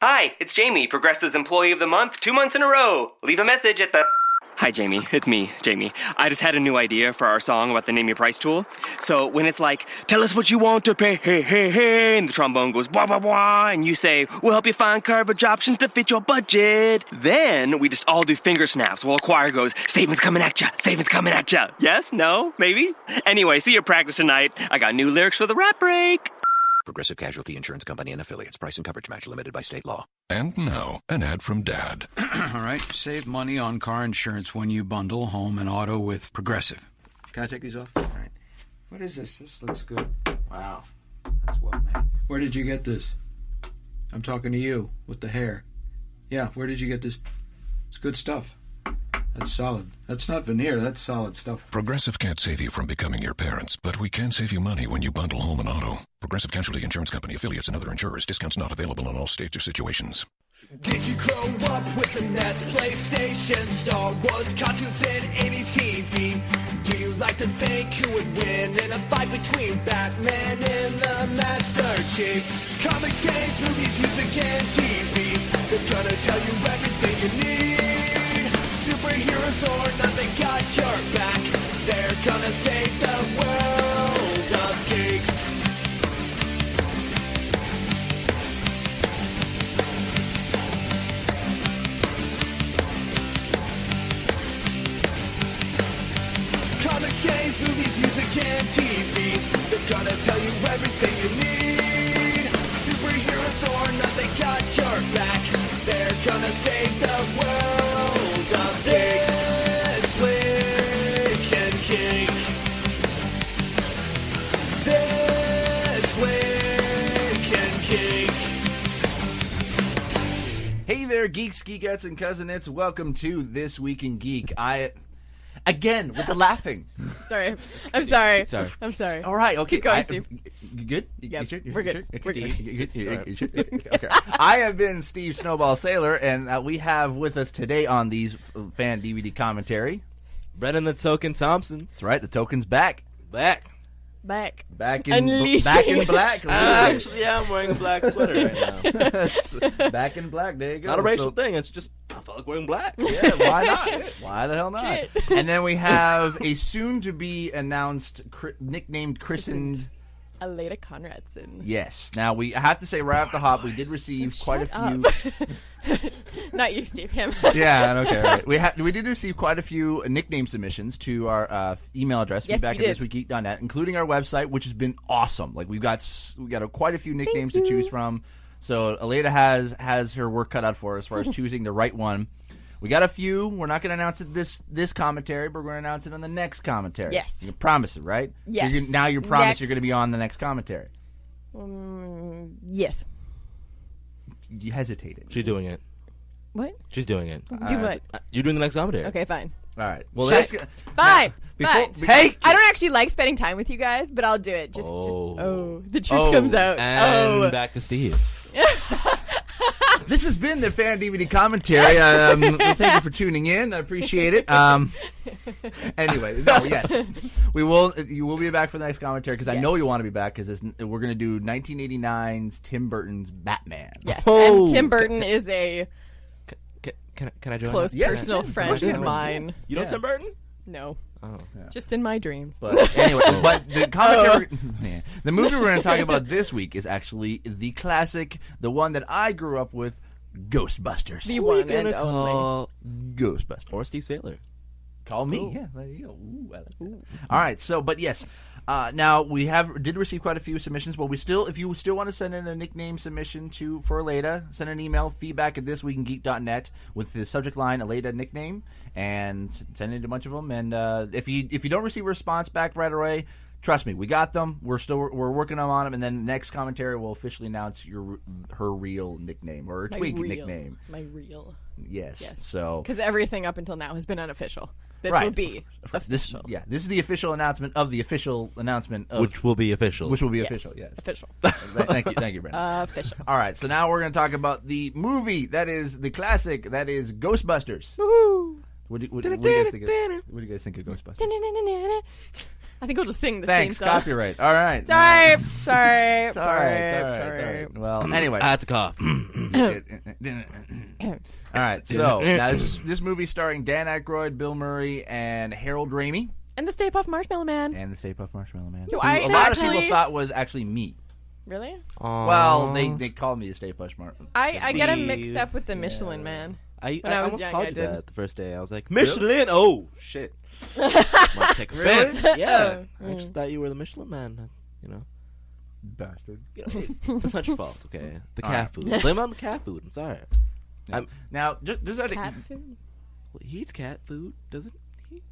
Hi, it's Jamie, Progressive's Employee of the Month, 2 months in a row. Leave a message at the... Hi, Jamie. It's me, Jamie. I just had a new idea for our song about the Name Your Price tool. So when it's like, tell us what you want to pay, hey, hey, hey, and the trombone goes, blah, blah, blah, and you say, we'll help you find coverage options to fit your budget. Then we just all do finger snaps while a choir goes, statements coming at ya, statements coming at ya. Yes? No? Maybe? Anyway, see you at practice tonight. I got new lyrics for the rap break. Progressive Casualty Insurance Company and Affiliates. Price and coverage match limited by state law. And now, an ad from Dad. All right, save money on car insurance when you bundle home and auto with Progressive. Can I take these off? All right. What is this? This looks good. Wow. That's well made. Where did you get this? I'm talking to you with the hair. Yeah, where did you get this? It's good stuff. That's solid. That's not veneer. That's solid stuff. Progressive can't save you from becoming your parents, but we can save you money when you bundle home and auto. Progressive Casualty Insurance Company, Affiliates, and other insurers. Discounts not available in all states or situations. Did you grow up with the NES, PlayStation, Star Wars, cartoons, and 80s TV? Do you like to think who would win in a fight between Batman and the Master Chief? Comics, games, movies, music, and TV. They're gonna tell you everything you need. Superheroes or nothing got your back. They're gonna save the world of geeks. Comics, games, movies, music, and TV. They're gonna tell you everything you need. Superheroes or nothing got your back. They're gonna save the world of geeks. ThisWeekInGeek. ThisWeekInGeek. Hey there, geeks, geekettes, and cousinettes. Welcome to This Week in Geek. Again, with the laughing. Sorry. I'm sorry. Sorry. I'm sorry. All right, okay. Keep going, Steve. You good? Yep, You sure? we're good. Sure? We're good. You sure? Okay. I have been Steve Snowball Sailor, and we have with us today on these fan DVD commentary, Brennan the Token Thompson. That's right, the token's back. Back in Unleashing. back in black. Actually, yeah, I'm wearing a black sweater right now. Back in black. There you go. Not a racial thing. It's just I felt like wearing black. Yeah, why not? Why the hell not? And then we have a soon-to-be announced nicknamed christened. Aleda Conradson. Yes. Now I have to say right off the hop, we did receive quite a few. Not you, Steve. Him. Yeah. Okay. Right. We did receive quite a few nickname submissions to our email address, Yes, feedback we at did. ThisWeekInGeek.net, including our website, which has been awesome. Like we've got quite a few nicknames to choose from. So Aleda has her work cut out for her as far as choosing the right one. We got a few. We're not going to announce it this commentary, but we're going to announce it on the next commentary. Yes. You promise it, right? Yes. So now you promise Next. you're going to be on the next commentary. Yes. You hesitated. She's doing it. What? She's doing it. Do what? You're doing the next commentary. Okay, fine. All right. Well, Shut. let's Fine. before- Fine. Hey! I don't actually like spending time with you guys, but I'll do it. The truth Oh. comes out. And back to Steve. This has been the fan DVD commentary. Thank you for tuning in. I appreciate it. Anyway, yes, we will. You will be back for the next commentary because I know you want to be back because we're going to do 1989's Tim Burton's Batman. Yes, Oh. and Tim Burton is a Can I join? close Yeah, personal yeah, friend yeah. of mine. You know Yeah. Tim Burton? No, Oh. just in my dreams. But anyway, but the commentary, the movie we're going to talk about this week is actually the classic, the one that I grew up with, Ghostbusters. The We're one and gonna only. call Ghostbusters. or Steve Sailor. Call me. Ooh. Yeah, there you go. Ooh, I like that. All right. So, but yes. Now we did receive quite a few submissions, but if you still want to send in a nickname submission for Aleda, send an email, feedback at ThisWeekInGeek.net with the subject line Aleda nickname, and send in a bunch of them. And if you don't receive a response back right away, trust me, we got them. We're working on them, and then the next commentary will officially announce her real nickname or her TWIG nickname. My real. Yes. So Because everything up until now has been unofficial. This right. will be This official. is the official announcement of the official announcement of Which will be official. Which will be Yes, official, yes. Official. Thank you, Brandon. Official. All right, so now we're going to talk about the movie that is the classic, that is Ghostbusters. Woohoo! What do you guys think of Ghostbusters? I think we'll just sing the Thanks, same song. copyright. All right. Sorry. It's all right. Well, anyway. I had to cough. All right, so now this movie starring Dan Aykroyd, Bill Murray, and Harold Ramey. And the Stay Puft Marshmallow Man. And the Stay Puft Marshmallow Man. Yo, So I a lot of actually- people thought was actually me. Really? Well, they called me the Stay Puft Marshmallow. I get him mixed up with the Michelin Man. I When I was almost young, called I you did. that the first day. I was like, Michelin! Oh, shit. Might take offense. Yeah. I just thought you were the Michelin Man, you know. Bastard. You know, that's not your fault, okay? The cat food. Blame it on the cat food. I'm sorry. Now, does that Cat food? Well, he eats cat food, doesn't he?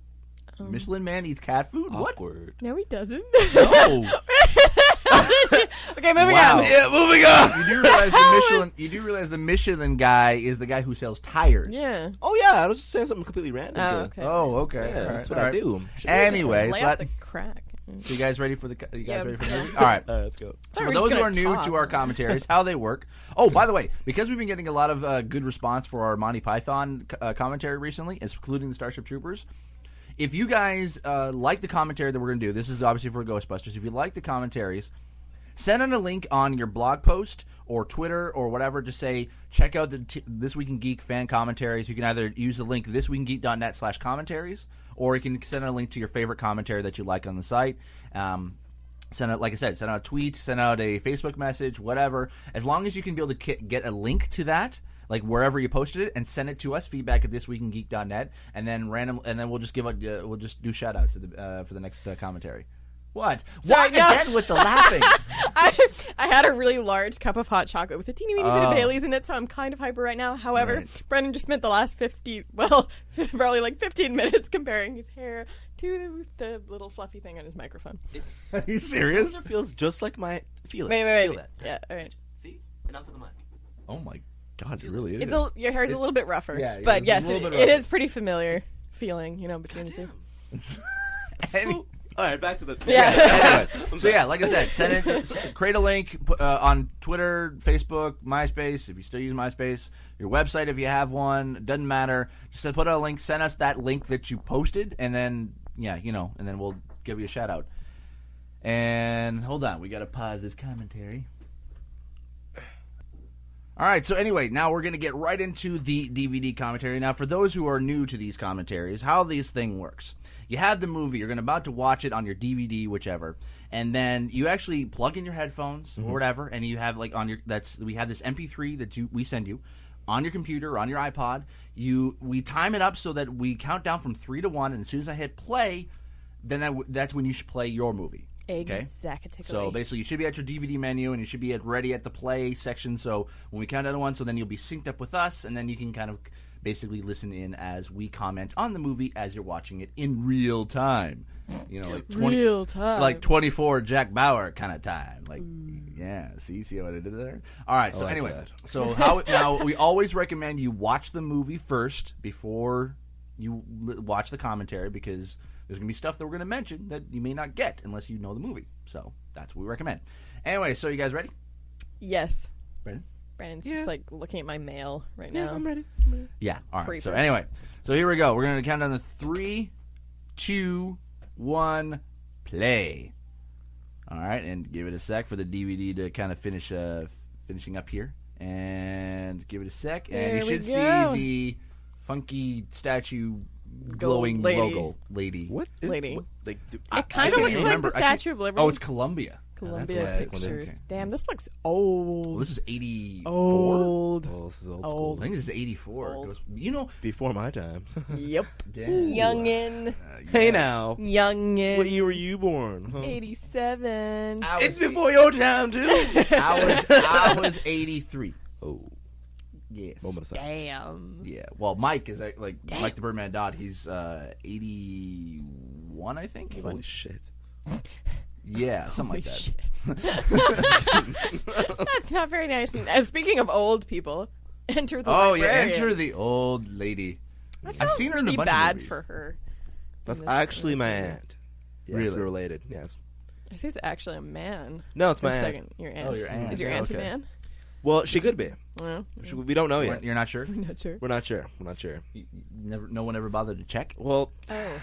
Michelin Man eats cat food? What? Awkward. No, he doesn't. No. Okay, moving Wow. on. Yeah, moving on. You do realize the Michelin guy is the guy who sells tires. Yeah. Oh, yeah. I was just saying something completely random. Oh, to- okay. Oh, okay. Yeah, All right, that's what all I right. do. Anyway, Lay so out that, the crack. so you guys ready for the movie? Yeah. All right. All right, let's go. So Thought for we were those just who are gonna new talk. to our commentaries, how they work. Oh, by the way, because we've been getting a lot of good response for our Monty Python commentary recently, including the Starship Troopers, if you guys like the commentary that we're going to do, this is obviously for Ghostbusters. If you like the commentaries, send in a link on your blog post or Twitter or whatever to say, check out the This Week in Geek fan commentaries. You can either use the link thisweekingeek.net/commentaries, or you can send a link to your favorite commentary that you like on the site. Send out, like I said, send out a tweet, send out a Facebook message, whatever. As long as you can be able to get a link to that, like wherever you posted it, and send it to us, feedback at thisweekingeek.net, and then we'll just we'll just do shout outs for the next commentary. What? Why again with the laughing? I had a really large cup of hot chocolate with a teeny weeny bit of Bailey's in it, so I'm kind of hyper right now. However, Brendan just spent the last probably like 15 minutes comparing his hair to the little fluffy thing on his microphone. Are you serious? It feels just like my... Feel it. Wait. Feel that. Yeah, all right. See? Enough of the mic. Oh my God, it really is. Your hair's a little bit rougher, yeah, but it's a yes, little bit it rougher. is pretty familiar feeling, between the two. So, all right, back to the... Yeah. Anyway, so yeah, like I said, create a link on Twitter, Facebook, MySpace, if you still use MySpace, your website if you have one, doesn't matter. Just put out a link, send us that link that you posted, and then, and then we'll give you a shout out. And hold on, we got to pause this commentary. All right, so anyway, now we're going to get right into the DVD commentary. Now, for those who are new to these commentaries, how this thing works. You have the movie, you're about to watch it on your DVD, whichever, and then you actually plug in your headphones or whatever, and you have we have this MP3 that we send you on your computer or on your iPod. We time it up so that we count down from 3 to 1, and as soon as I hit play, then that's when you should play your movie. Exactly. So basically, you should be at your DVD menu, and you should be ready at the play section. So when we count down to 1, so then you'll be synced up with us, and then you can kind of basically listen in as we comment on the movie as you're watching it in real time. Like real time, like 24 Jack Bauer kind of time. Like, yeah, see what I did there? All right. So anyway, now we always recommend you watch the movie first before you watch the commentary, because there's going to be stuff that we're going to mention that you may not get unless you know the movie. So that's what we recommend. Anyway, so you guys ready? Yes. Brandon's just looking at my mail right now. I'm ready. Yeah. All right. Creeper. So anyway, so here we go. We're going to count down to 3, 2, 1, play. All right, and give it a sec for the DVD to kind of finishing up here, and give it a sec, and There you we should see go. the funky statue glowing lady. logo lady. What is... Lady. What, like, It kind of looks like the Statue of Liberty. Oh, it's Columbia. Columbia that's why- Pictures. okay. Damn, this looks old. Well, this is 84. Old. Oh, this is old I school. think this is 84. Old. Before my time. Yep. Damn. Youngin. Hey now. Youngin. What year were you born? Huh? 87. It's before your time, too. I was 83. Oh, Yes. moment of silence. Damn. Yeah. Well, Mike is Mike the Birdman Dodd. He's 81, I think. Holy shit. Yeah, something Holy like that. shit. That's not very nice. And speaking of old people, enter the Oh yeah, librarian. enter the old lady. I've seen her in a really bunch of bad movies. for her. That's in actually this my movie. aunt. Yes, Really? we're related. Yes. I think it's actually a man. No, it's For my a aunt. second. Your aunt. your aunt. Is your Yeah, aunt okay. a man? Well, she could be. No. We don't know yet. You're not sure? I'm not sure. We're not sure. We're not sure. No one ever bothered to check. Well, Oh.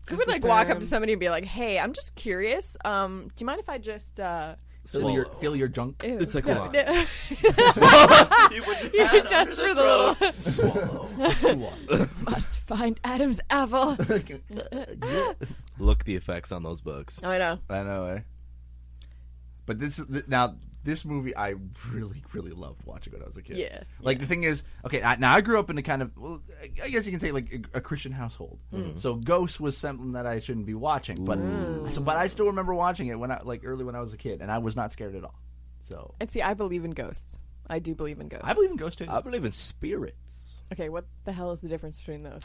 Who would like walk up to somebody and be like, "Hey, I'm just curious. Do you mind if I just feel your junk?" Ew. It's like a lot. You just for the little Swallow. must find Adam's apple. Look at the effects on those books. I know. I know, eh? But this movie I really, really loved watching when I was a kid. Yeah. Like, the thing is, okay, now I grew up in a kind of, well, I guess you can say, like, a Christian household. So Ghost was something that I shouldn't be watching. But but I still remember watching it when I was a kid, and I was not scared at all. So. And see, I believe in ghosts. I do believe in ghosts. I believe in ghosts, too. I believe in spirits. Okay, what the hell is the difference between those?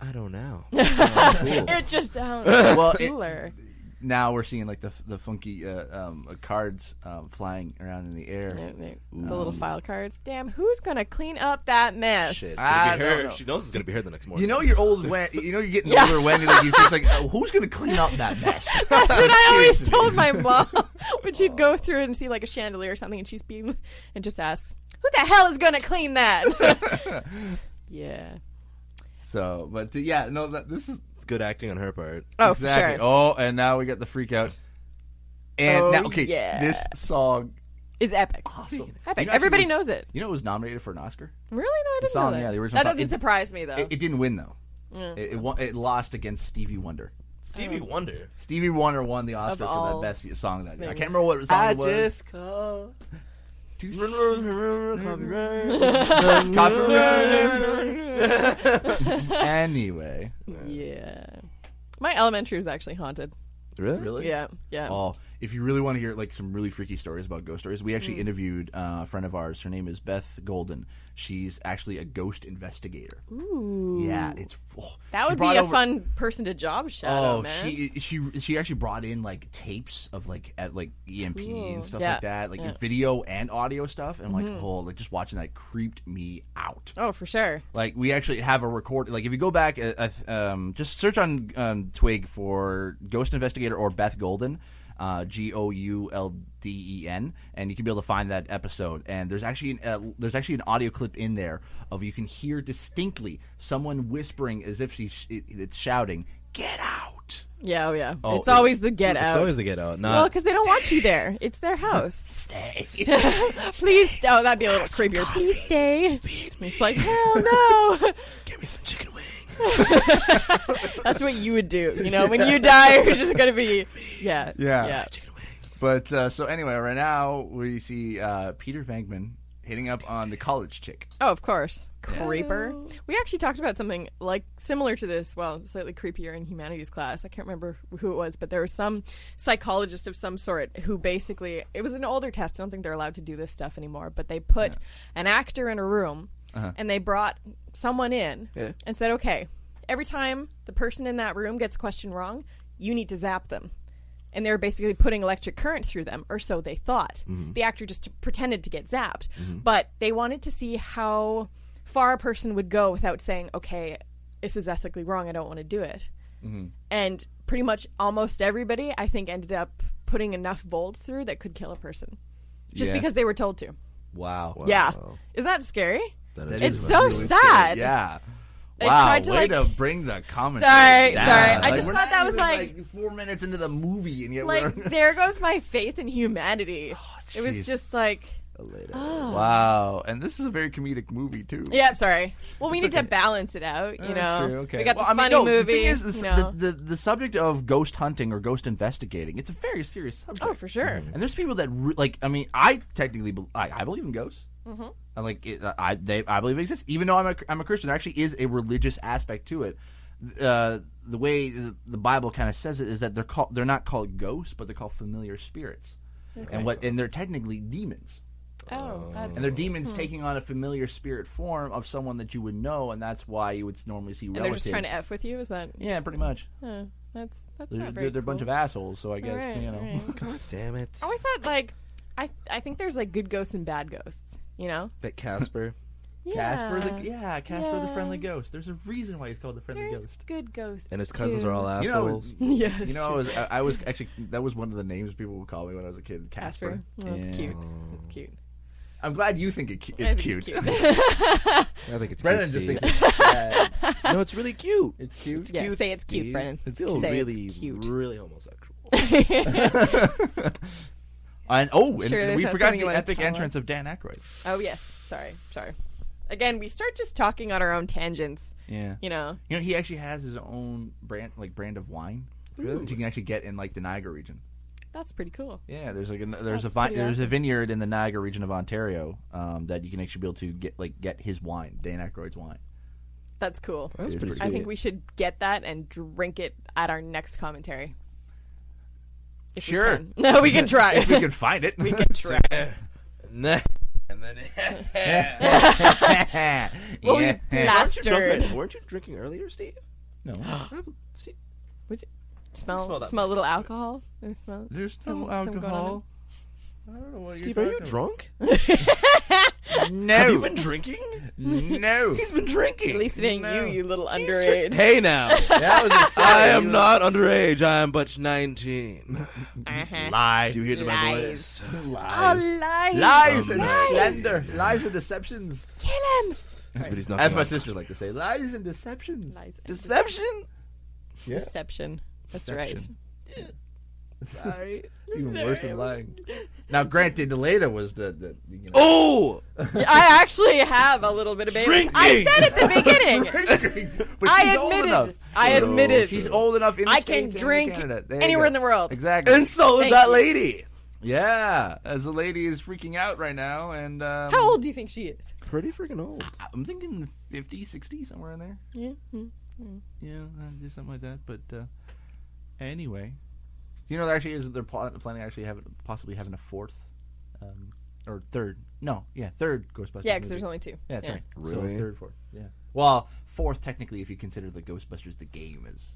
I don't know. It just sounds cooler. Now we're seeing like the funky cards flying around in the air. The little file cards. Damn, who's gonna clean up that mess? Shit, it's gonna be her. She knows it's gonna be her the next morning. You know you're old when you're getting older when like you feel like who's gonna clean up that mess? That's what I always told my mom when she'd go through and see like a chandelier or something, and she's being and just asks, "Who the hell is gonna clean that?" Yeah. So, but this is It's good acting on her part. Oh, exactly. for sure. Oh, and now we got the freak out. And now, okay, this song is epic. Awesome. Epic. You know, Everybody actually knows it. You know it was nominated for an Oscar? Really? No, I didn't song, know that. yeah, the original That song. doesn't surprise me, though. It didn't win, though. It lost against Stevie Wonder. Stevie Wonder. Stevie Wonder won the Oscar for all that best song that year. I things. can't remember what song it was. just called. Anyway. Yeah. My elementary was actually haunted. Really? Yeah. Oh, if you really want to hear like some really freaky stories about ghost stories, we actually interviewed a friend of ours. Her name is Beth Golden. She's actually a ghost investigator. Ooh. Yeah, it's that would be a fun person to job shadow, man. She actually brought in like tapes of like EMP and stuff Yeah. like that, like video and audio stuff, and like just watching that creeped me out. Oh, for sure. Like we actually have a record. Like if you go back, just search on TWIG for Ghost Investigator or Beth Golden. Goulden, and you can be able to find that episode. And there's actually an audio clip in there of you can hear distinctly someone whispering as if it's shouting, "Get out!" Yeah, yeah. Oh, it's always the get out. It's always the get out. Well, because they don't want you there. It's their house. Stay. Please. Oh, that'd be a little creepier. Please stay. It's like, hell no. Give me some chicken wings. That's what you would do. You know, when you die, you're just gonna be, yeah. Chicken wings. But so anyway, right now we see Peter Venkman hitting up on the college chick. Oh, of course. Creeper. We actually talked about something like similar to this, well, slightly creepier in humanities class. I can't remember who it was, but there was some psychologist of some sort who basically, it was an older test. I don't think they're allowed to do this stuff anymore, but they put an actor in a room and they brought someone in and said, okay, every time the person in that room gets a question wrong, you need to zap them. And they were basically putting electric current through them, or so they thought. The actor just pretended to get zapped. But they wanted to see how far a person would go without saying, okay, this is ethically wrong, I don't want to do it. And pretty much almost everybody, I think, ended up putting enough volts through that could kill a person. Just because they were told to. Wow. Yeah. Isn't that scary? It's is so really sad. scary. Yeah. They Wow, tried to, way like- to bring the commentary. Sorry. down. I just we're thought not that was even, like 4 minutes into the movie, and yet Like, we're there goes my faith in humanity. It was jeez. just like, wow. And this is a very comedic movie too. yeah, sorry. Well, we need to balance it out, you know. True, okay. We got Well, the funny no, movie. The thing is, you know. the subject of ghost hunting or ghost investigating, it's a very serious subject. Oh, for sure. And there's people that I technically I believe in ghosts. I like it, I believe it exists, even though I'm a Christian. There actually is a religious aspect to it. The way the Bible kind of says it is that they're not called ghosts, but they're called familiar spirits, and they're technically demons. Oh, that's... And they're demons taking on a familiar spirit form of someone that you would know, and that's why you would normally see relatives. And they're just trying to F with you? Is that... Yeah, pretty much. That's They're not very a bunch of assholes, so I guess, Right, you know. right. God damn it. I always thought, like, I think there's, like, good ghosts and bad ghosts, you know? That Casper. Casper the friendly ghost. There's a reason why he's called the friendly There's ghost. good ghosts, And his cousins too. are all You know, assholes. Yeah, You know, I was actually, that was one of the names people would call me when I was a kid, Casper. Oh, that's cute. That's cute. I'm glad you think it's I think cute. it's cute. I think it's Brennan cute, just Steve. thinks it's sad. No, it's really cute. It's cute. It's Yeah, cute, say it's cute, Steve. Brennan. It feels Say it's really, cute. really homosexual. And Sure, there's we not forgot something you the wanna epic tell entrance us. of Dan Aykroyd. Oh yes, sorry. Again, we start just talking on our own tangents. Yeah. You know. You know, he actually has his own brand of wine that you can actually get in like the Niagara region. That's pretty cool. Yeah, there's like That's there's pretty a awesome. vineyard in the Niagara region of Ontario that you can actually be able to get his wine, Dan Aykroyd's wine. That's cool. That's It is pretty pretty I think we should get that and drink it at our next commentary. If Sure. We can. No, we can try. If we can find it. We can try. Nah. And then We'll be Yeah. plastered. Weren't you drinking earlier, Steve? No, Steve. Smell that a little alcohol. Or smell. there's Some- no some going on alcohol. I don't know what Steve, you're are you talking drunk? about. No. Have you been drinking? No. He's been drinking. At least it ain't No. you little underage. Hey now. That was a I am not underage. I am but 19. Uh-huh. lie. Do you hear my Lies. voice? Oh, lies. Lies and Lies. slander. Lies and deceptions. Kill him. But he's not As my allowed. sister like to say, lies and deceptions. Lies. Deception? Yeah. Deception. That's Deception. right. Sorry. Even worse than lying. Now, granted, the later was the you know. Oh! Yeah, I actually have a little bit of Bailey's. I Drinking. said at the beginning. But I she's old enough. admitted. I admitted. She's old enough in the I States can and in drink Canada. There you anywhere go. in the world. Exactly. And so is Thank that you. lady. Yeah, as the lady is freaking out right now, and How old do you think she is? Pretty freaking old. I'm thinking 50, 60, somewhere in there. Yeah. Yeah, just something like that. But anyway, you know, there actually is they're planning actually possibly having a fourth or third. No, yeah, third Ghostbusters. Yeah, because movie. there's only two. Yeah, that's right. Really? So third, fourth. Yeah. Well, fourth technically if you consider the Ghostbusters the game as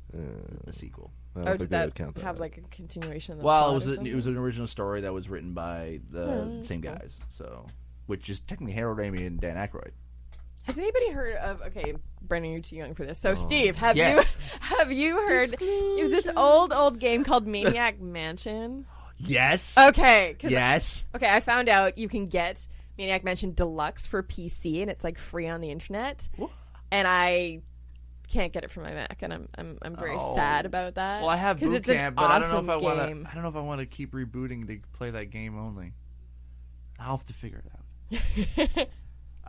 the sequel. I don't Or think did they that would count that. have like a continuation of the Well, plot it was or it something? was an original story that was written by the same cool. guys. So, which is technically Harold Ramis and Dan Aykroyd. Has anybody heard of? Okay, Brendan, you're too young for this. So, Steve, have Yes. you heard? It was this old game called Maniac Mansion. Yes. Okay. Yes. Okay, I found out you can get Maniac Mansion Deluxe for PC, and it's like free on the internet. And I can't get it for my Mac, and I'm very sad about that. Well, I have 'cause Boot it's an Camp, but I don't know if I awesome want game. to. I don't know if I want to keep rebooting to play that game only. I'll have to figure it out.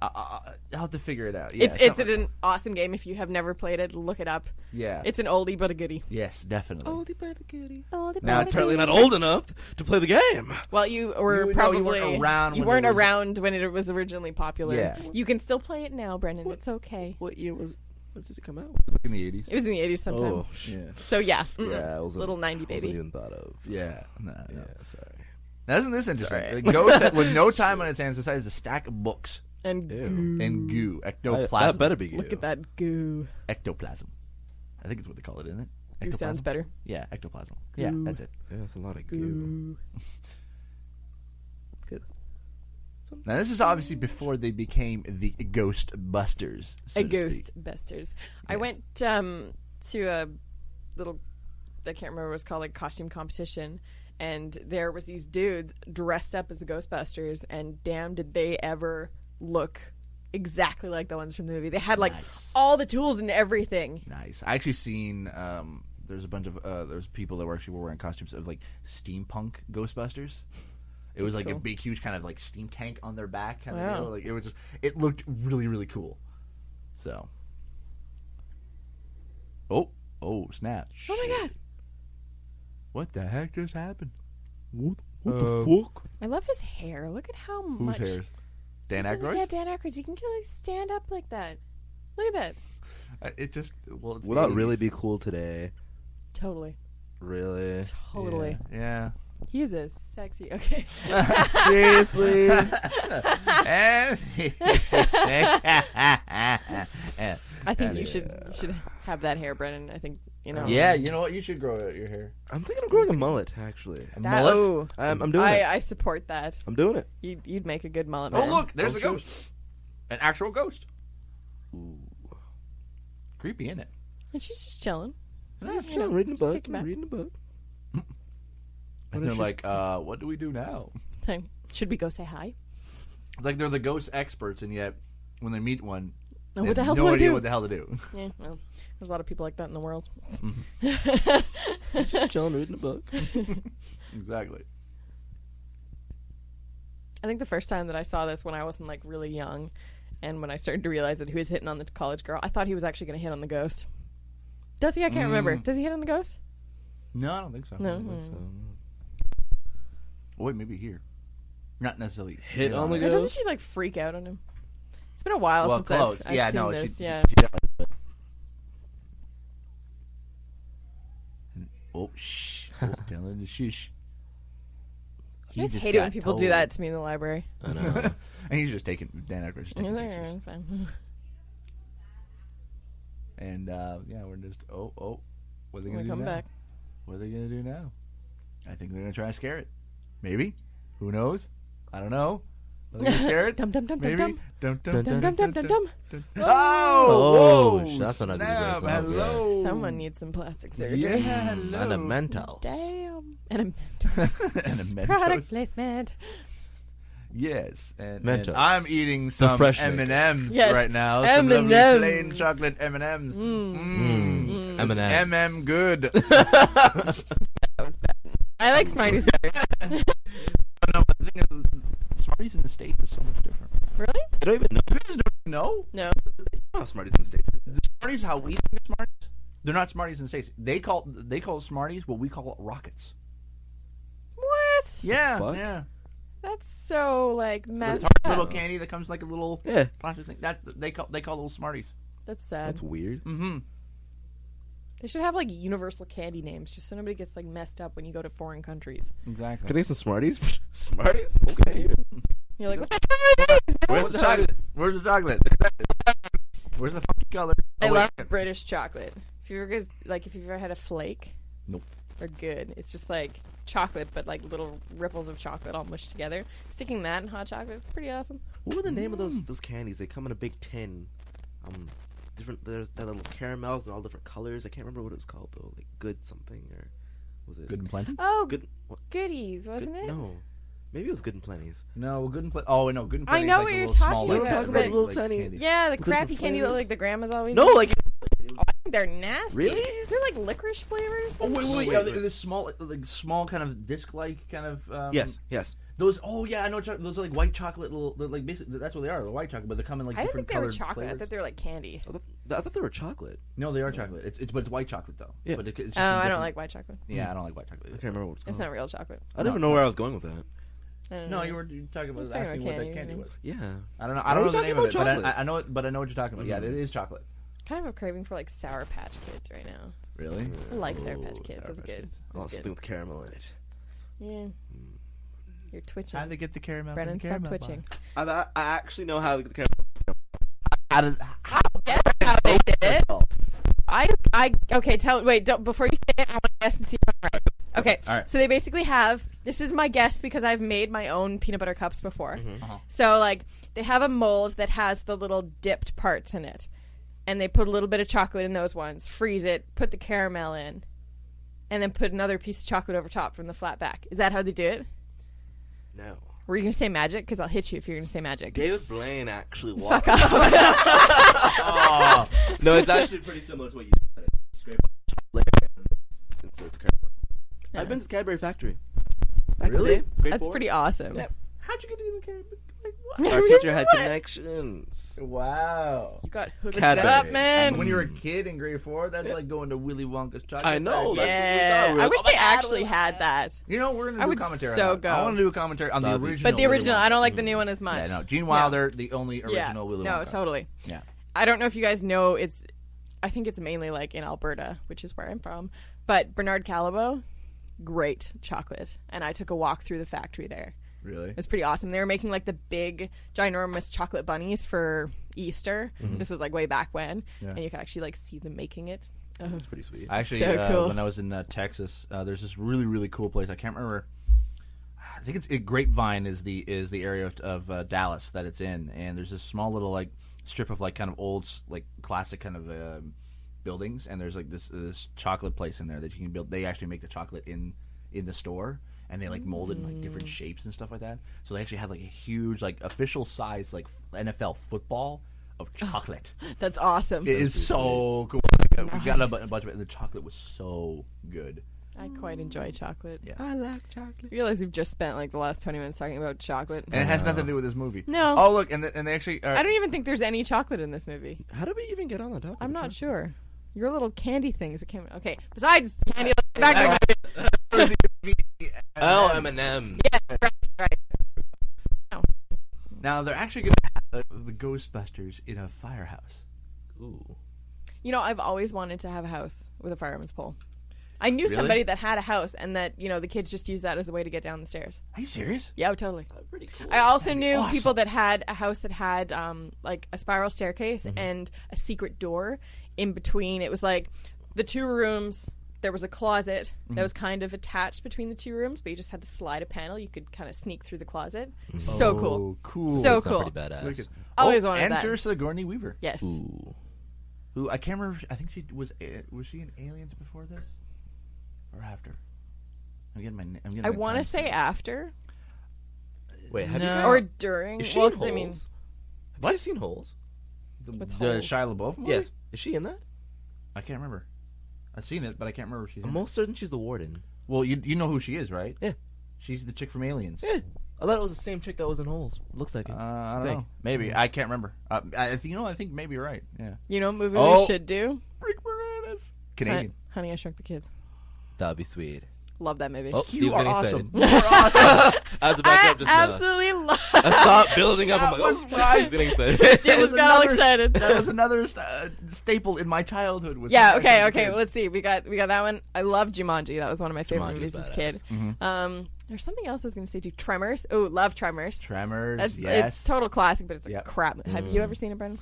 I'll have to figure it out. Yeah, It's something- an awesome game. If you have never played it, look it up. Yeah. It's an oldie but a goodie. Yes, definitely. Oldie but a goodie. Now, Apparently not old enough to play the game. Well, you were You probably weren't around you when weren't it was- around when it was originally popular. Yeah. You can still play it now, Brendan. It's okay. What year was? When did it come out? It was like in the 80s. It was in the 80s sometime. Oh, Yeah. So yeah, yeah, I wasn't, little 90 wasn't baby. even thought of. Yeah. No. Yeah, sorry. Now, isn't this interesting? alright. The ghost, with no time on its hands, decides to stack books And Ew. and goo. Ectoplasm. That better be look you. at that goo. Ectoplasm. I think it's what they call it, isn't it? Goo Ectoplasm? sounds better. Yeah, ectoplasm. Yeah, Goo. that's it. Yeah, that's a lot of goo. Goo. Goo. Now, this is obviously before they became the Ghostbusters. So A to speak. Ghostbusters. I went to a little, I can't remember what it's called, like costume competition, and there was these dudes dressed up as the Ghostbusters, and damn, did they ever look exactly like the ones from the movie. They had like Nice. all the tools and everything. Nice. I actually seen. There's a bunch of there's people that were wearing costumes of like steampunk Ghostbusters. It was like a cool. big, huge kind of like steam tank on their back, kind Wow. of deal. Like it was just. It looked really, really cool. So. Oh, snap! Oh my god. What the heck just happened? What the fuck? I love his hair. Look at how Whose much. hair? Dan Aykroyd? Yeah, Dan Aykroyd. You can really stand up like that. Look at that. It just it's Would that the really 80s. be cool today? Totally. Really? Totally. Yeah. He's a sexy. Okay. Seriously? And I think you should have that hair, Brennan. I think yeah, you know what? You should grow out your hair. I'm thinking of growing a mullet, actually. Mullet? Oh, I'm doing it. I support that. I'm doing it. You'd make a good mullet Oh, man. look, there's a sure. ghost. An actual ghost. Ooh. Creepy, isn't it? And she's just chilling. Yeah, I'm reading a just book. kicking I'm back. reading a book. And they're like, what do we do now? So, should we go say hi? It's like they're the ghost experts, and yet when they meet one, they what the hell have do no I idea do? what the hell to do. Yeah, well, there's a lot of people like that in the world. Just chilling, reading a book. Exactly. I think the first time that I saw this when I wasn't like really young, and when I started to realize that he was hitting on the college girl, I thought he was actually going to hit on the ghost. Does he? I can't remember. Does he hit on the ghost? No, I don't think so. No. I don't think so. Oh, wait, maybe here. Not necessarily Hit on the Or ghost? doesn't she like freak out on him? It's been a while Well, since close. I've Yeah, seen no, this. she Yeah. does. But... Oh, shh. Oh, tell her to shush. I just hate it when people do that to me in the library. I know. And he's just taking Dan Aykroyd's just taking pictures. It's fine. And yeah, we're just what are they gonna We do come now? back. What are they gonna do now? I think they're gonna try and scare it. Maybe. Who knows? I don't know. Are they gonna scare it? Dum dum dum dum Maybe. dum. Dum Dum dum dum dum dum. Oh! Oh, that's an ugly snap. voice. Hello. Someone needs some plastic surgery. Yeah, hello. And a Mentos. Damn. And a Mentos. And a Mentos. Product placement. Yes, and Mentos. I'm eating some fresh M&Ms Yes, right now. Some M&Ms. lovely plain chocolate M&Ms. M&Ms. MM good. That was bad. I like Smarties better. No, but the thing is, Smarties in the States is so much different. Really? I don't even know. You guys don't know? No. Oh, Smarties in the States. The Smarties, how we think of Smarties, they're not Smarties in the States. They call Smarties what we call rockets. What? Yeah, Fuck? yeah. That's so like The messed tart up. little candy that comes like a little Yeah. plastic thing. They call little Smarties. That's sad. That's weird. Mm-hmm. They should have like universal candy names, just so nobody gets like messed up when you go to foreign countries. Exactly. Can I get some Smarties? Smarties? Okay. You're like, what the hell are these? Where's the chocolate? Where's the chocolate? Where's the funky color? I Oh, wait. love British chocolate. If you ever if you've ever had a flake, Nope. they're good. It's just like chocolate, but like little ripples of chocolate all mushed together. Sticking that in hot chocolate, it's pretty awesome. What were the name of those candies? They come in a big tin. Different. There's that little caramels and all different colors. I can't remember what it was called though. Like good something or was it Good and plenty? Oh, Good? What? goodies, wasn't Good- it? No, maybe it was Good and Plenty's. No, Good and plenty. Oh, no, Good and I plenty. know like what the you're little small, talking like, about, red, but- like, little tiny- candy. Yeah, the With different crappy candy that flavors? like the grandmas always. No, eat. like They're nasty. Really? They're like licorice flavors. Oh wait, Wait, yeah, wait. this small, like small kind of disc-like kind of. yes. Those. Oh yeah, I know. Those are like white chocolate little. They're like basically that's what they are. They're white chocolate, but they come in like I didn't different think they were colored chocolate. flavors. I thought they were like candy. I thought they were chocolate. No, they are chocolate. But it's white chocolate though. Yeah. But it's just Oh, a I don't different- like white chocolate. Yeah, I don't like white chocolate. I Either. can't remember what it's called. It's not real chocolate. I don't even know where I was going with that. I don't No, know. you were talking about was talking asking about what that candy, candy yeah. was. Yeah. I don't know. Why I don't are know we the name talking of it, about but chocolate? I know it. But I know what you're talking about. Yeah, it is chocolate. Kind of a craving for like Sour Patch Kids right now. Really? I like Sour Patch Oh, Kids. Sour It's Patch good. Kids. Oh, It's something good. with caramel in it. Yeah. You're twitching. How do they get the caramel? Brennan, in the stop caramel twitching. I actually know how to get the caramel. How did? Guess how they did it. Okay, don't, before you say it, I want to guess and see if I'm right. Okay, all right. So they basically have, this is my guess because I've made my own peanut butter cups before. Uh-huh. So, like, they have a mold that has the little dipped parts in it. And they put a little bit of chocolate in those ones, freeze it, put the caramel in, and then put another piece of chocolate over top from the flat back. Is that how they do it? No. Were you going to say magic? Because I'll hit you if you're going to say magic. David Blaine actually Fuck walked. Oh, No, it's actually pretty similar to what you just said. It's scrape off the chocolate and insert the caramel. Yeah. I've been to the Cadbury factory. Back Really? in the day, grade That's 4. pretty awesome. Yeah. how'd you get to the caramel? Like, what? Our teacher had connections. Wow. You got hooked Cadbury. up, man. When you were a kid in grade 4, that's like going to Willy Wonka's chocolate. I know, factory. that's what we Yeah, thought. We were I like, wish oh my they God, actually we had love that. You know, we're gonna do I a would commentary. so on that. go. I want to do a commentary on the That'd be- original. But the original, Willy I don't Wonka. like the new one as much. Yeah, no, Gene Wilder, the only original Willy no, Wonka. totally. Yeah. I don't know if you guys know, I think it's mainly like in Alberta, which is where I'm from. But Bernard Callebaut, great chocolate. And I took a walk through the factory there. Really? It was pretty awesome. They were making like the big, ginormous chocolate bunnies for Easter. This was like way back when. Yeah. And you could actually like see them making it. It's pretty sweet. Actually, So cool. when I was in Texas, there's this really, really cool place. I can't remember. I think it's Grapevine is the area of Dallas that it's in, and there's this small little like strip of like kind of old like classic kind of buildings, and there's like this chocolate place in there that you can build. They actually make the chocolate in the store, and they like mold it in like different shapes and stuff like that. So they actually had like a huge like official size like NFL football of chocolate. That's awesome. It is so cool. We got a bunch of it, and the chocolate was so good. I quite enjoy chocolate. Yeah. I like chocolate. I realize we've just spent like the last 20 minutes talking about chocolate. And it has nothing to do with this movie. No. Oh, look, and they actually... I don't even think there's any chocolate in this movie. How did we even get on the topic? I'm not sure. Your little candy things that came. Okay. Besides candy, let's get back to Oh, M&M. Yes, right. Now, they're actually going to have the Ghostbusters in a firehouse. Ooh. You know, I've always wanted to have a house with a fireman's pole. I knew Really? somebody that had a house, and that the kids just used that as a way to get down the stairs. Are you serious? Yeah, totally. Pretty cool. I also knew awesome. people that had a house that had like a spiral staircase and a secret door in between. It was like the two rooms. There was a closet that was kind of attached between the two rooms, but you just had to slide a panel. You could kind of sneak through the closet. So cool. Oh, cool. So That's cool. pretty badass. Always wanted and that. Ursula Sigourney-Weaver. Yes. Ooh. Who, I can't remember, I think she was she in Aliens before this? Or after? I want to say after Wait, have No. you guys... or during. Is she Well, in 'cause Holes? I mean, Have you seen Holes? what's The Holes? Shia LaBeouf movie? Yes. Is she in that? I can't remember. I've seen it, but I can't remember if she's I'm in it. most certain she's the warden. Well, you know who she is, right? Yeah. She's the chick from Aliens. Yeah. I thought it was the same chick that was in Holes. Looks like it. I don't Think. know. Maybe. I can't remember. I think maybe you're right. Yeah. You know what movie Oh. we should do? Rick Moranis. Canadian. Honey, I Shrunk the Kids. That'd be sweet. Love that movie. Oh, You Steve's are getting awesome. excited. You are awesome. I had to back I up just now. absolutely love I saw it building up. I'm That like, was oh, right. Steve's getting excited. That Steve was just got all another- excited. That was another staple in my childhood. Was Yeah, Honey, I okay. Shrunk the Kids. Let's see. We got that one. I love Jumanji. That was one of my favorite Jumanji's movies as a badass. kid. There's something else I was going to say too. Tremors. Oh, love Tremors. Tremors. That's Yes. it's total classic, but it's like Yep. crap. Have you ever seen it, Brendan?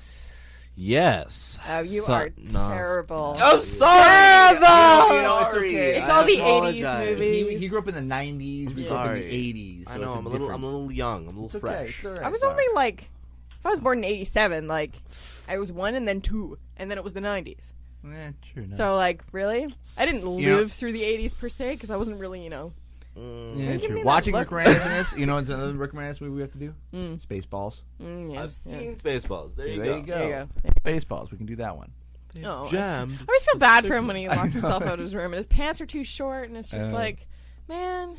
Yes. Oh, you are terrible. I'm sorry. Terrible! You know, it's okay. It's I all the apologize. 80s movies. He grew up in the 90s. We grew up in Sorry. the 80s. So I know. it's I'm a little young. I'm a little It's okay. fresh. It's all right. I was only like, if I was born in 87, like, I was 1 and then 2, and then it was the 90s. True enough. So, like, really? I didn't You know- live through the 80s per se, because I wasn't really, Yeah, Give true. me that Watching look. Rick Moranis in this, you know, it's another Rick Moranis movie we have to do. Spaceballs. yeah, I've seen Spaceballs. There you There go. you go. There you go. Spaceballs. We can do that one. Oh, Jammed. I always feel bad for him when he locks himself out of his room, and his pants are too short, and it's just like, man.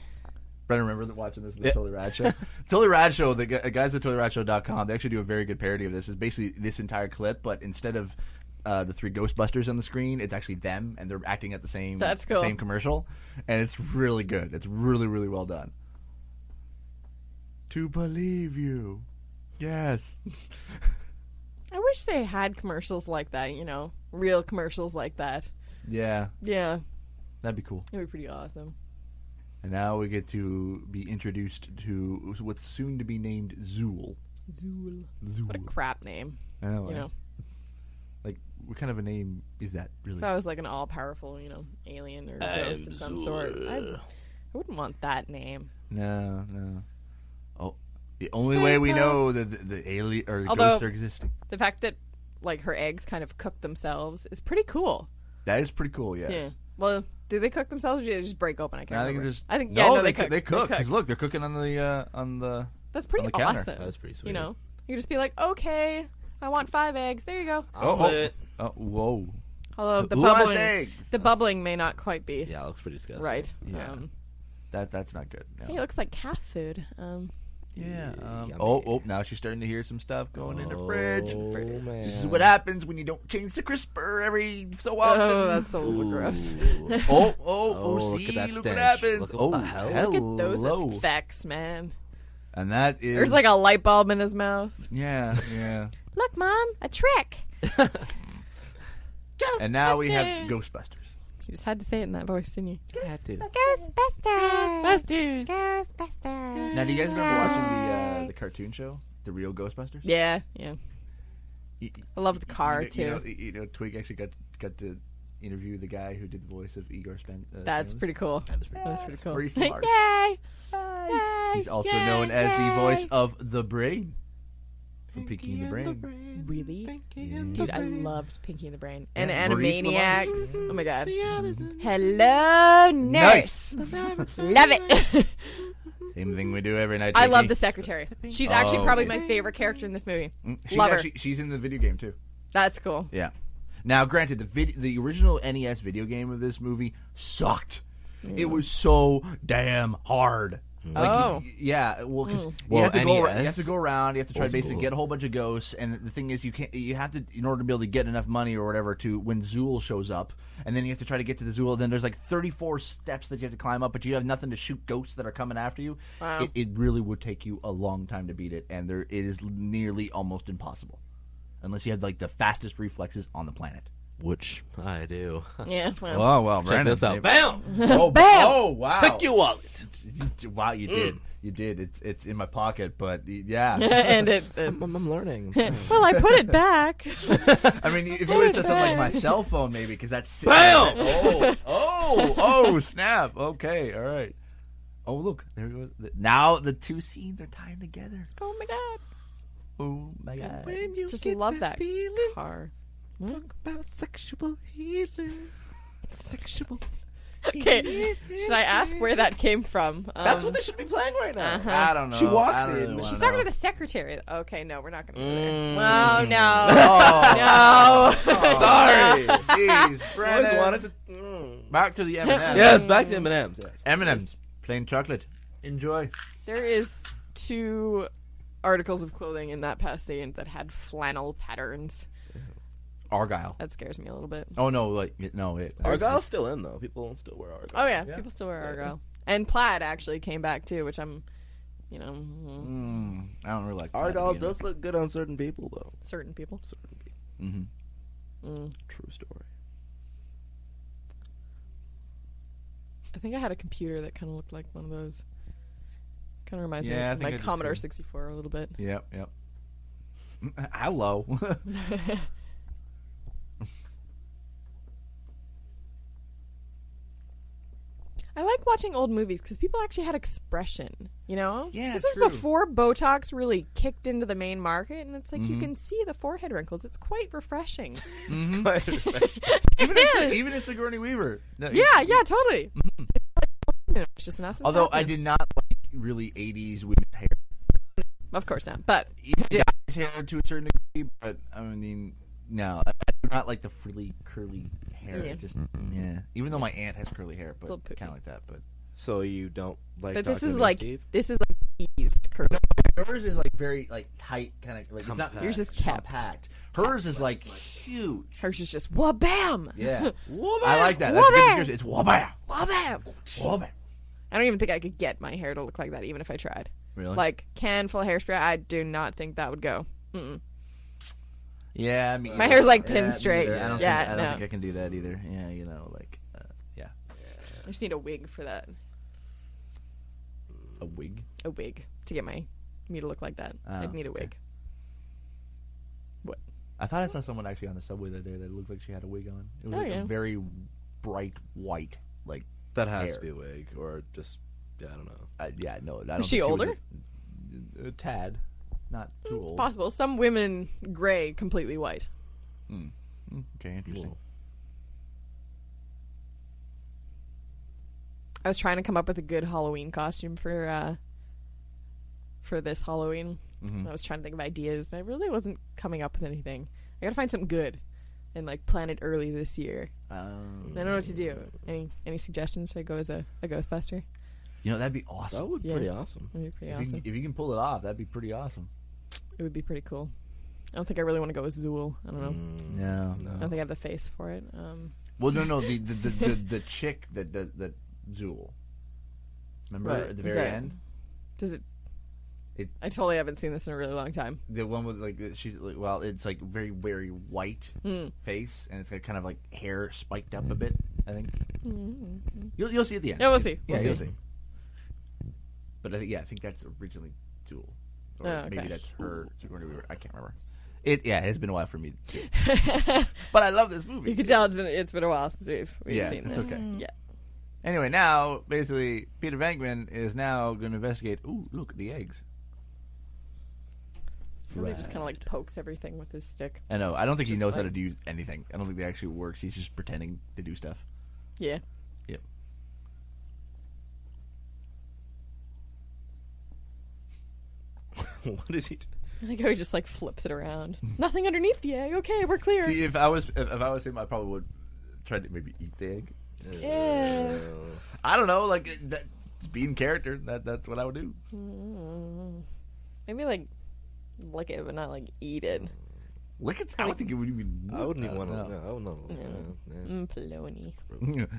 Brendan, remember watching this on the Totally Rad Show? Totally Rad Show, the guys at TotallyRadShow.com, they actually do a very good parody of this. It's basically this entire clip, but instead of the three Ghostbusters on the screen, it's actually them, and they're acting at the same That's cool. same commercial, and it's really good. It's really, really well done. To believe you. Yes. I wish they had commercials like that, real commercials like that. Yeah, Yeah, that'd be cool. it would be pretty awesome. And now we get to be introduced to what's soon to be named Zool. Zool. Zool. What a crap name, I know, you right? know. Like, what kind of a name is that, really? If I was like an all-powerful, alien or ghost of some sort, I wouldn't want that name. No. Oh, the only way we know that the alien or the Although- ghosts are existing. The fact that like her eggs kind of cook themselves is pretty cool. That is pretty cool. Yes. Yeah. Well, do they cook themselves or do they just break open? I can't I think remember. just. I think no, they cook. They cook. They Because look, they're cooking on the. That's pretty on the counter. awesome. That's pretty sweet. You could just be like, okay, I want 5 eggs. There you go. Omelet. Oh, whoa. Although the Who wants bubbling, eggs? the bubbling may not quite be Yeah, it looks pretty disgusting. right. Yeah. That's not good. No. Hey, it looks like calf food. Yeah. Yummy. Now she's starting to hear some stuff going in the fridge. Oh, man. This is what happens when you don't change the crisper every so often. Oh, that's a little gross. Oh, look see, at that look stench. what happens. Look what the hell. Look at those hello. effects, man. And that is... There's like a light bulb in his mouth. Yeah. Look, Mom, a trick. And now we have Ghostbusters. You just had to say it in that voice, didn't you? I had to. Ghostbusters. Now, do you guys remember watching the cartoon show, The Real Ghostbusters? Yeah. You- I love the car, too. You know, Twig actually got to interview the guy who did the voice of Igor That's Spencer. pretty cool. That is pretty That's pretty cool. pretty smart. Yay! Yay! He's also known as the voice of the Brain. from Pinky and the Brain. Really? Yeah. Dude, I loved Pinky and the Brain. And Yeah, Maurice Animaniacs. Oh my god. Hello, nurse. Love it. Same thing we do every night. I love Pinky. the secretary. She's actually probably my favorite character in this movie. Love her. She's in the video game too. That's cool. Yeah. Now, granted, the original NES video game of this movie sucked. It was so damn hard. Oh. Yeah. Well, because Well, you have to go NES around. You have to try to old basically school. get a whole bunch of ghosts. And the thing is, you have to, in order to be able to get enough money or whatever, to when Zool shows up, and then you have to try to get to the Zool. Then there's like 34 steps that you have to climb up, but you have nothing to shoot ghosts that are coming after you. Wow. It really would take you a long time to beat it, and it is nearly almost impossible, unless you have like the fastest reflexes on the planet. Which I do. Yeah. Well. Oh well, Check this out. Bam! Oh, Bam! Oh wow! Take your wallet. Wow, you did. You did. It's in my pocket, but yeah. And it's I'm learning. well, I put it back. I mean, if you would have said something like my cell phone, maybe, because that's Bam! Oh, snap. Okay, all right. Oh, look, there goes. Now the two scenes are tied together. Oh my god. Oh my god. When you Just get love that feeling, car. talk about sexual healing. Sexual. Okay, should I ask where that came from? That's what they should be playing right now. Uh-huh. I don't know. She walks I don't in. really wanna She's talking know. to the secretary. Okay, no, we're not going to go there. Mm. Oh, no. Oh. No. Sorry. Jeez, I always Brandon. wanted to. Back to the M&Ms. Yes, back to M&M's. Yes. M&M's. Plain chocolate. Enjoy. There is 2 articles of clothing in that past scene that had flannel patterns. Argyle. That scares me a little bit. Oh, no, like, no. Argyle's still in though. People still wear Argyle. Oh, yeah. People still wear Argyle. And plaid actually came back, too, which I'm, I don't really like Argyle that does look good on certain people though. certain people. Certain people. Mm-hmm. True story. I think I had a computer that kind of looked like one of those. Kind of reminds me Yeah, I of think I my did Commodore too. 64 a little bit. Yep. Hello. I like watching old movies because people actually had expression, you know? Yeah, This was true. before Botox really kicked into the main market, and it's like you can see the forehead wrinkles. It's quite refreshing. Even in Sigourney Weaver. No, Yeah, totally. It's just nothing. Although I did not like really 80s women's hair. Of course not. But Even guys' hair to a certain degree, but I mean, no. I do not like the frilly, curly hair. Yeah. Just, yeah. Even though my aunt has curly hair, but Little poofy. kind of like that. But So you don't like? but this Dr. is like Steve? eased curly. hers is like very like tight, kind of like Compact. it's not Yours is kept. compact. Hers is like huge. Hers is just wha-bam. Yeah, Whoa, I like that. That's a good Wha-bam! description. It's wha-bam, Wha-bam. wha-bam. I don't even think I could get my hair to look like that, even if I tried. Really? Like can full hairspray, I do not think that would go. Mm-mm. Yeah, I mean, My hair's like yeah, pin me straight. either. I don't Yeah, think, I don't no. think I can do that either. Yeah, you know, like, yeah, I just need a wig for that. a wig. A wig to get me to look like that. Oh, I'd need a okay. wig. What? I thought I saw someone actually on the subway that day that looked like she had a wig on. It was Oh, like yeah. a very bright white, like That has hair. to be a wig, or just I don't know. yeah, no. I don't Was she think older? Was a tad, not too old. Possible. Some women gray, completely white. Okay, interesting. I was trying to come up with a good Halloween costume for this Halloween. I was trying to think of ideas, and I really wasn't coming up with anything. I gotta find something good and like plan it early this year. I don't know what to do. Any suggestions? Should I go as a Ghostbuster? You know, that'd be awesome. That would be Yeah. pretty awesome. That'd be pretty if, awesome. if you can pull it off, that'd be pretty awesome. It would be pretty cool. I don't think I really want to go with Zool. I don't know. No. I don't think I have the face for it. Well, no. The chick that Zool. Remember What? at the Is very that- end, Does it? It- I totally haven't seen this in a really long time. the one with like she's like, well, it's like very very white face, and it's got kind of like hair spiked up a bit. I think you'll see at the end. Yeah, we'll see. Yeah, We'll you'll see. see. But I think that's originally Zool, or Oh, okay. maybe that's her Sigourney Weaver. I can't remember. It's been a while for me too. But I love this movie. You can tell it's been a while since we've Yeah, seen it's this. okay. Yeah. Anyway, now basically Peter Venkman is now going to investigate. Ooh, look at the eggs. Probably just kind of like pokes everything with his stick. I know. I don't think he Just knows how like- to do anything. I don't think that actually works. He's just pretending to do stuff. Yeah. Yep. What is he? I think how he just like flips it around. Nothing underneath the egg. Okay, we're clear. See, if I was him, I probably would try to maybe eat the egg. Yeah. I don't know, like that, being character. That's what I would do. Maybe like lick it, but not like eat it. Lick it. I don't think it would even. I wouldn't even want to. know. No, I don't know. Polony.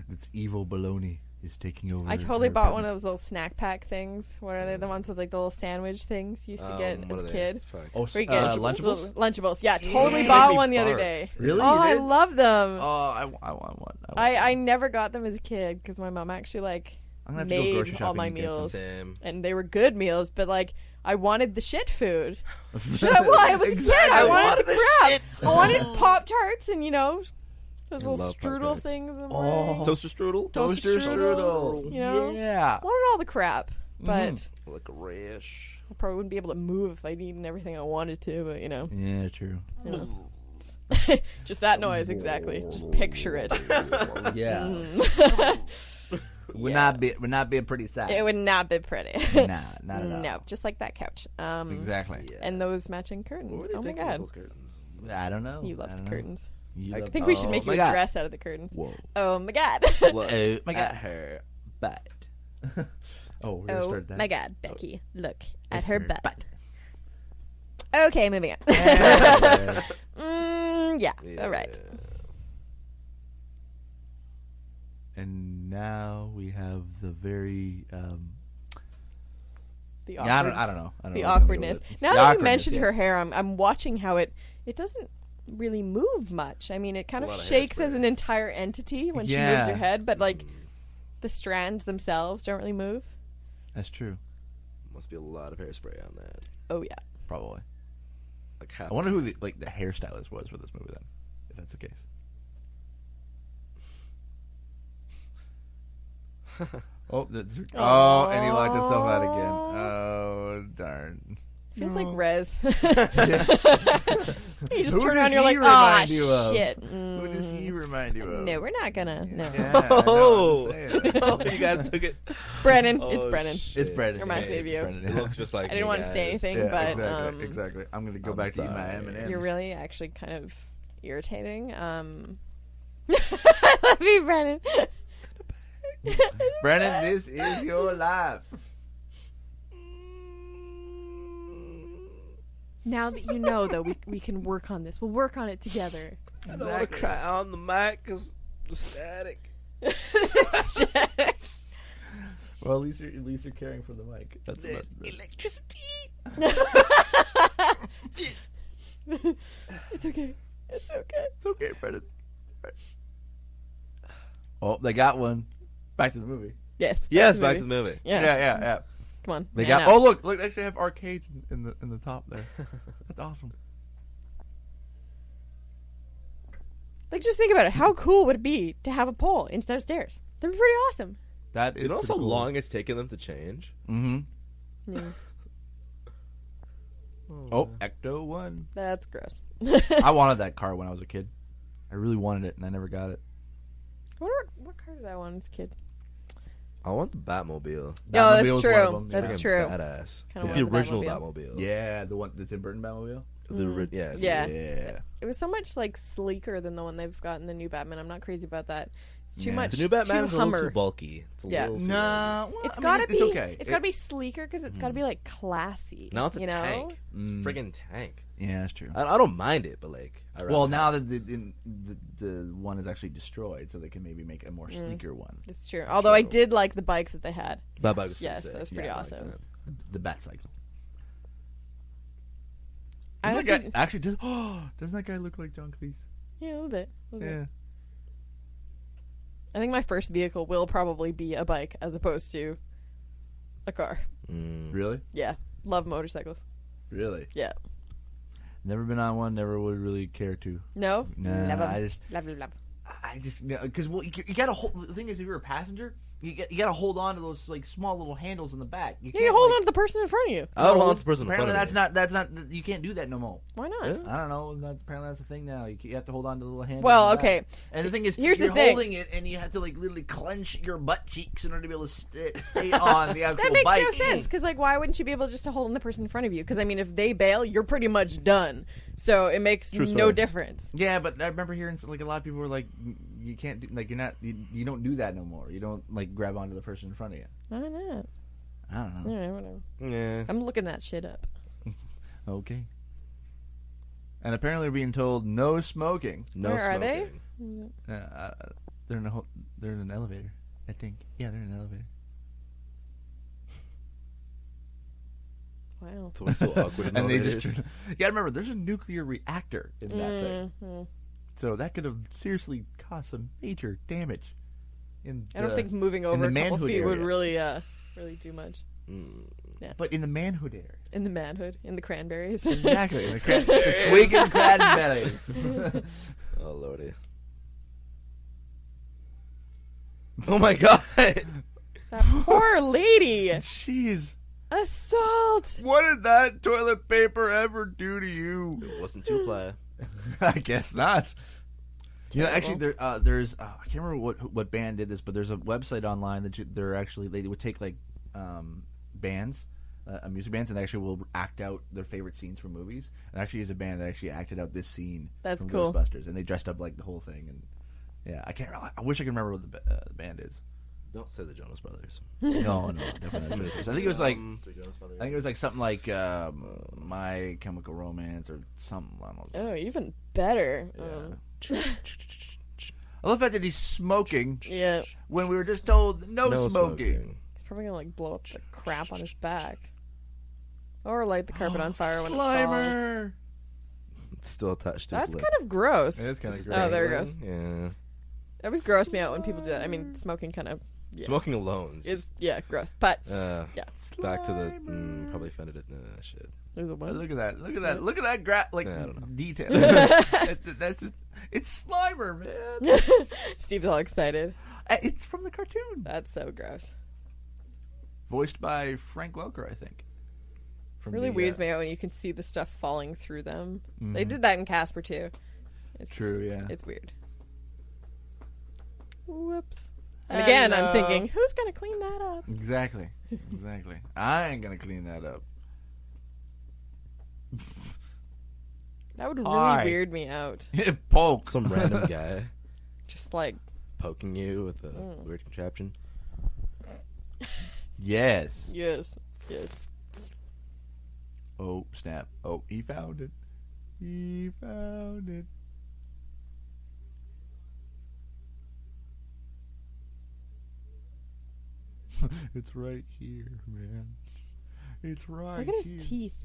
This evil baloney is taking over. I totally bought one of those little snack pack things. What are they? The ones with like the little sandwich things you used to get What as are a they? kid. Fuck. Oh, Where you get Lunchables. Lunchables. Yeah, totally Yeah, bought made me one the other barf. day. Really? Oh, You I did? love them. Oh, I want one. I never got them as a kid because my mom actually like I'm gonna have to go grocery made shopping all my and get them. meals, Same. and they were good meals. But like, I wanted the shit food. Well, I was a kid. I wanted the crap. I wanted Pop Tarts and those little love strudel Pop-Tarts. things. In the Oh. morning. Toaster strudel. Toaster strudels. You know, Yeah. wanted all the crap, but Licorice. I probably wouldn't be able to move if I'd eaten everything I wanted to. But Yeah, true. just that noise exactly. Just picture it. Yeah. Would not be a pretty sight. It would not be pretty. Nah, not at all. No, just like that couch. Exactly. Yeah. And those matching What curtains. were they Oh my thinking with god. those curtains? I don't know. You love the curtains. I I think we should make you my a God. dress out of the curtains. Whoa. Oh my god. Look Oh my God. at her butt. Oh, we're gonna Oh start that. my god, Becky. Look at her her butt. butt. Okay, moving on. Yeah. Yeah. All right. And now we have the very The yeah, awkward, I don't know. I don't the know where I'm gonna go awkwardness. with it. Now The that you awkwardness, mentioned yeah. her hair, I'm watching how it doesn't really move much. I mean, it kind a of lot of shakes hairspray. as an entire entity when she Yeah. moves her head, but like the strands themselves don't really move. That's true. Must be a lot of hairspray on that. Oh yeah. Probably. Like half. I wonder who the hairstylist was for this movie then, if that's the case. And he locked himself out again. Oh darn! Feels like Rez. Who You just Who turn does around, you're he like, ah, remind you of? shit. Who does he remind you of? No, we're not gonna. No. Yeah, I know, Oh, I'm saying. oh, you guys took it. Brennan. Oh, It's Brennan. shit. It's Brendan. Reminds me of you. Brendan, It yeah. looks just like I didn't me, want to say guys. anything, but exactly, exactly. I'm gonna go I'm back to eat my sorry. M&Ms. You're really actually kind of irritating. I love you, Brennan. Brennan, this is your life. Now that you know, though, we can work on this. We'll work on it together. I don't want to cry on the mic because the static. Well, at least you're caring for the mic. That's Electricity. It's okay. It's okay. It's okay, Brendan. Oh, they got one. Back to the movie. Yes. Yes, back to the movie. Yeah. Yeah. Come on. They man got. up. Oh, look! They actually have arcades in the top there. That's awesome. Like, just think about it. How cool would it be to have a pole instead of stairs? That'd be pretty awesome. That is. You know how pretty cool. long it's taken them to change? Mm-hmm. Yeah. Oh, Ecto 1. That's gross. I wanted that car when I was a kid. I really wanted it, and I never got it. What car did I want as a kid? I want the Batmobile. No, Batmobile that's was one true. of them, yeah. That's Freaking true. Badass. Kinda The want the original Batmobile. Batmobile. Yeah, the Tim Burton Batmobile. Yes. Yeah. Yeah. It was so much like sleeker than the one they've got in the new Batman. I'm not crazy about that. It's too Yeah. much. The new Batman too is a little Hummer. too bulky. It's a Yeah. little too Nah, well, It's I mean, gotta it's be. okay. It's gotta be sleeker because it's gotta be like classy. Now it's a you know? tank. Friggin' tank. Yeah, that's true. I don't mind it, but like, I'd rather Well, have now it. that the one is actually destroyed, so they can maybe make a more sleeker one. It's true. Although I did like the bike that they had. That bike was Yes, pretty that was sick. pretty Yeah, I like awesome. that. The Bat Cycle. I Doesn't that honestly, guy, actually, doesn't that guy look like John Cleese? yeah, a little bit. Yeah. I think my first vehicle will probably be a bike as opposed to a car. Really? Yeah, love motorcycles. Really? Yeah. Never been on one. Never would really care to. No. Nah, Love 'em. I just Love. because well, you got a whole. The thing is, if you're a passenger, You got to hold on to those like small little handles in the back. You You hold on to the person in front of you. I don't hold on to the person in front Apparently, of me. that's not. You can't do that no more. Why not? Yeah. I don't know. Apparently, that's a thing now. You have to hold on to the little handles. Well, in the back. okay. And the thing is, Here's you're the thing. holding it, and you have to like literally clench your butt cheeks in order to be able to stay on the actual That makes bike. no sense, because like, why wouldn't you be able just to hold on the person in front of you? Because I mean, if they bail, you're pretty much done. So it makes no story. difference. Yeah, but I remember hearing like a lot of people were like, you can't do like you don't do that no more. You don't like grab onto the person in front of you. Why not? I don't know. Yeah, whatever. Yeah. I'm looking that shit up. Okay. And apparently, we're being told no smoking. No Where are smoking. they? They're in an elevator. I think. Yeah, they're in an elevator. Wow. It's always so awkward in And they elevators. just yeah. Remember, there's a nuclear reactor in that thing, Mhm. so that could have seriously caused some major damage. I don't think moving in over the a couple manhood feet would area. really do much. But in the manhood area. In the manhood, in the cranberries. Exactly. The twig and cranberries. Oh, lordy. Oh, my God. That poor lady. Jeez. Assault. What did that toilet paper ever do to you? It wasn't 2-ply. I guess not. You know, actually, Terrible. there's I can't remember what band did this, but there's a website online that they would take like bands, music bands, and they actually will act out their favorite scenes from movies. And actually, is a band that actually acted out this scene. That's from cool. Ghostbusters, and they dressed up like the whole thing. And yeah, I wish I could remember what the band is. Don't say the Jonas Brothers. No, definitely not. I think it was like The Jonas Brothers. I think it was like something like My Chemical Romance or something along those lines. Oh, even better. I love the fact that he's smoking Yeah. when we were just told no smoking. smoking. He's probably gonna like blow up the crap on his back, or light the carpet on fire when it falls. Slimer. It's still attached to That's his lip. kind of gross. It is kind of gross. Oh, there it goes. Yeah. It always gross me out when people do that. I mean, smoking kind of Smoking alone is gross, but yeah. yeah. Back to the probably offended it. Shit. There's a what? Look at that! Look at that! Look at that! Like I don't know. detail. That's just it's Slimer, man. Steve's all excited. It's from the cartoon, That's so gross. voiced by Frank Welker, I think. From Really the, weirds me out when you can see the stuff falling through them. They did that in Casper too. It's True, yeah. It's weird. Whoops. And again, I'm thinking, who's gonna clean that up? Exactly. I ain't gonna clean that up. That would really Hi. weird me out. Poke. Some random guy Just like, poking you with a weird contraption. Yes. yes. Oh snap! Oh, he found it. He found it. It's right here, man. It's right. Look at his here. teeth.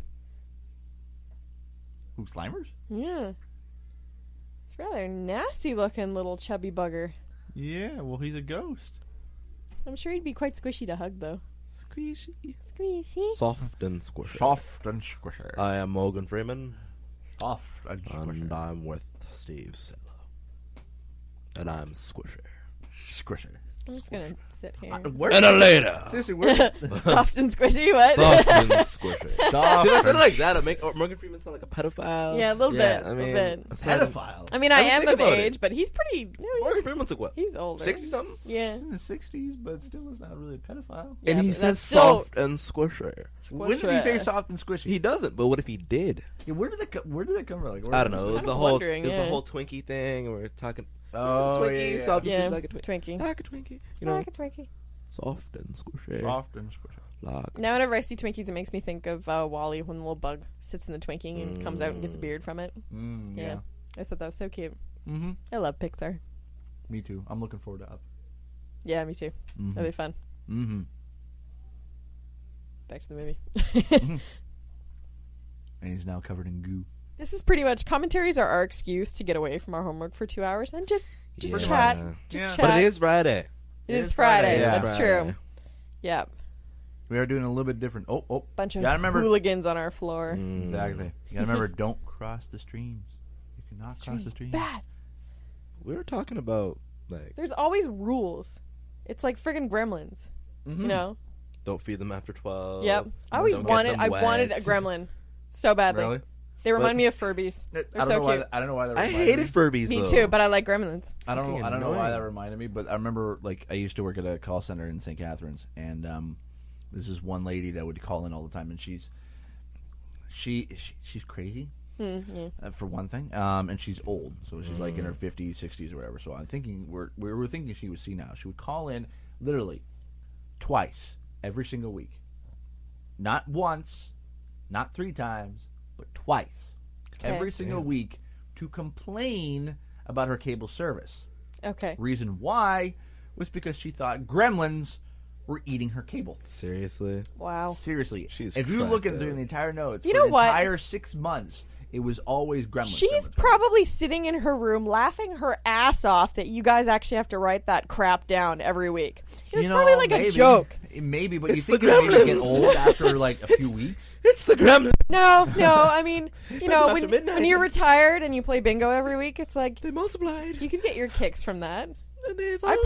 Who, Slimers? Yeah. It's rather nasty looking little chubby bugger. Yeah. Well, he's a ghost. I'm sure he'd be quite squishy to hug though. Squishy. Squishy. Soft and squishy. Soft and squishy. I am Morgan Freeman, Soft and and squishy. I'm with Steve Silla. And I'm Squishy. Squishy. I'm just gonna sit here. Where? And a later. Seriously, where? Soft and squishy, what? Soft and squishy. Soft See, if I said it and like that, I'd make Morgan Freeman sound like a pedophile. Yeah, a little bit. I A mean, little bit. I sound- pedophile. I mean, I am think of about age, it. but he's pretty. Morgan Freeman's like what? He's older. 60-something? Yeah. In the 60s, but still is not really a pedophile. Yeah, And he but says that's still- soft and squishy. When did he say soft and squishy? He doesn't, but what if he did? Yeah, where did that come from? Like, I don't know. It was kind the of whole wondering, yeah. Twinkie thing. And we're talking Oh, Twinkie, yeah. soft and Yeah, squishy like a Twinkie. Twinkie. Like a Twinkie. You know, Like a Twinkie. soft and squishy. Soft and squishy. Like Now, whenever I see Twinkies, it makes me think of Wally when the little bug sits in the Twinkie and comes out and gets a beard from it. Yeah. I thought that was so cute. Mm-hmm. I love Pixar. Me too. I'm looking forward to Up. Yeah, me too. That'll be fun. Mm-hmm. Back to the movie. And he's now covered in goo. This is pretty much commentaries are our excuse to get away from our homework for 2 hours and just Yeah. chat. Yeah. Just chat. But it is Friday. It is Friday. Yeah. That's Friday. true. Yeah. We are doing a little bit different. Oh. Bunch of Gotta remember. hooligans on our floor. Exactly. You gotta remember, don't cross the streams. You cannot cross the It's streams. bad. We were talking about like There's always rules. It's like friggin' Gremlins. Mm-hmm. You know? Don't feed them after 12. Yep. I always Don't get them wanted a wet. gremlin so badly. Really? They remind me of Furbies. They're so cute. I don't know why that I reminded hated me. Furbies, Me though. too, but I like gremlins. I don't know why that annoying. reminded me, but I remember like I used to work at a call center in St. Catharines, and there's this one lady that would call in all the time, and she's crazy. For one thing, and she's old, so she's like in her 50s, 60s, or whatever. So I'm thinking we were thinking she was senile. She would call in literally twice every single week, not once, not 3 times, but twice every single week to complain about her cable service. Okay. Reason why was because she thought gremlins were eating her cable. Seriously? Wow. Seriously, She's if you cracked look at out. the entire notes, You for know the what? entire 6 months, it was always gremlins. She's gremlins, probably sitting in her room laughing her ass off that you guys actually have to write that crap down every week. It was probably like maybe. a joke. Maybe, but It's you think the it maybe get gremlins. old after like a few weeks? It's the gremlin. No, I mean, you know, After when midnight. you're retired and you play bingo every week, it's like They multiplied. you can get your kicks from that. And they I'd evolved.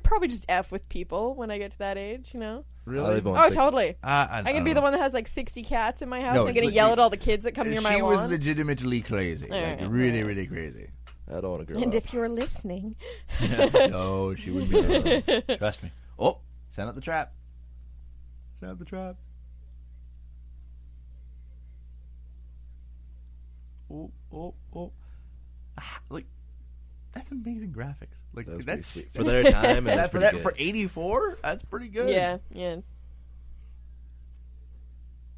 probably just F with people when I get to that age, you know? Really? Oh, totally. I I could be the one that has like 60 cats in my house. No, and I'm going to yell at all the kids that come near my She was lawn. legitimately crazy, like Alright, really, really crazy. I don't want to grow And up. if you're listening, No, she wouldn't be. There. Trust me. Oh, send out the trap. Send out the trap. Oh. Like, that's amazing graphics. Like, That's pretty that's sweet. For their time, it was for pretty for good. 84. That's pretty good. yeah.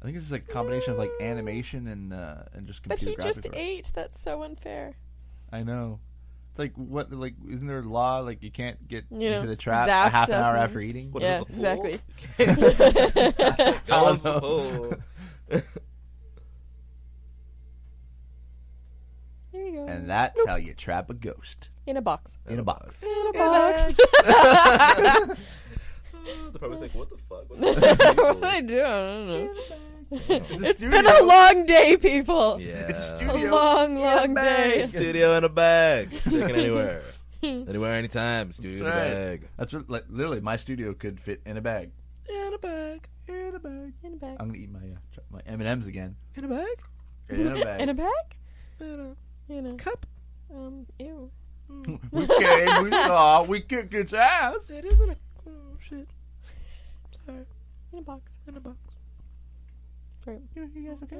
I think it's like a combination of like animation and just But computer he just graphics. ate. That's so unfair. I know. It's like what? Like, isn't there a law like you can't get You know, into the trap a zapped half an hour up and- after eating? What is Yeah, this, a exactly. Go off the know. pole. There you go. And that's how you trap a ghost In a box. in a box. In a box. They'll probably think, what the fuck? What's What are they doing? I don't know. It's Been a long day, people. Yeah. It's A studio. long day. Studio in a bag. Taken anywhere. Anywhere, anytime. Studio in a That's right. bag. That's what, like, literally my studio could fit in a bag. In a bag. In a bag. In a bag. I'm gonna eat my M&Ms again. In a bag. In a bag. In a bag? In In a a cup. Ew. We came, we saw, we kicked its ass. It isn't a... Oh, shit. Sorry. In a box. In a box. Right. You guys okay?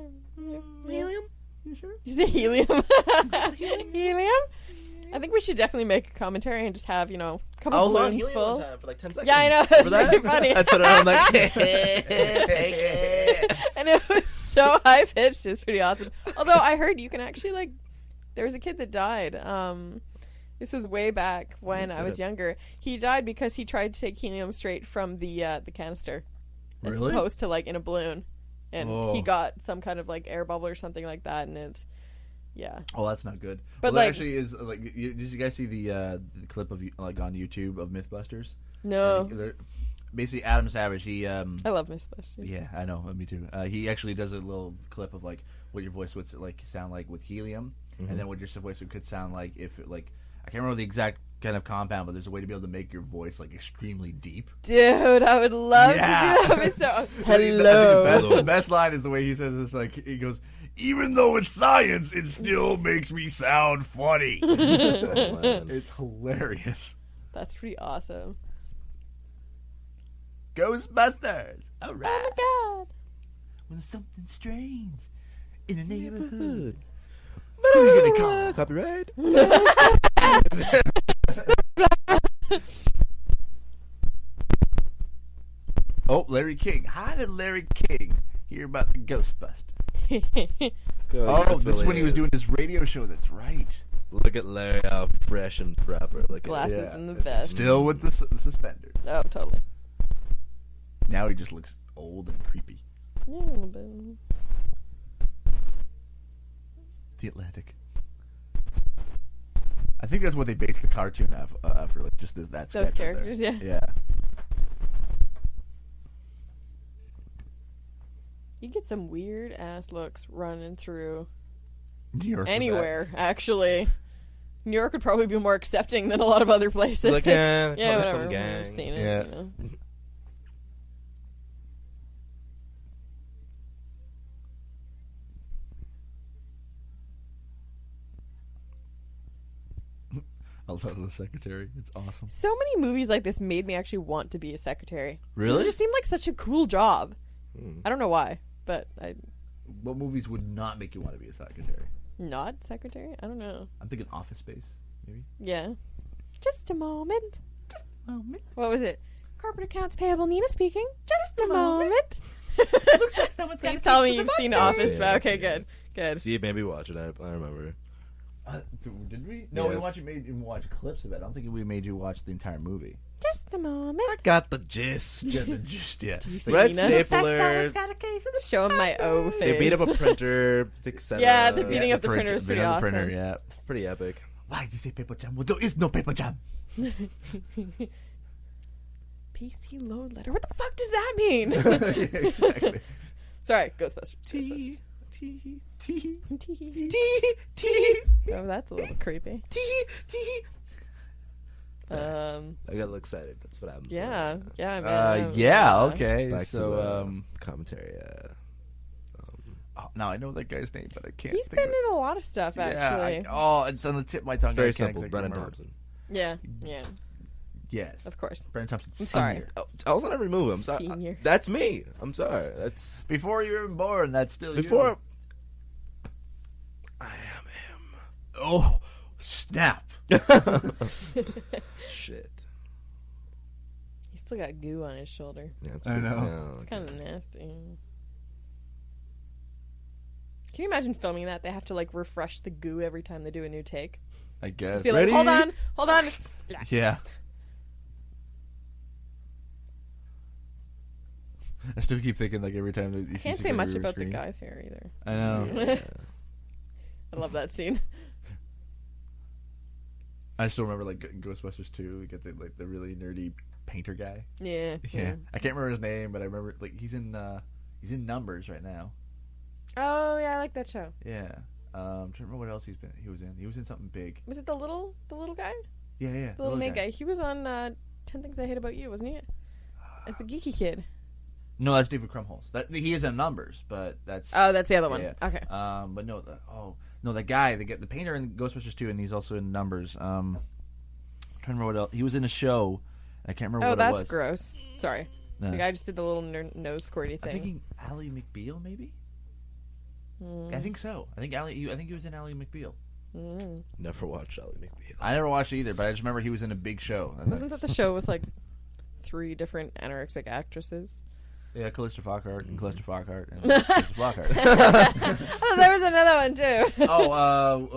Helium? You sure? You say helium? Helium? I think we should definitely make a commentary and just have, a couple I was on balloons helium full. one time for like 10 seconds. Yeah, I know. It's Remember that? very funny. That's what I'm like, take it. And it was so high pitched. It was pretty awesome. Although I heard you can actually there was a kid that died. This was way back when I was younger. He died because he tried to take helium straight from the canister, as Really? opposed to in a balloon, and Oh. he got some kind of air bubble or something like that, and it, yeah. Oh, that's not good. But, well, that like- actually is like. Did you guys see the clip of on YouTube of MythBusters? No, Basically, Adam Savage. He I love Ghostbusters. yeah, I know, me too. He actually does a little clip of what your voice would sound like with helium, and then what your voice could sound like if it I can't remember the exact kind of compound, but there's a way to be able to make your voice extremely deep. Dude, I would love Yeah. to do that. So, I think hello. the best line is the way he says this. He goes, "Even though it's science, it still makes me sound funny." Oh, man. It's hilarious. That's pretty awesome. Ghostbusters. All right. Oh my god. When something strange in a neighborhood. Neighborhood. Who are you gonna call? Copyright. Oh, Larry King. How did Larry King hear about the Ghostbusters? Oh, this is when he was doing his radio show. That's right. Look at Larry, how fresh and proper. Look at Glasses Yeah. and the vest. Still with the suspenders. Oh, totally. Now he just looks old and creepy. Yeah, a little bit. The Atlantic. I think that's what they based the cartoon after, just that. Those sketch right there. characters, yeah. Yeah. You get some weird ass looks running through New York with anywhere, actually. New York would probably be more accepting than a lot of other places. Like, yeah, yeah, probably whatever. some gang. We've seen it, Yeah. you know. I love the secretary. It's awesome. So many movies like this made me actually want to be a secretary. Really? It just seemed like such a cool job. I don't know why, but I What movies would not make you want to be a secretary? not secretary. I don't know. I'm thinking Office Space, maybe. Yeah. Just a moment. What was it? Corporate accounts payable. Nina speaking. Just a moment. Please tell me you've seen Office. Yeah, Okay, I've seen good. Good. See, maybe watch it. I remember. Did we? No, Yeah, we it's- made you watch clips of it. I don't think we made you watch the entire movie. Just a moment. I got the gist. Just yeah. Did you see Red Nina? stapler. Showing my O face. They beat up a printer. etc. Yeah, the beating up the printer is pretty awesome. Printer, yeah. Pretty epic. Why did you say paper jam? Well, there is no paper jam. PC load letter. What the fuck does that mean? Exactly. Sorry, Ghostbusters. Oh, that's a little creepy. I got a little excited. That's what happened. Yeah, man. Yeah. Okay. Back so, to the commentary. now I know that guy's name, but I can't. He's think been of in a lot of stuff, it. actually. It's on the tip of my tongue. It's very I can't simple. exactly Brennan remember. Thompson. Yeah. Yes. Of course. Brennan Thompson. I'm sorry. Senior. I was on every movie. I'm sorry. Senior. That's me. I'm sorry. That's Before you were even born, that's still before. you. I am him. Oh, snap. Shit. He's still got goo on his shoulder. Yeah, it's I pretty- know. yeah, It's kind of nasty. Can you imagine filming that? They have to like refresh the goo every time they do a new take. I guess. Just be like, Ready? hold on. Yeah. I still keep thinking like every time that you I see can't say Sigourney much Weaver's about the screen. guys here either. I know. I love that scene. I still remember like in Ghostbusters 2, we get the really nerdy painter guy. Yeah. Yeah. I can't remember his name, but I remember like he's in Numbers right now. Oh yeah, I like that show. Yeah. I'm trying to remember what else he was in. He was in something big. Was it the little guy? Yeah. The little maid guy. He was on 10 Things I Hate About You, wasn't he? As the geeky kid. No, that's David Krumholtz. He is in Numbers, but that's Oh, that's the other one. yeah. Okay. But no, the guy, the painter in Ghostbusters 2, and he's also in Numbers. I'm trying to remember what else. He was in a show. I can't remember Oh, what it was. that's gross. Sorry. No. The guy just did the little nose squirty I'm thing. thinking Ally McBeal, maybe. I think so. I think he was in Ally McBeal. Never watched Ally McBeal. I never watched it either, but I just remember he was in a big show. And Wasn't that the show with like 3 different anorexic actresses? Yeah, Callista Flockhart and Callista Flockhart and Callista Flockhart. Oh, there was another one too.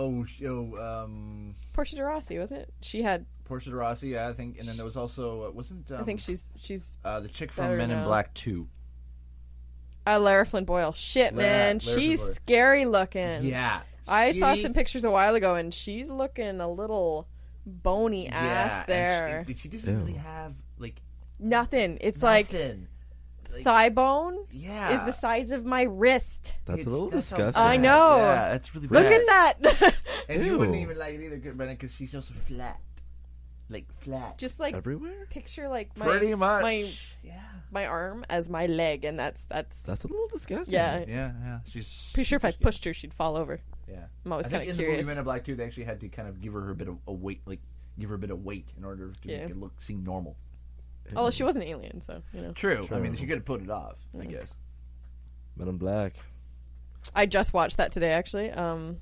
Portia de Rossi, was it? She had. Portia de Rossi, yeah, I think, and then there was also wasn't. I think she's the chick better from Men in now. Black 2. Lara Flynn Boyle. Shit, man, Lara she's Flynn Boyle. scary looking. Yeah, I saw skinny. some pictures a while ago, and she's looking a little bony ass and there. she doesn't really have like Nothing. It's like nothing. thigh bone Yeah, is the size of my wrist. That's a little That's how disgusting. I know. Yeah, that's really bad. Look at that. And you wouldn't Ew. even like it either, Brennan, because she's also flat, like flat. Just like Everywhere? picture like my Pretty much. my my arm as my leg, and that's That's a little disgusting. yeah. Yeah. She's Pretty sure if I skinny. pushed her, she'd fall over. Yeah, I'm always I think kind in of the curious. movie Men in Black 2, they actually had to kind of give her a bit of a weight, like give her a bit of weight in order to Yeah. make it seem normal. Oh, well, she was an alien, so you know. True. I mean, she could have put it off, I guess. Men in Black. I just watched that today, actually.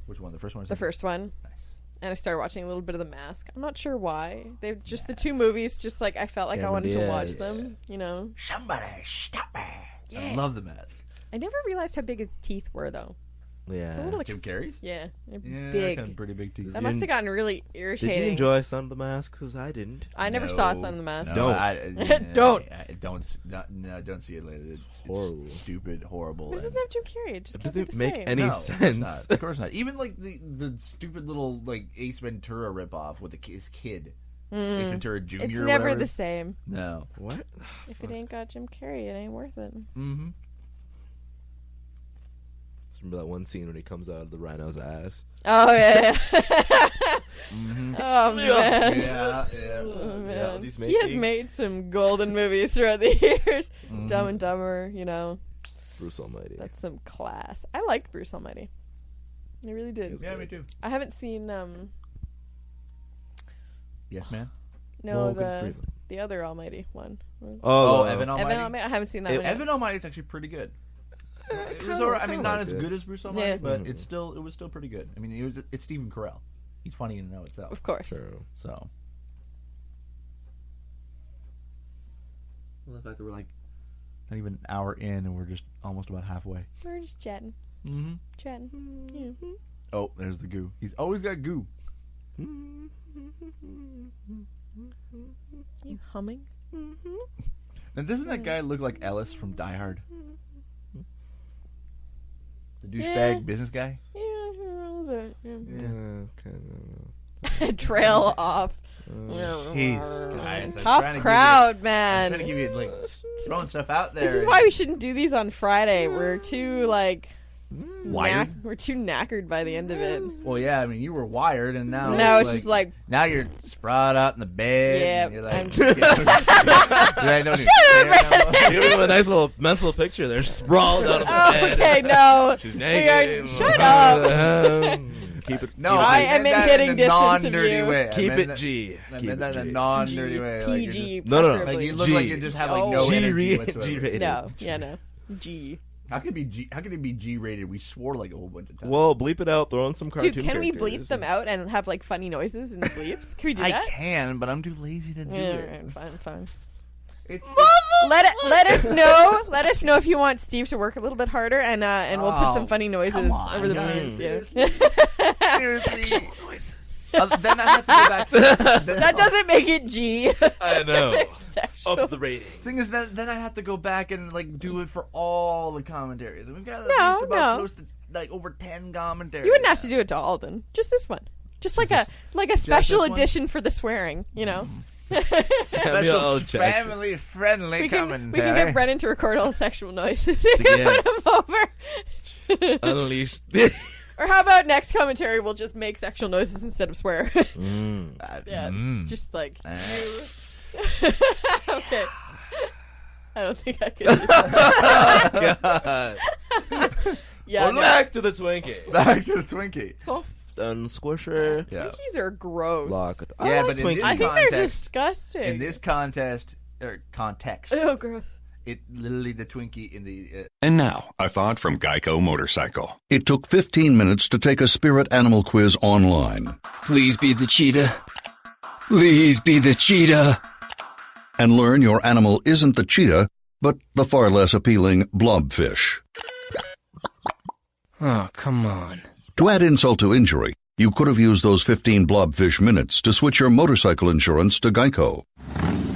Which one? The first one? Or The first one. Nice. And I started watching a little bit of The Mask. I'm not sure why. They're just the 2 movies. Just like I felt like I Cameron wanted to watch Diaz. them. You know. Somebody stop me! I love The Mask. I never realized how big his teeth were, though. Yeah. It's a little Jim Carrey's? Yeah, they're Yeah, big. kind of pretty big teeth. That must have gotten really Did irritating. you enjoy Son of the Mask? Because I didn't. I never saw Son of the Mask. No, Don't. Don't see it later. It's horrible. It's stupid, horrible. But it doesn't have Jim Carrey. It just It can't be doesn't the make same. any No, of course sense. not. Of course not. Even like the stupid little like Ace Ventura ripoff with his kid, Ace Ventura Jr. It's or never whatever. the same. No. What? If it ain't got Jim Carrey, it ain't worth it. Mm-hmm. Remember that one scene when he comes out of the rhino's ass? Oh yeah. Oh man. Yeah. Oh, man. These He has made some golden movies throughout the years. Dumb and Dumber, Bruce Almighty. That's some class. I liked Bruce Almighty. I really did. Yeah, me too. I haven't seen Yes, man. no Morgan Freeman. the other Almighty one. Oh, Evan Almighty. Evan Almighty. I haven't seen that one. Yet. Evan Almighty is actually pretty good. It was alright. I mean, not as good as Bruce Almighty, Yeah. but it was still pretty good. I mean, it's Stephen Carell. He's funny in and of itself. Of course. True. So. Well, the fact that we're like not even an hour in and we're just almost about halfway. We're just chatting. Mm-hmm. Chatting. Yeah. Oh, there's the goo. He's always got goo. You humming? And doesn't that guy look like Ellis from Die Hard? The douchebag business guy? Yeah, a little bit. Okay. Trail off. Jeez, guys. Tough crowd, man. I'm trying to give you, like, throwing stuff out there. This is why we shouldn't do these on Friday. We're too, wired. we're too knackered by the end of it. Well, yeah, I mean, you were wired, and now It's just like now you're sprawled out in the bed. Yeah, and you're like, I'm just You have a nice little mental picture there, sprawled out of the bed. okay, no. She's naked. Shut up. Keep it. No, I am in hitting distance of non-dirty you. way. Keep I it meant G. that- I Keep meant that it in a G. non-dirty way. Like you're PG. just- No. preferably. Like you look G. like you just have like no energy whatsoever. G-rated. No, G. How could it be G-rated? We swore like a whole bunch of times. Well, bleep it out. Throw in some cartoon Dude, can we bleep characters. them out and have like funny noises in the bleeps? Can we do I that? can, but I'm too lazy to do Yeah, it. right, fine. It's Let us know. Let us know if you want Steve to work a little bit harder, and we'll put some funny noises come on, over the guys, bleeps. Yeah. seriously. Then I have to go back. That doesn't make it G. I know. Sexual. Up the rating. Thing is, then I have to go back and like do it for all the commentaries. And we've got at No, least about no. close to like over 10 commentaries. You wouldn't have to do it to all of them. Just this one. Just like a special this one? edition for the swearing. You know. Samuel L. Jackson. family friendly We can commentary. get Brennan to record all the sexual noises. You can Yes. put him over. Unleashed. Or how about next commentary? We'll just make sexual noises instead of swear. Yeah, just like you. Okay. I don't think I could. Yeah, Well, no. back to the Twinkie. Back to the Twinkie. Soft and squisher. Yeah. Twinkies are gross. Lock. Yeah, but in this I think they're context, disgusting. in this contest or context, Oh, gross. it literally the Twinkie in the And now, a thought from Geico Motorcycle. It took 15 minutes to take a spirit animal quiz online Please be the cheetah. Please be the cheetah. and learn your animal isn't the cheetah, but the far less appealing blobfish. Oh, come on. To add insult to injury, you could have used those 15 blobfish minutes to switch your motorcycle insurance to Geico.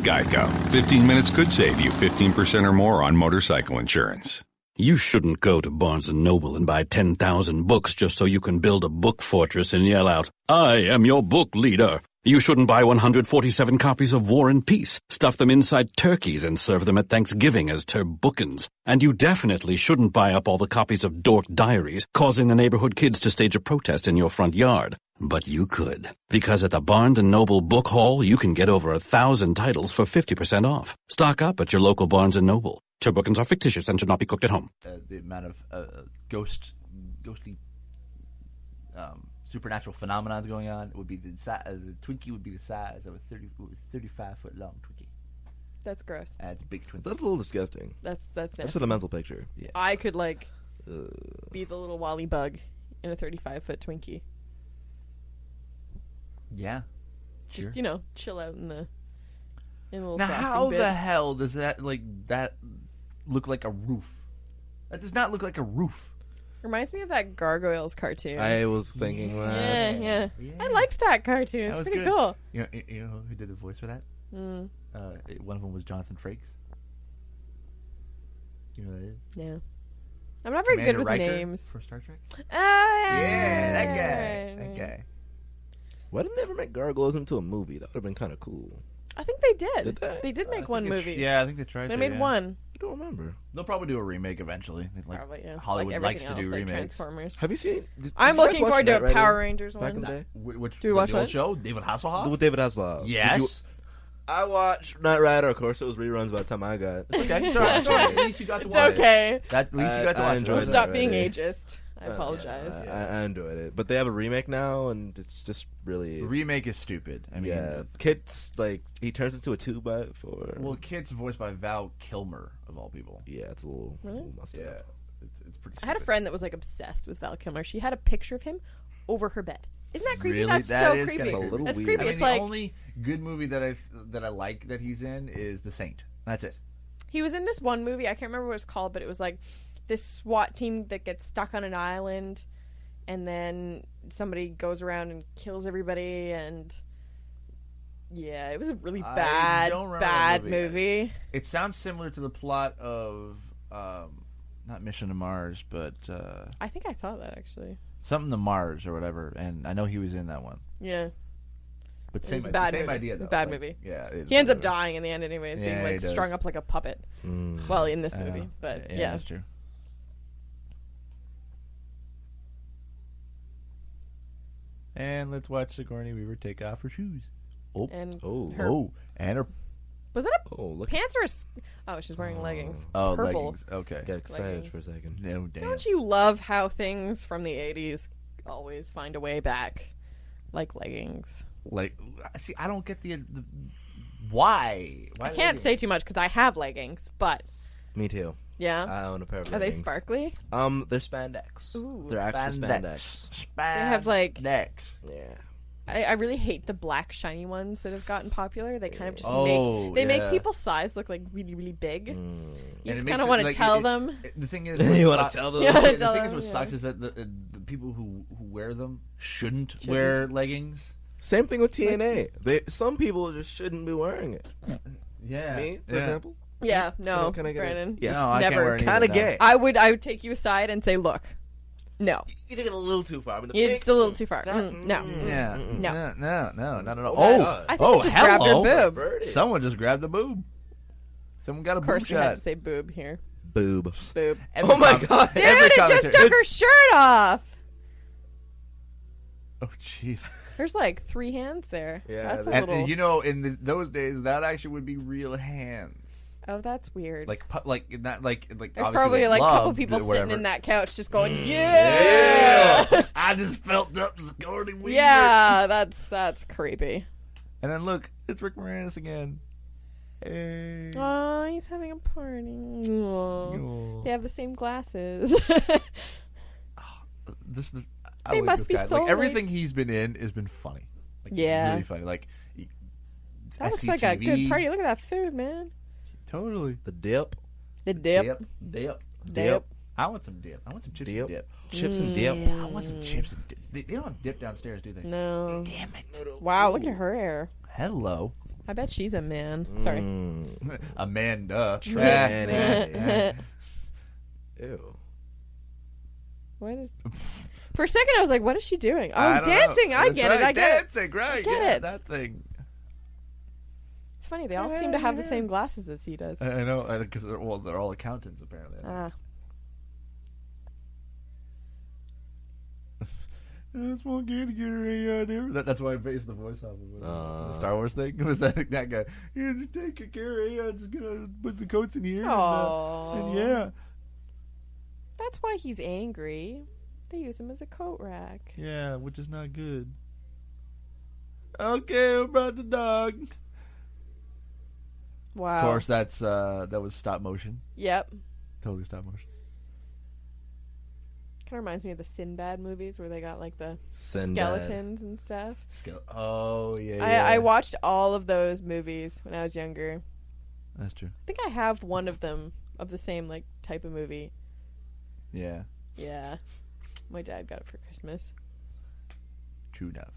Geico. 15 minutes could save you 15% or more on motorcycle insurance. You shouldn't go to Barnes & Noble and buy 10,000 books just so you can build a book fortress and yell out, I am your book leader. You shouldn't buy 147 copies of War and Peace, stuff them inside turkeys and serve them at Thanksgiving as turbookins. And you definitely shouldn't buy up all the copies of Dork Diaries, causing the neighborhood kids to stage a protest in your front yard. But you could, because at the Barnes & Noble Book Haul, you can get over 1,000 titles for 50% off. Stock up at your local Barnes & Noble. Turbookins are fictitious and should not be cooked at home. the amount of ghostly supernatural phenomenons going on would be the Twinkie would be the size of a 35-foot long Twinkie. That's gross. It's a big Twinkie. That's a little disgusting. That's That's nasty. a mental picture. Yeah. I could be the little Wally bug in a 35-foot Twinkie. Yeah. Just Sure. chill out in a little Now, frosting how bit. the hell does that look like a roof? That does not look like a roof. Reminds me of that Gargoyles cartoon. I was thinking that. Yeah. I liked that cartoon. It's That was pretty good. cool. You know who did the voice for that? One of them was Jonathan Frakes. You know who that is? Yeah. I'm not very Commander good with Riker names. for Star Trek. Oh, yeah. Yeah, that guy. Right. That guy. Why didn't they ever make Gargoyles into a movie? That would have been kind of cool. I think they did. Did they? They did make one movie. Yeah, I think they tried. They to, made yeah. one. I don't remember. They'll probably do a remake eventually. Like, Probably, yeah. Hollywood like likes to everything do else, like remakes. Transformers. Have you seen? I'm did you guys looking watch forward to Knight a Rider Power Rangers back one. in the day. Which Do we watch the old what? show? David Hasselhoff? With David Hasselhoff. Yes. I watched Knight Rider. Of course, it was reruns by the time I got. Okay, it's all right. At least you got to It's watch okay. it. At least you got to I watch enjoyed it. it. Stop being already. ageist. I apologize. I enjoyed it, but they have a remake now, and it's just really The remake is stupid. I mean, yeah. Kit's like he turns into a 2x4. well, Kit's voiced by Val Kilmer of all people. Yeah, it's a little, messed Yeah, up. it's pretty. I had a stupid. friend that was like obsessed with Val Kilmer. She had a picture of him over her bed. Isn't that creepy? Really? That's That so is creepy. kinda It's a little That's weird. creepy. I mean, It's the like only good movie that I like that he's in is The Saint. That's it. he was in this one movie. I can't remember what it's called, but it was like this SWAT team that gets stuck on an island, and then somebody goes around and kills everybody. And yeah, it was a really I bad, don't remember bad the movie. movie. It sounds similar to the plot of not Mission to Mars, but I think I saw that actually. something to Mars or whatever. And I know he was in that one. Yeah. But It same, was a bad same movie. idea though. Bad Like, movie. Yeah, it is He ends bad up movie. dying in the end anyway, being Yeah, like he does. strung up like a puppet. Well, in this I movie, know. but yeah, yeah. that's true. And let's watch Sigourney Weaver take off her shoes. Oh, And oh, and her was that a look. pants or a oh, she's wearing leggings. oh Purple. leggings. Okay, Got excited Leggings. for a second. no damn. Don't you love how things from the 80s always find a way back? Like leggings. Like, see, I don't get the why. I can't say too much because I have leggings, but Me too. yeah. I own a pair of Are they leggings. sparkly? They're spandex. Ooh. They're actual spandex. They have like Spandex. Yeah. I really hate the black shiny ones that have gotten popular. They kind of just Oh, make yeah. people's size look like really, really big. You And just it kind makes of it, want to like, tell it- them. The thing is, You what wanna su- tell them? You wanna the tell thing is, them, what yeah. sucks is that the people who wear them shouldn't wear leggings. Same thing with TNA. Some people just shouldn't be wearing it. Yeah, Me, for example. Yeah, no, Can I get Brandon. it? Yes. No, I can't never. wear any of Kind of that. gay. I would take you aside and say, look, no, You take it a little too far. I mean, the you're pink- just a little too far. that- No. Yeah, No. no, not at all. Oh my Oh, God. I think oh, I just grabbed her hello. boob. Someone just grabbed a boob. Someone got a Of course, boob we had shot. to say boob here. Boob. Boob. Every Oh my com- God. Dude, every it just commentary- took her shirt off. Oh, jeez. There's like 3 hands there. Yeah, That's a And little. you know, in those days, that actually would be real hands. Oh, that's weird. Like not like There's obviously probably with like a couple love, people but sitting whatever. in that couch just going, yeah, Yeah, I just felt up Sigourney Weaver. yeah. That's creepy. And then look, it's Rick Moranis again. Hey. Oh, he's having a party. Aw. Aw. They have the same glasses. I They like must this be guy. Like, everything soulmates. he's been in has been funny. Like, Yeah. really funny. Like That looks like a good party. Look at that food, man. Totally. The dip. The dip. Dip. I want some dip. I want some chips Dip. and dip. Chips and dip. I want some chips and dip. They don't have dip downstairs, do they? No. Damn it. Wow, look at her hair. Hello. I bet she's a man. Sorry. Amanda. Tranny. Ew. What is? For a second, I was like, "What is she doing?" Oh, I don't dancing! know. I That's get right. it. I get it. Dancing, right? get yeah, it. that thing. It's funny. They all seem to have the same glasses as he does. I know, because they're all accountants apparently. Ah. I just want to get her out here. That's why I based the voice off of the Star Wars thing. It was that guy. Yeah, just take care of her. I'm just gonna put the coats in here. Oh. And yeah, That's why he's angry. They use him as a coat rack. yeah, which is not good. Okay, I brought the dog. Wow. Of course, that was stop motion. Yep. Totally stop motion. Kind of reminds me of the Sinbad movies where they got like the Sinbad. skeletons and stuff. Oh yeah. I watched all of those movies when I was younger. That's true. I think I have one of them of the same like type of movie. Yeah. Yeah. My dad got it for Christmas. True enough.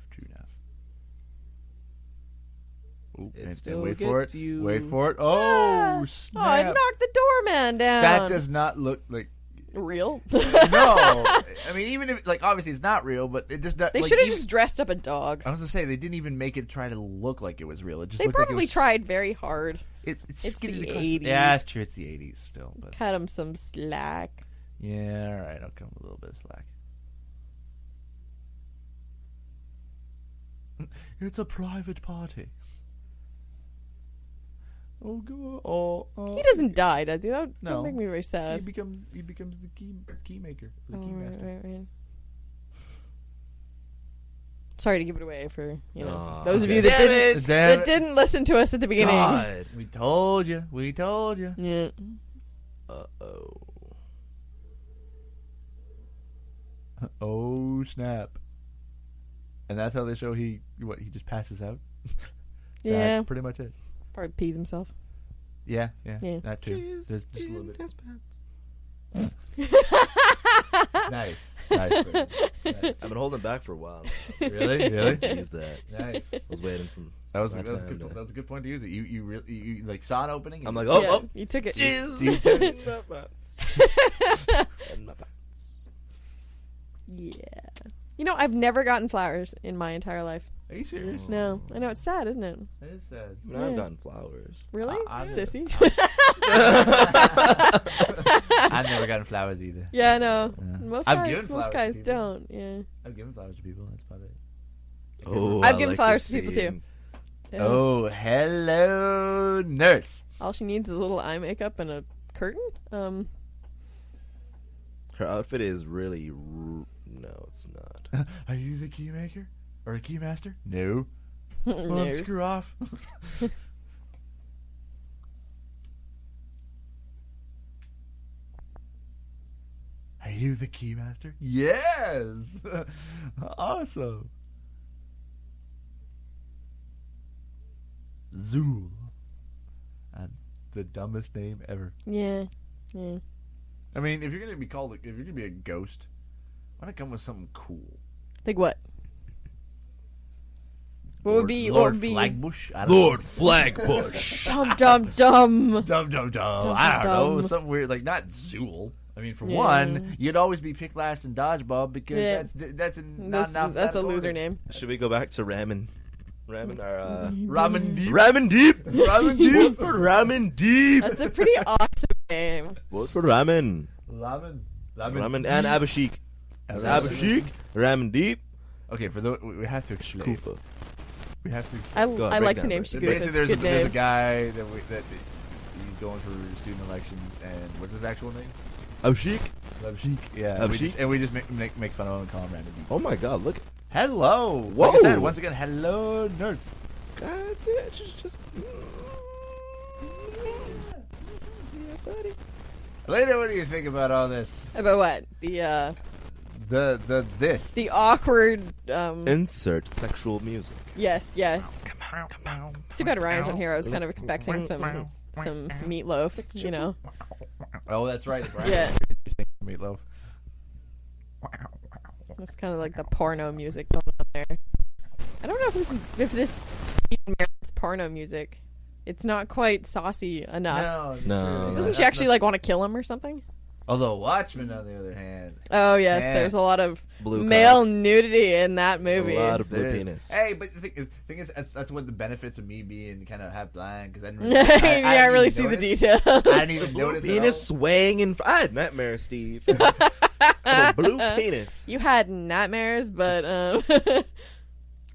Ooh, It and still wait for it. gets you. Wait for it. Ah! Oh, Oh, it snap. knocked the doorman down. That does not look like. real. No, I mean, even if obviously it's not real, but it just they should have just dressed up a dog. I was gonna say they didn't even make it try to look like it was real. It just they looked probably like it was, tried very hard. It's the 80s. Yeah, it's true. It's the 80s still. But Cut them some slack. yeah, all right. I'll come with a little bit of slack. It's a private party. Oh, go! Oh, he doesn't die, does he? That No. would make me very sad. He becomes the key maker, the key master. Right. Sorry to give it away for those of you that didn't listen to us at the beginning. God. We told you. Yeah. Uh-oh. Oh snap! And that's how they show he just passes out. Yeah. That's pretty much it. Probably pees himself. Yeah, Yeah. that too. There's just a little bit. Nice. Nice. I've been holding back for a while. Really? Use that. Nice. I was waiting for That was a good point to use it. You really like saw an opening. I'm like, Yeah, you took it. Jesus. Yeah. I've never gotten flowers in my entire life. Are you serious? No. I know, it's sad, isn't it? It is sad. I've gotten flowers. Really? Sissy? I've never gotten flowers either. Yeah, I know. Yeah. Most guys don't. Yeah. I've given flowers to people. That's about it. Oh, I've given flowers to people too. Yeah. Oh, hello, nurse. All she needs is a little eye makeup and a curtain. Her outfit is really... No, it's not. Are you the key maker? Or a key master? No. Well, No. screw off. Are you the key master? Yes! Awesome. Zool. And the dumbest name ever. Yeah. I mean, if you're gonna be a ghost, why not come with something cool? Like what? Lord Flagbush? I don't Lord know. Flagbush. Dumb. I don't know. Something weird, like not Zool. I mean, for one, you'd always be picked last in dodgeball because that's a loser name. Should we go back to Ramen? Ramen Deep. Ramen Deep. Vote for Ramen Deep. That's a pretty awesome name. Vote for Ramen. Ramen And Abashik. Abashik. Ramen Deep. Okay, we have to explain. Kufa. We have to. I like the name Basically, Shigufa. there's It's a good a name. guy that he's going for student elections, and what's his actual name? Abashik. Abashik. Yeah. Abashik? We just make fun of him and call him Random Deep. Oh my God! Look. Hello. Whoa. Like I said, once again, hello, nerds. God damn! Just. Yeah, buddy. Lena, what do you think about all this? About what? The awkward. Insert sexual music. Yes. Come on. Too bad Ryan's on here. I was kind of expecting some meatloaf. Oh, that's right. Right. Yeah. Meatloaf. It's kind of like the porno music going on there. I don't know if this scene merits porno music. It's not quite saucy enough. No. Doesn't she actually want to kill him or something? Although Watchmen, on the other hand. Oh yes, there's a lot of male nudity in that movie. A lot of blue penis. Hey, but the thing is, that's what the benefits of me being kind of half blind, because I didn't really, I didn't really see the details. I didn't even Blue notice penis swaying in. I had nightmares, Steve. A blue penis. You had nightmares, but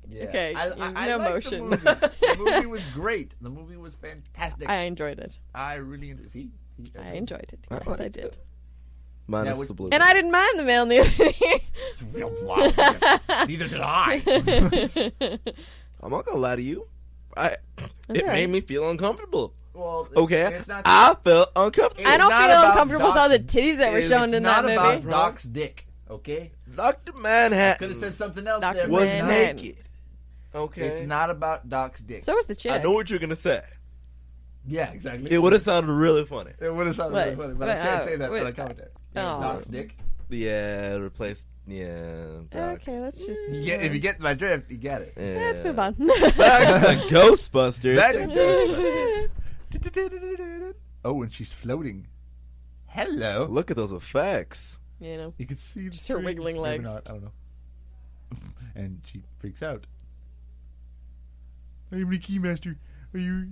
Yeah. okay, I no liked motion. The movie was great. The movie was fantastic. I enjoyed it. I really enjoyed it. I enjoyed it. Yes, I did. Minus the blue. And I didn't mind the male nudity. Neither did I. I'm not gonna lie to you. It made me feel uncomfortable. Well, okay, I felt uncomfortable. I don't feel uncomfortable with all the titties that were shown in that movie. It's not about Doc's dick, okay? Dr. Manhattan Could have said something else. Dr. There, was Manhattan. naked. Okay, it's not about Doc's dick. So was the chick. I know what you're gonna say. Yeah, exactly. It would have sounded really funny. It would have sounded really funny, but I can't say that on a commentary. Oh. Doc's dick. Yeah, replaced. Yeah, Doc's. Okay, let's just. If you get my drift, you get it. Yeah. Let's move on. Back to Ghostbusters. Back to Ghostbusters. Oh, and she's floating. Hello. Look at those effects. You know, You can see just her wiggling Maybe legs. not, I don't know. And she freaks out. I am the Keymaster. Are you?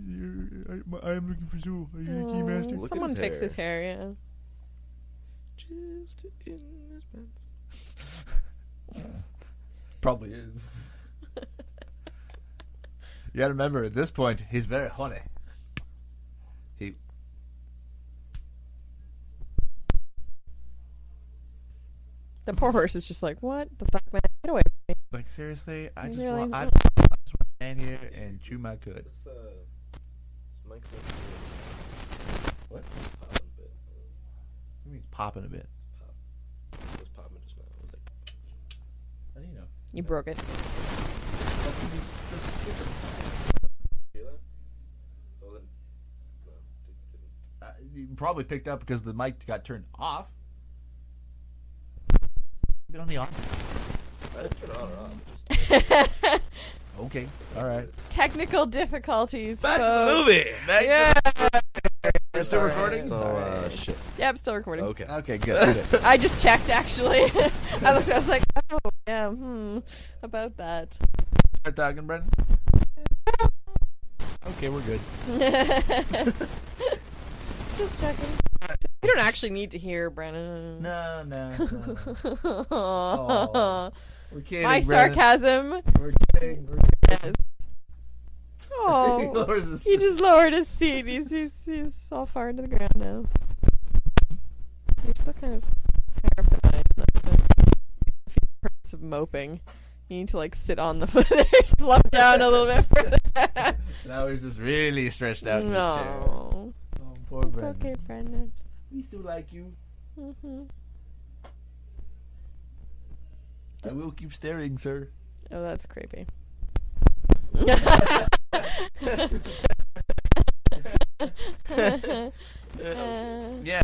I am looking for Zool. Are you the Keymaster? Look at Someone his fix hair. his hair, yeah. Just in his pants. Probably is. You gotta remember, at this point, he's very horny. The poor horse is just like, what the fuck, man? Get away from me. Like, seriously? I just Really? want to stand here and chew my cud. This mic What? popping a bit. What means popping a bit? It was popping just now. I was like, How do you know? You broke it. hear that? Oh, then, no, didn't. You probably picked up because the mic got turned off. Been on the on. I didn't turn it on or off. Just Okay, all right. Technical difficulties. back to the folks. movie. Yeah. We're still recording. So, shit. Yeah, I'm still recording. Okay. Okay, good. I just checked, actually. I was like, oh, yeah, about that. Start talking, Brendan. Okay, we're good. Just checking. You don't actually need to hear, Brennan. No. Aw. We're kidding. My Brendan. sarcasm. We're kidding. Yes. Oh, he just lowered his seat. He's all far into the ground now. You're still kind of higher up than I am. That's a few perks of moping. You need to like sit on the foot there, slow down a little bit further. Now he's just really stretched out in his chair. No. Oh, poor It's Brendan. okay, Brendan. We still like you. Mm-hmm. I will keep staring, sir. Oh, that's creepy. Yeah.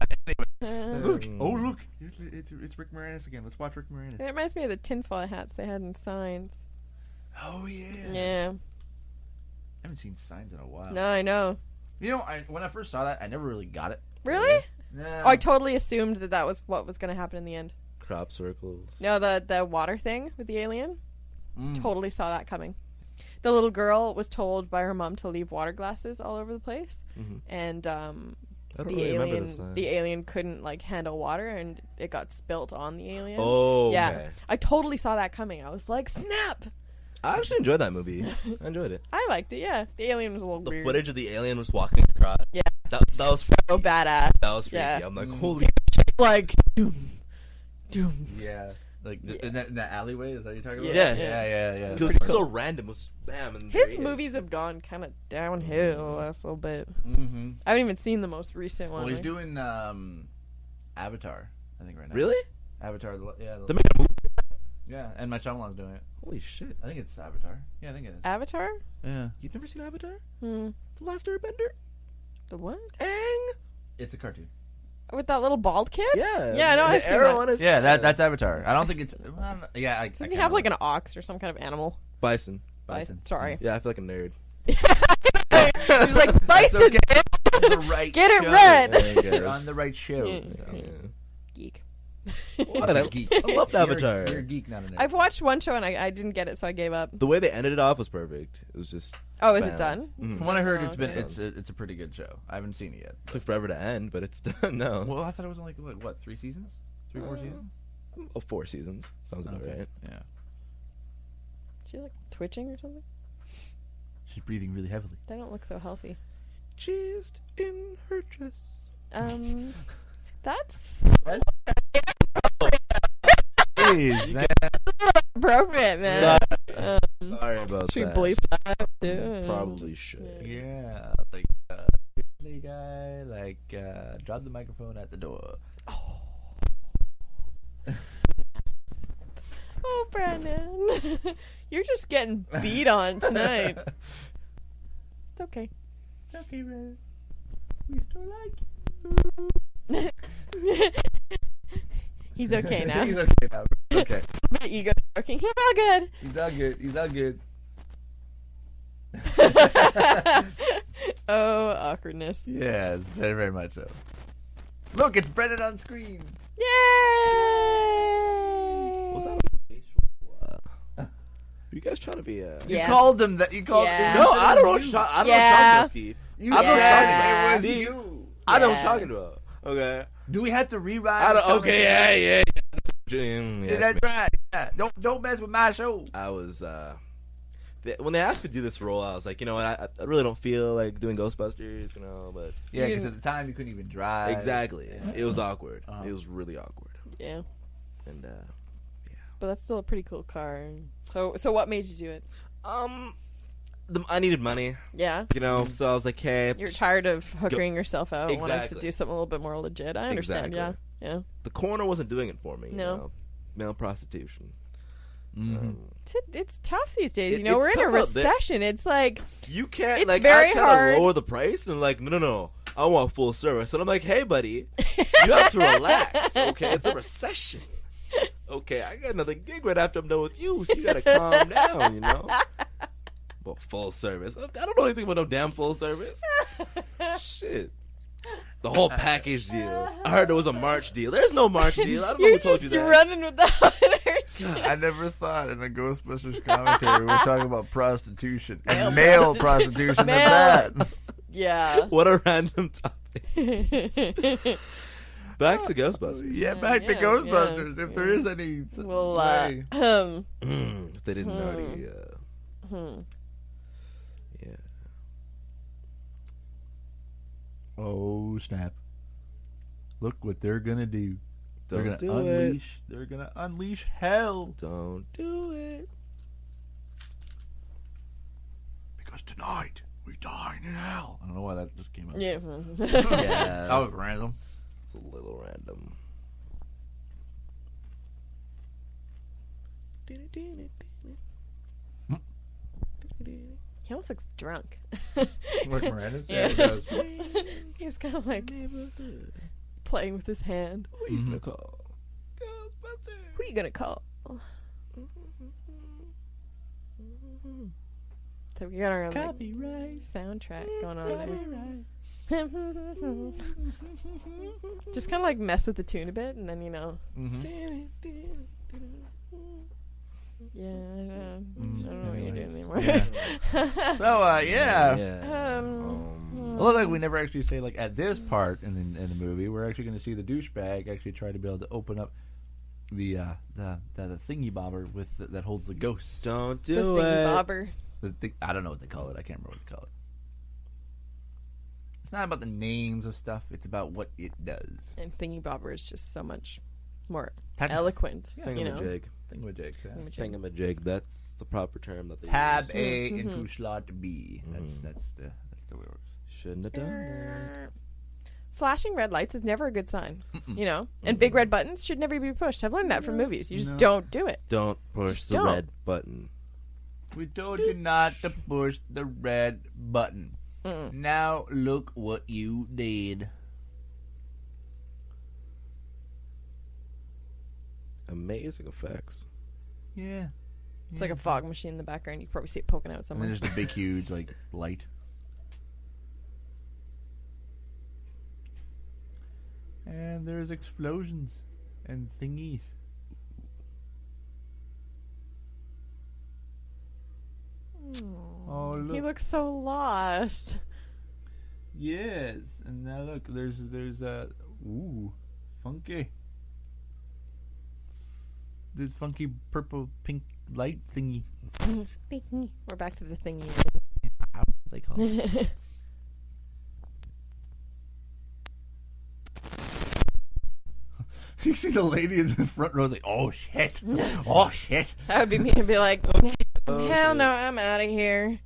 Anyway, look. Oh, look. It's Rick Moranis again. Let's watch Rick Moranis. It reminds me of the tinfoil hats they had in Signs. Oh yeah. Yeah. I haven't seen Signs in a while. No, I know. You know, when I first saw that, I never really got it. Really? No. Oh, I totally assumed that was what was going to happen in the end. Crop circles. No, the water thing with the alien. Mm. Totally saw that coming. The little girl was told by her mom to leave water glasses all over the place, and I don't really remember the signs. the alien couldn't like handle water, and it got spilt on the alien. Oh, yeah. okay. I totally saw that coming. I was like, snap! I actually enjoyed that movie. I enjoyed it. I liked it. Yeah, the alien was a little The weird. footage of the alien was walking across. Yeah, that was so badass. That was freaky. Yeah. I'm like, holy. Like, doom. Yeah. Like in that alleyway, is that what you're talking about? Yeah. Yeah. It was so random. It was bam. And His there he movies is. have gone kind of downhill the last little bit. Mm-hmm. I haven't even seen the most recent one. Well, he's like- doing Avatar, I think, right now. Really? Avatar, yeah. They made a movie. Yeah, and my Shyamalan's doing it. Holy shit! I think it's Avatar. Yeah, I think it is. Avatar? Yeah. You've never seen Avatar? Hmm. The Last Airbender? The what? Aang? It's a cartoon. With that little bald kid? Yeah. Yeah, I know. The I've seen arrow that. on his Yeah, head. that's Avatar. I don't think it's. Well, yeah, I Doesn't he have like an ox or some kind of animal? Bison. Bison. Sorry. Yeah, I feel like a nerd. He was like, bison, bitch! the right Get it show. red! There you You're go. on the right show. Yeah. So. Yeah. Geek. What? You're a geek. I loved Avatar. You're a geek, not a nerd. I've watched one show and I didn't get it, so I gave up. The way they ended it off was perfect. It was just. Oh, is bam. it done? Mhm. From what I heard, Oh, it's been okay. it's a pretty good show. I haven't seen it yet. It took forever to end, but it's done now. Well, I thought it was only what 3 seasons, 4 seasons. Oh, 4 seasons. Sounds about Okay. right. Yeah. She's like twitching or something? She's breathing really heavily. They don't look so healthy. Just in her dress. That's Jeez, man. appropriate, man. Sorry about Should we that. bleep that out too? Probably should. Yeah, like Disney guy, like drop the microphone at the door. Oh, Brandon. You're just getting beat on tonight. It's okay. Okay, man. We still like you. He's okay now. He's okay now. Okay. My ego stroking. He's all good. He's all good. He's all good. Oh, awkwardness. Yes, very, very much so. Look, it's Brennan on screen. Yay! Was that you guys trying to be a... You called them that. You called Yeah. No, I don't know what you're talking. I don't know what you're talking about, Steve. You I know what you're talking said about. it was Steve, you. I know what you're talking about. Okay. Do we have to rewrite? I don't, okay, yeah. That's right. Yeah. Don't mess with my show. I was when they asked me to do this role, I was like, you know what, I really don't feel like doing Ghostbusters, you know, but Yeah, because at the time you couldn't even drive. exactly, Yeah. it was awkward. It was really awkward. Yeah. And But that's still a pretty cool car. So what made you do it? I needed money. Yeah. You know, so I was like, hey, You're tired of hookering yourself out, wanting to Exactly. do something a little bit more legit. I understand. Exactly. Yeah. the corner wasn't doing it for me. No. You know? Male prostitution. It's tough these days. It- You know, it's we're in a tough out there. recession. It's like You can't It's like very I try hard. to lower the price and like no, I want full service. And I'm like, hey buddy, you have to relax, okay? It's the recession. Okay, I got another gig right after I'm done with you, so you gotta calm down, you know? Well, full service. I don't know anything about no damn full service. Shit. The whole package deal. I heard there was a March deal. There's no March deal. I don't know you're who told just you that. running with that. I never thought in a Ghostbusters commentary we were talking about prostitution and male prostitution at that. Yeah. What a random topic. Back to Ghostbusters. Yeah, back to Ghostbusters. If there is any way. If they didn't already. Yeah. Oh snap! Look what they're gonna do. They're Don't gonna do it. unleash. They're gonna unleash hell. Don't do it. Because tonight we dine in hell. I don't know why that just came out. Yeah. Yeah. That was random. It's a little random. He almost looks drunk. Like Miranda's? Yeah. Yeah, he does. He's kind of like playing with his hand. Who are you gonna call? Ghostbusters. Who are you gonna call? So we got our own Copyright soundtrack going on there. Just kind of like mess with the tune a bit, and then Yeah, I don't know what you're doing anymore. Yeah. So, yeah. Yeah. It looks like we never actually say, like, at this part in the movie, we're actually going to see the douchebag actually try to be able to open up the thingy bobber with that holds the ghost. Don't The do thingy it. bobber. I don't know what they call it. I can't remember what they call it. It's not about the names of stuff. It's about what it does. And thingy bobber is just so much more Technical. eloquent. Thingamajig. Thingamajig. Yeah. Thingamajig. That's the proper term that they Tab use. A into slot B. That's the way it works. Shouldn't have done that. Flashing red lights is never a good sign, and big red buttons should never be pushed. I've learned that from movies. You just don't do it. Don't push Just the don't. red button. We told you not to push the red button. Now look what you did. Amazing effects. Yeah. It's like a fog machine in the background. You can probably see it poking out And somewhere. then there's the big, huge, like, light. And there's explosions and thingies. Oh, look. He looks so lost. Yes. And now look, there's ooh, funky. This funky purple pink light thingy. We're back to the thingy. How they call it. You see the lady in the front row like, oh shit, oh shit. That would be me. I'd be like, hell no, I'm out of here.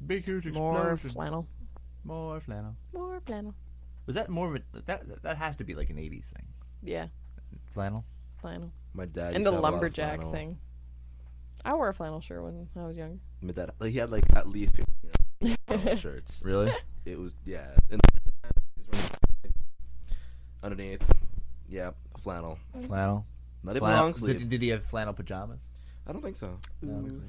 Big huge More explosion. flannel. More flannel. More flannel. Was that more of a that has to be like an 80s thing? Yeah, Flannel. flannel. My dad And used the to have a lot of lumberjack flannel. thing. I wore a flannel shirt when I was younger. My dad, like, he had like at least 15 flannel shirts. Really? It was and underneath, yeah, flannel. Flannel. Not even Flannel. long sleeve. Did he have flannel pajamas? I don't think so. I don't think so.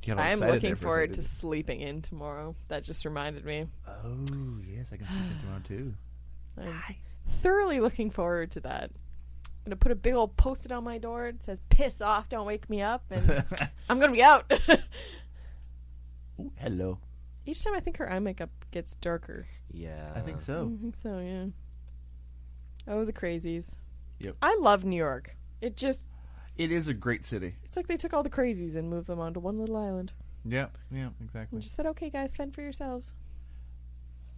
I am looking forward to sleeping in tomorrow. That just reminded me. Oh, yes, I can sleep in tomorrow, too. I'm thoroughly looking forward to that. I'm going to put a big old post-it on my door. It says, piss off, don't wake me up. And I'm going to be out. Ooh, hello. Each time I think her eye makeup gets darker. Yeah. I think so. I think so, yeah. Oh, the crazies. Yep. I love New York. It is a great city. It's like they took all the crazies and moved them onto one little island. Yeah, exactly. And just said, okay, guys, fend for yourselves.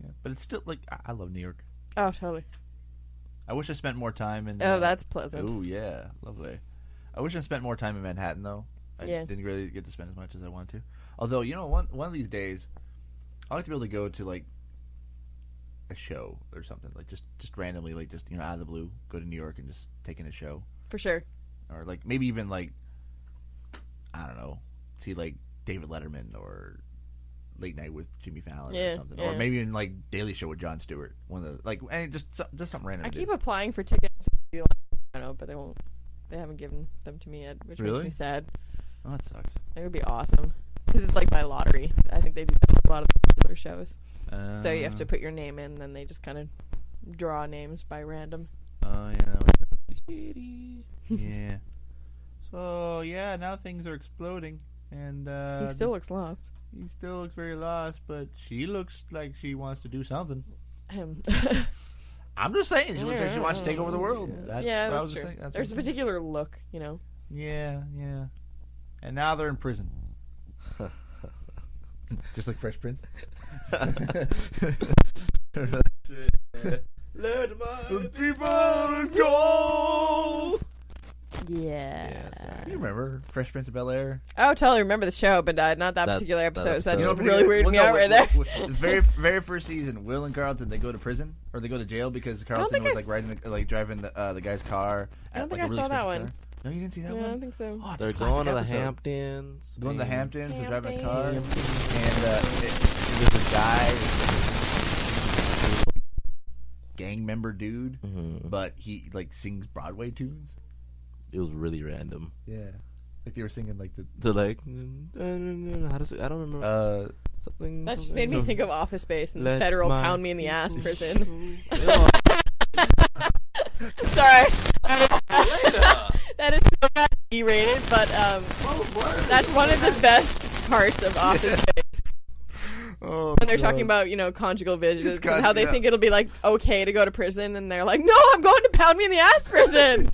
Yeah, but it's still, like, I love New York. Oh, totally. I wish I spent more time in... Oh, that's pleasant. Oh, yeah. Lovely. I wish I spent more time in Manhattan, though. I didn't really get to spend as much as I wanted to. Although, you know, one of these days, I'd like to be able to go to, like, a show or something. Like, just randomly, like, just, you know, out of the blue, go to New York and just take in a show. For sure. Or, like, maybe even, like, I don't know, see, like, David Letterman or Late Night with Jimmy Fallon or something. Or maybe in, like, Daily Show with Jon Stewart. One of the, like, just something random. I keep applying for tickets to I don't know, but they haven't given them to me yet, which makes me sad. Oh, that sucks. It would be awesome. Because it's like my lottery. I think they do that with a lot of the popular shows. So you have to put your name in, and then they just kind of draw names by random. Oh, yeah. Yeah. So, yeah, now things are exploding. And he still looks lost. He still looks very lost, but she looks like she wants to do something. I'm just saying, she looks like she wants to take over the world. That's true. There's a particular look, you know. Yeah. And now they're in prison. Just like Fresh Prince. Let my people go. Yeah. You remember Fresh Prince of Bel-Air? Oh, totally remember the show, but not that particular episode. So that just really weirded me out right there. The very first season, Will and Carlton, they go to prison or they go to jail because Carlton was driving the guy's car. I don't think I saw that one. No, you didn't see that one? I don't think so. Oh, they're going to the Hamptons. Going to the Hamptons, they're driving a car. And there's a guy, gang member dude, but he like sings Broadway tunes. It was really random. Yeah. Like they were singing like how does it, I don't remember. Something. That just made me think of Office Space and the federal pound me in the ass prison. Sorry. That is so bad E-rated, but that's one of the best parts of Office Space. Oh, when they're talking about, you know, conjugal visits and how they think it'll be like okay to go to prison, and they're like, no, I'm going to pound me in the ass prison.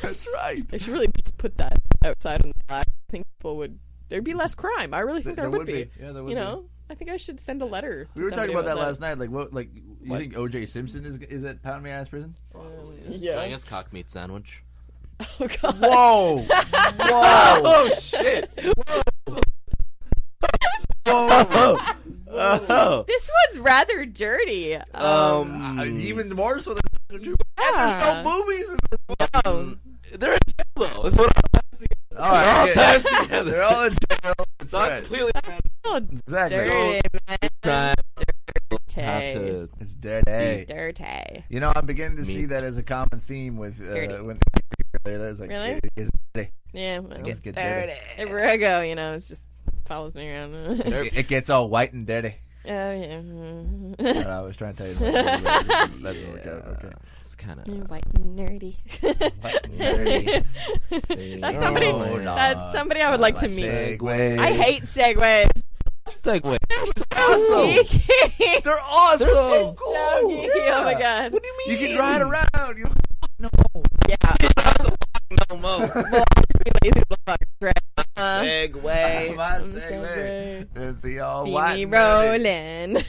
That's right. They should really just put that outside on the flag. I think there'd be less crime. I really think there would be. Yeah, there would you know, I think I should send a letter. We were talking about that last night. Like, you think O.J. Simpson is at pound me ass prison? Yeah. Trying his cock meat sandwich. Oh God! Whoa! Oh shit! Whoa! Oh. This one's rather dirty. Even more so than there's no boobies in this. They're in jail though. That's what I'm all right, tied together. They're all in jail. It's not completely Exactly. Dirty. It's dirty. Dirty. You know, I'm beginning to see that as a common theme with when there's like really? It gets dirty. Yeah, well, it gets dirty. Everywhere I go, you know, it just follows me around. It gets all white and dirty. Oh yeah. I was trying to tell you that. Doesn't work out. Okay. It's kind of white and nerdy. White and nerdy. That's somebody. That's somebody I would like to meet. Segways. I hate segways. Segway. They're so geeky. They're awesome. They're so cool. So geeky. Yeah. Oh my God. What do you mean? You can ride around. You no. Yeah. No more. Well, I'll just be lazy little fuckers, right? Segway. Segway. It's the all See white. me rolling.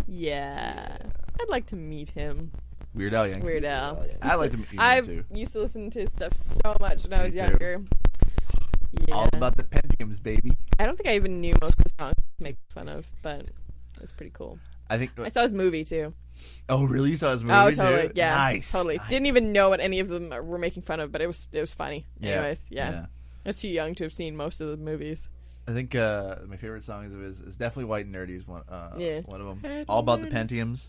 Yeah. I'd like to meet him. Weird Al Yankovic. Weird Al. I like to meet him I too. used to listen to his stuff so much when I was younger. Yeah. All about the Pentiums, baby. I don't think I even knew most of the songs to make fun of, but it was pretty cool. I saw his movie too. Oh, really? You saw his movie? Oh, totally. Too? Yeah, nice. Totally. Nice. Didn't even know what any of them were making fun of, but it was funny. Yeah. Anyways, yeah. I was too young to have seen most of the movies. I think my favorite song of his is definitely White and Nerdy is one of them. All about the Pentiums.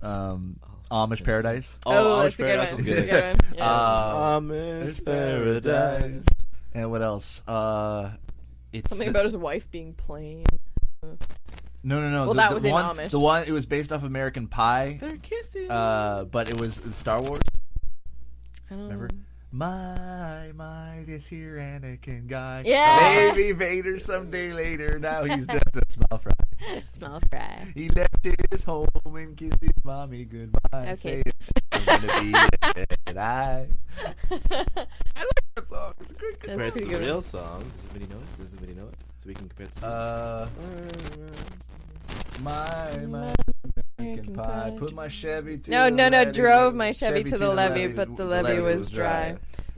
Amish Paradise. Oh, that's a good one. That's a good one. Yeah. Amish Paradise. And what else? It's Something about his wife being plain. No. Well, that was in Amish. The one, it was based off American Pie. They're kissing. But it was Star Wars. I don't Remember? My, this here Anakin guy. Yeah. Maybe Vader someday later. Now he's just a small fry. Small fry. He left his home and kissed his mommy goodbye. Okay. Say it's gonna be a Jedi. I like that song. It's a great That's Compared to pretty the good. real song, does anybody know it? So we can compare it to My American Pie. Put my Chevy to No, the levee. drove my Chevy to the levee, but the levee was dry.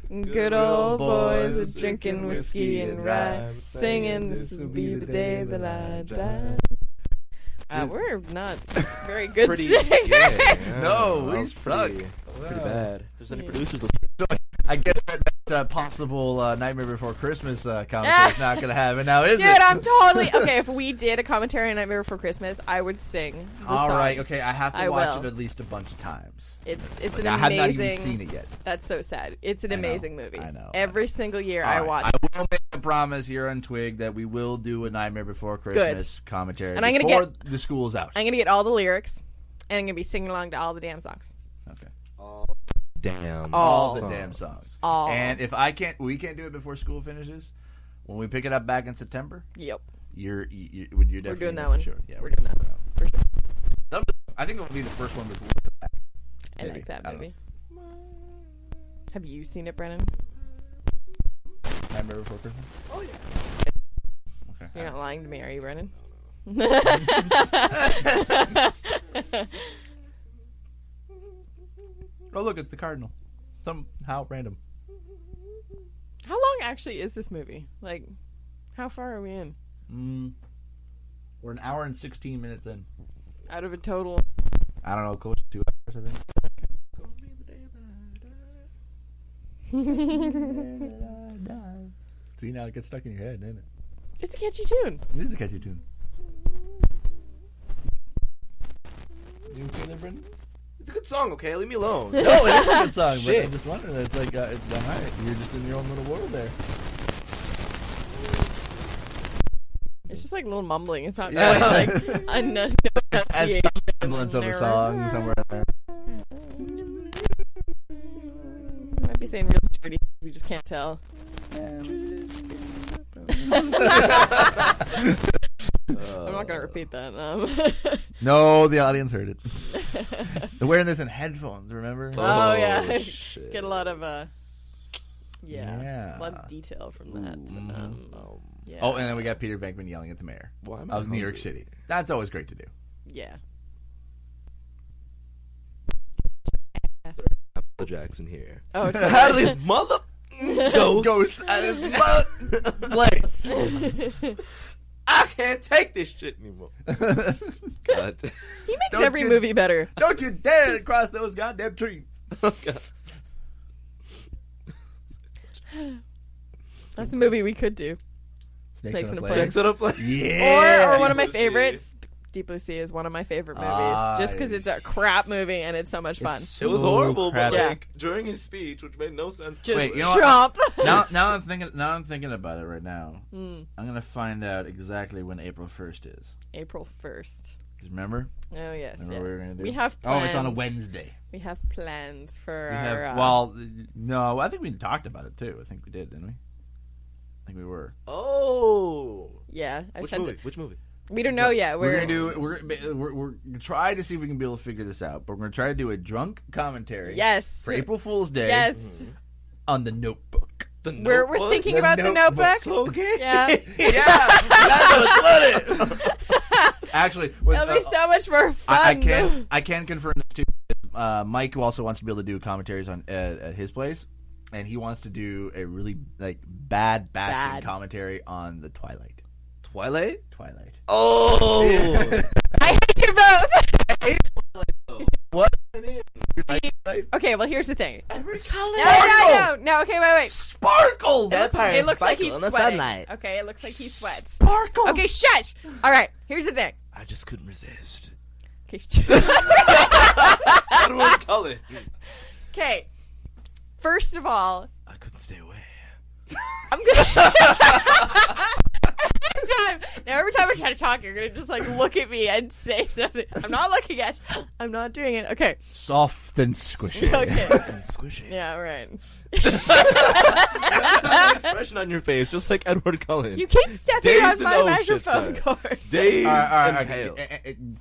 Good old boys are drinking whiskey and rye, singing, "This will be the day that I die." We're not very good pretty singers. yeah. No, we That's suck. Pretty Wow. bad. If there's any producers I guess that possible Nightmare Before Christmas commentary is not going to happen now, is Dude, it? I'm totally okay. If we did a commentary on Nightmare Before Christmas, I would sing. The All right, songs. okay. I have to I watch will. it at least a bunch of times. It's Like, an I amazing. have not even seen it yet. That's so sad. It's an I know, amazing movie. I know. Every single year All I right, watch. I will make a promise here on Twig that we will do a Nightmare Before Christmas commentary And I'm gonna before the school's out. I'm gonna get all the lyrics, and I'm gonna be singing along to all the damn songs. Okay. damn All songs. the damn songs. All. And if we can't do it before school finishes. When we pick it up back in September, Yep. you're definitely We're doing that for one. Sure. Yeah, we're doing that one for sure. I think it will be the first one before we come back. I Maybe. like that I don't movie. Have you seen it, Brennan? Nightmare Before Christmas. Oh yeah. Okay. You're not lying to me, are you, Brennan? Oh look, it's the Cardinal. Somehow random. How long actually is this movie? Like, how far are we in? We're an hour and 16 minutes in. Out of a total. I don't know, close to 2 hours, I think. See, now it gets stuck in your head, doesn't it? It's a catchy tune. It is a catchy tune. You feel it, Brendan? It's a good song, okay? Leave me alone. No, it is a good song, but Shit. I'm just wondering. It's like, it's alright. You're just in your own little world there. It's just like a little mumbling. It's not Yeah. quite like no As some semblance of a song somewhere in there. Might be saying real dirty. We just can't tell. I'm not gonna repeat that. No, the audience heard it. They're wearing this in headphones, remember? Oh yeah, shit. get a lot of Yeah. a lot of detail from that. Yeah. Oh, and then we got Peter Venkman yelling at the mayor Why am I of New York hungry? City. That's always great to do. Yeah. Jackson here. Oh, it's How do these mother ghosts out of my place. I can't take this shit anymore. God. He makes Don't every you- movie better. Don't you dare cross those goddamn trees. Oh, God. That's a movie we could do. Snakes on a Plane. Plane. Sex on a plane. Yeah. Or one of my Deep Blue Sea. favorites. Deep Blue Sea is one of my favorite movies, just because it's a crap movie and it's so much fun. It was horrible, but crappy. like during his speech, which made no sense. Just Wait, you know Trump. now I'm thinking about it right now. I'm gonna find out exactly when April 1st is. April 1st. Remember? Oh yes, Remember yes. what we were gonna do? We have plans. Oh, it's on a Wednesday. We have plans for We our. have, well, no, I think we talked about it too. I think we did, didn't we? I think we were. Oh. yeah, I Which sent movie? it. Which movie? We don't know yet. We're gonna try to see if we can be able to figure this out. But we're gonna try to do a drunk commentary. Yes. For April Fool's Day. Yes. On The Notebook. We're thinking about the Notebook. So gay. Yeah. Yeah, that's what's funny. Actually, It'll be so much more fun. I can confirm this too. Mike also wants to be able to do commentaries on at his place, and he wants to do a really bad bashing commentary on the Twilight. Twilight. Oh, I hate you both. What? Okay, well here's the thing. Sparkle! No. Okay, wait. Sparkle. It looks like he's in the sweating. sunlight. Okay, it looks like he sweats. Sparkle. Okay, shush. All right, here's the thing. I just couldn't resist. Okay. What do I call it? Okay. First of all, I couldn't stay away. I'm gonna. every time I try to talk, you're gonna just like look at me and say something. I'm not looking at you. I'm not doing it. Okay. Soft and squishy. Okay. And squishy. Yeah, right. Expression on your face, just like Edward Cullen. You keep stepping Dazed on and my shit, microphone sir. cord. Dazed and Okay. pale.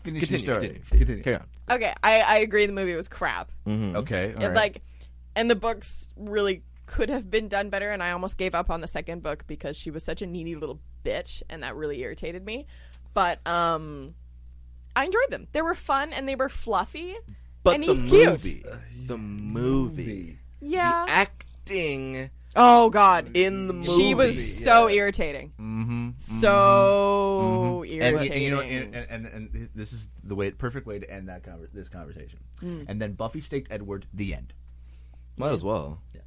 Finish your story. Continue. Carry on. Okay, I agree. The movie was crap. Okay. All It, right. like, and the books really could have been done better. And I almost gave up on the second book because she was such a needy little bitch, and that really irritated me. But I enjoyed them. They were fun and they were fluffy. But and the he's movie, cute. the movie, Yeah. the acting Oh God. in the movie, She was so irritating. So irritating. And, you know, and this is the perfect way to end this conversation. And then Buffy staked Edward. The end. Might as well. Yeah.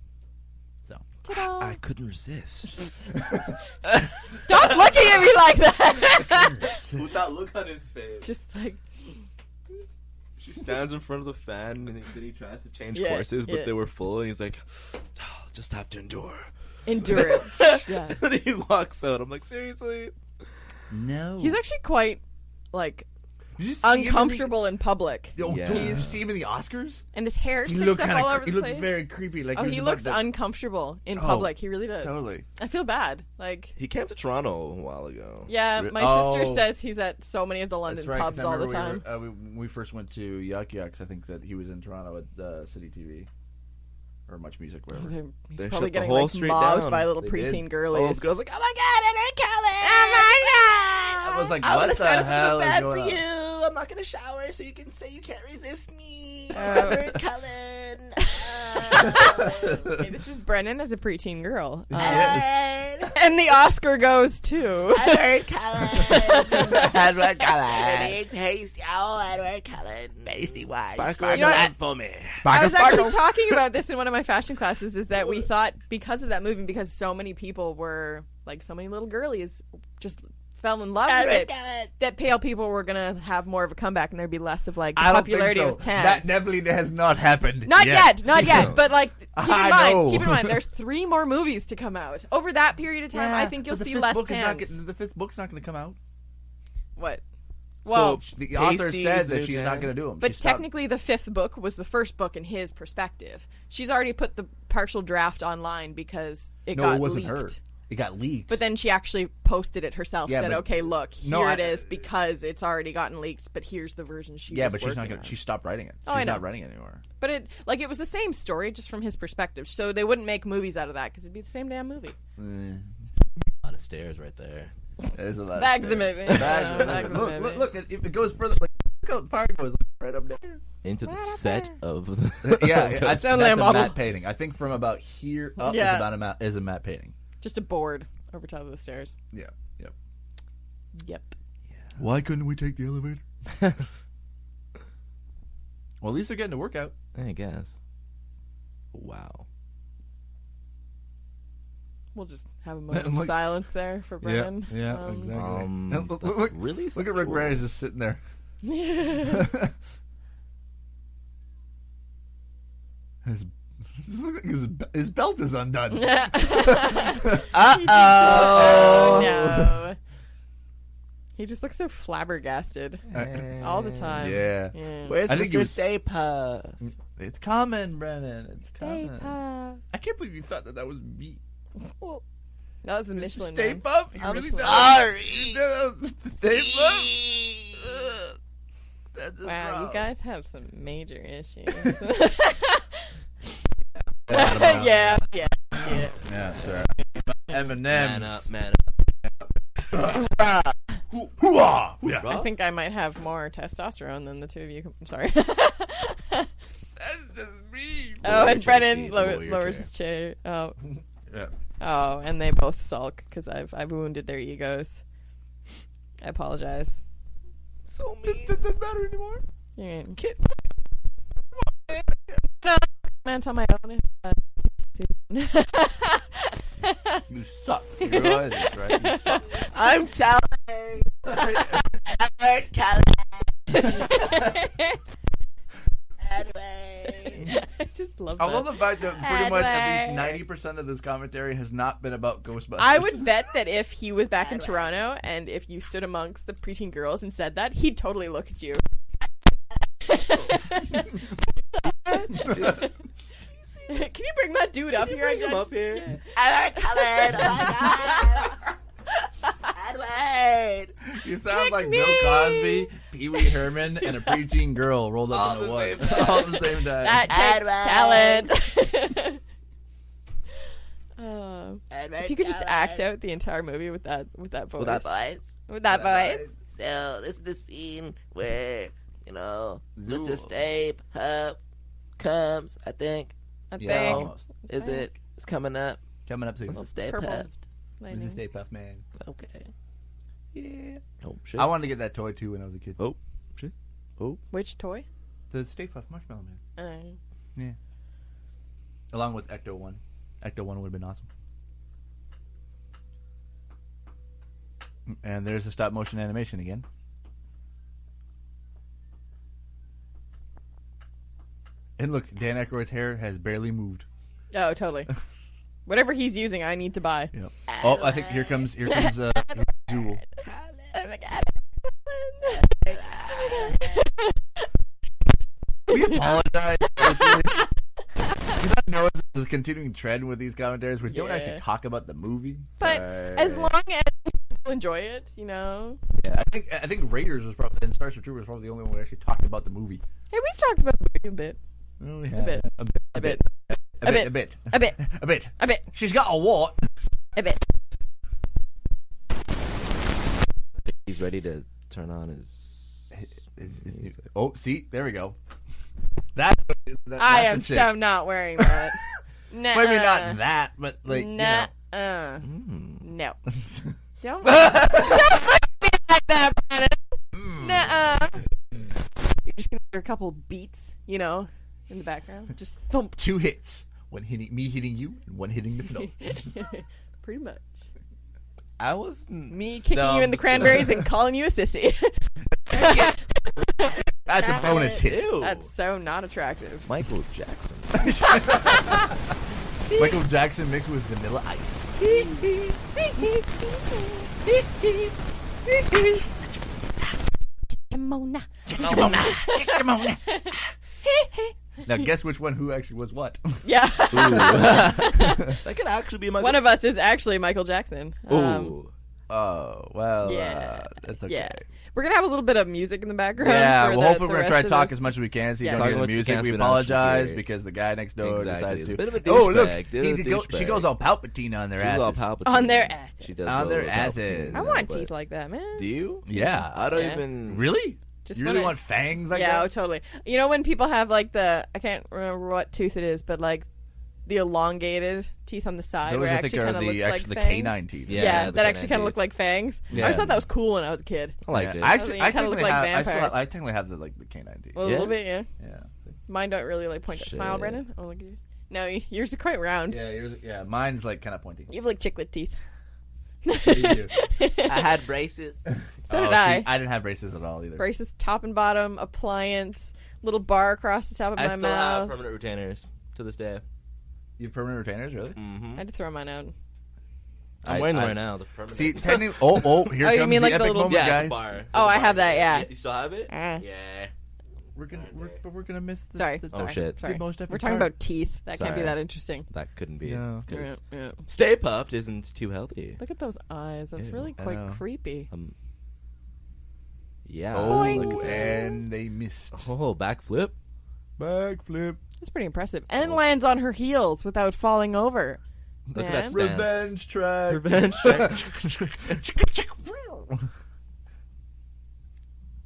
So Ta-da. I couldn't resist. Stop looking at me like that. With that look on his face. Just like. She stands in front of the fan, and then he tries to change Yeah, courses, but yeah. they were full, and he's like, I'll just have to endure. Endure it. Yeah. And then he walks out. I'm like, seriously? no. He's actually quite, like, Did you see him uncomfortable in public. Oh, Yeah. Did you see him in the Oscars? And his hair He sticks looked up kind all over of. the He place. looked very creepy. Like Oh, was he about looks to- uncomfortable in public. He really does. Totally. I feel bad. Like, He came to Toronto a while ago. yeah, my sister says he's at so many of the London That's right, 'cause pubs I all the remember time. when we first went to Yuck Yucks, I think that he was in Toronto at City TV. Or Much Music, whatever. He's They probably shut the getting whole like street mobbed down. by little They preteen did. girlies. All those girls like, oh my god, Edward Cullen! Oh my god! I was like, I what want to the sign up hell for the is bad going for on? you. I'm not going to shower so you can say you can't resist me. Edward Cullen. Hey, this is Brennan as a preteen girl. Edward. And the Oscar goes to. Edward Cullen. Edward Cullen. Big pasty. Oh, Edward Cullen. Pasty white. Sparkle You know what? that for me. I was actually talking about this in one of my fashion classes, is that we thought because of that movie, because so many people were, like, so many little girlies just fell in love with it, that pale people were going to have more of a comeback and there'd be less of, like, the I don't popularity think so. of 10. That definitely has not happened. Not yet. But, like, I know. keep in mind, there's 3 more movies to come out. Over that period of time, I think you'll see less tans. The 5th book's not going to come out. What? Well, So, The author Pasties, said that new she's tan. not going to do them. but technically the 5th book was the first book in his perspective. She's already put the partial draft online because it got it wasn't leaked. her. It got leaked. But then she actually posted it herself. Yeah, Said, but- "Okay, look, No, here it is because it's already gotten leaked. But here's the version she yeah, was but she's not working going. on." She stopped writing it. Oh, I She's know. not writing it anymore. But it was the same story, just from his perspective. So they wouldn't make movies out of that because it'd be the same damn movie. A lot of stairs right there. There's a lot. Back of to the stairs. movie. Back to the Back to the movie. movie. Look, it goes further. Like, look how far it goes right up there. Into the set of the Yeah, that's only a a model. matte painting. I think from about here up Yeah. is about a matte painting. Just a board over top of the stairs. Yeah. Yep. Yep. Why couldn't we take the elevator? Well, at least they're getting a workout. I guess. Wow. We'll just have a moment of silence there for Brennan. exactly. That's really Look at Rick sexual. Moranis just sitting there. His belt is undone. Oh no. He just looks so flabbergasted all the time. Yeah. Where's I think he Mr. was- Stay Puft? It's coming, Brennan. It's Stay coming. Puft. I can't believe you thought that was me. That was the Michelin Stay Man. Puft? You I'm really sorry. thought that was Mr. Stay Puft? Ugh. That's his Wow, problem. you guys have some major issues. Yeah. yeah. Yeah, sir. Eminem. Man up, man Hoo-ah! Yeah. I think I might have more testosterone than the two of you. I'm sorry. That's just me. Oh, and your chair, Brennan Steve. Lower your lowers chair. his chair. Oh, Yeah. oh, and they both sulk because I've wounded their egos. I apologize. So mean. Doesn't matter anymore. Yeah. Kid. No, comment on my own. You suck. You realize this, right? You suck. I'm telling. Edward Cullen. Anyway. I just love I that. love the fact that pretty much at Edward. least 90% of this commentary has not been about Ghostbusters. I would bet that if he was back in Toronto and if you stood amongst the preteen girls and said that, he'd totally look at you. Can you bring that dude up here? Bring him up here. Edward! You sound like Bill Cosby, Pee Wee Herman, and a preteen girl rolled up in a one. All at the same time. That takes talent. If you could just act out the entire movie with that voice. With that voice? With that voice. So, this is the scene where, Mr. Stape comes, I think. Almost. Is it? It's coming up. Coming up soon. Mr. Stay Purple. Puffed. Mrs. Stay Puft Man. Okay. Yeah. Oh, shit. I wanted to get that toy too when I was a kid. Oh, shit. Oh. Which toy? The Stay Puft Marshmallow Man. Yeah. Along with Ecto 1. Ecto 1 would have been awesome. And there's the stop motion animation again. And look, Dan Aykroyd's hair has barely moved. Oh, totally. Whatever he's using, I need to buy. Yep. Oh, I think here comes Zool. Oh my god. We apologize. Because I know this is a continuing trend with these commentaries. We don't actually talk about the movie. But as long as people enjoy it, Yeah, I think Raiders was probably, and Starship Troopers was probably the only one who actually talked about the movie. Hey, we've talked about the movie a bit. Oh, A bit. A bit. She's got a what? A bit. He's ready to turn on his music. Oh, see, there we go. That's I am so not wearing that. Maybe not that, but like No. Don't look at me like that, Brandon. Nuh-uh. You're just gonna hear a couple beats, in the background. Just thump. 2 hits. One hitting you, and one hitting the floor. Pretty much. I was me kicking you in the cranberries and calling you a sissy. That's a bonus hit. Ew. That's so not attractive. Michael Jackson. Michael Jackson mixed with Vanilla Ice. Now guess which one who actually was what. Yeah. That could actually be Michael. One of us is actually Michael Jackson. Ooh. Oh, well, Yeah. that's okay. Yeah. We're going to have a little bit of music in the background. Yeah, for well, hopefully the we're going to try to rest talk of this. as much as we can so you Yeah. don't hear the Talking with music. the We cast, apologize we don't because the guy next door Exactly. decides It's to. a bit of a Oh, look, douchebag. Dude, a douchebag. she goes all Palpatine on their She's all asses. Palpatine. On their asses. She does On go their with asses. Palpatine, I want but- teeth like that, man. Do you? Yeah. I don't Yeah. even. Really? Just You really wanna- want fangs like Yeah, that? oh, totally. You know when people have like I can't remember what tooth it is, but like the elongated teeth on the side Those, where it I think, actually are kind of looks like the fangs. canine teeth. Yeah, the that actually canine kind of teeth. look like fangs. I Yeah. always thought that was cool when I was a kid. I liked it. I actually, You kinda technically look like have, vampires. I technically have the canine teeth. Well, a little bit, yeah. Yeah. Mine don't really like point. Smile, Shit. Brendan. Oh, look at you. No, yours are quite round. Yeah, mine's like kind of pointy. You have like chiclet teeth. You do. I had braces. So did see, I. I didn't have braces at all either. Braces, top and bottom, appliance, little bar across the top of I my still have mouth. permanent retainers to this day. You have permanent retainers, really? Mm-hmm. I had to throw mine out. I'm wearing them right now. The permanent. See, technically, here Oh, comes you mean the like the epic little- moment, yeah, guys. the bar. Oh, I The have bar. that, yeah. You still have it? Ah. Yeah. We're gonna miss. The, Sorry. the- Oh, shit. Sorry. The most epic We're talking part. about teeth. That can't be Sorry. that interesting. That couldn't be. No. 'Cause Yeah. Stay Puffed isn't too healthy. Look at those eyes. That's really I quite know. creepy. Yeah. Oh, look at and they missed. Oh, backflip. Backflip. That's pretty impressive. And lands on her heels without falling over. Look at Man. that stance. Revenge track. Revenge track.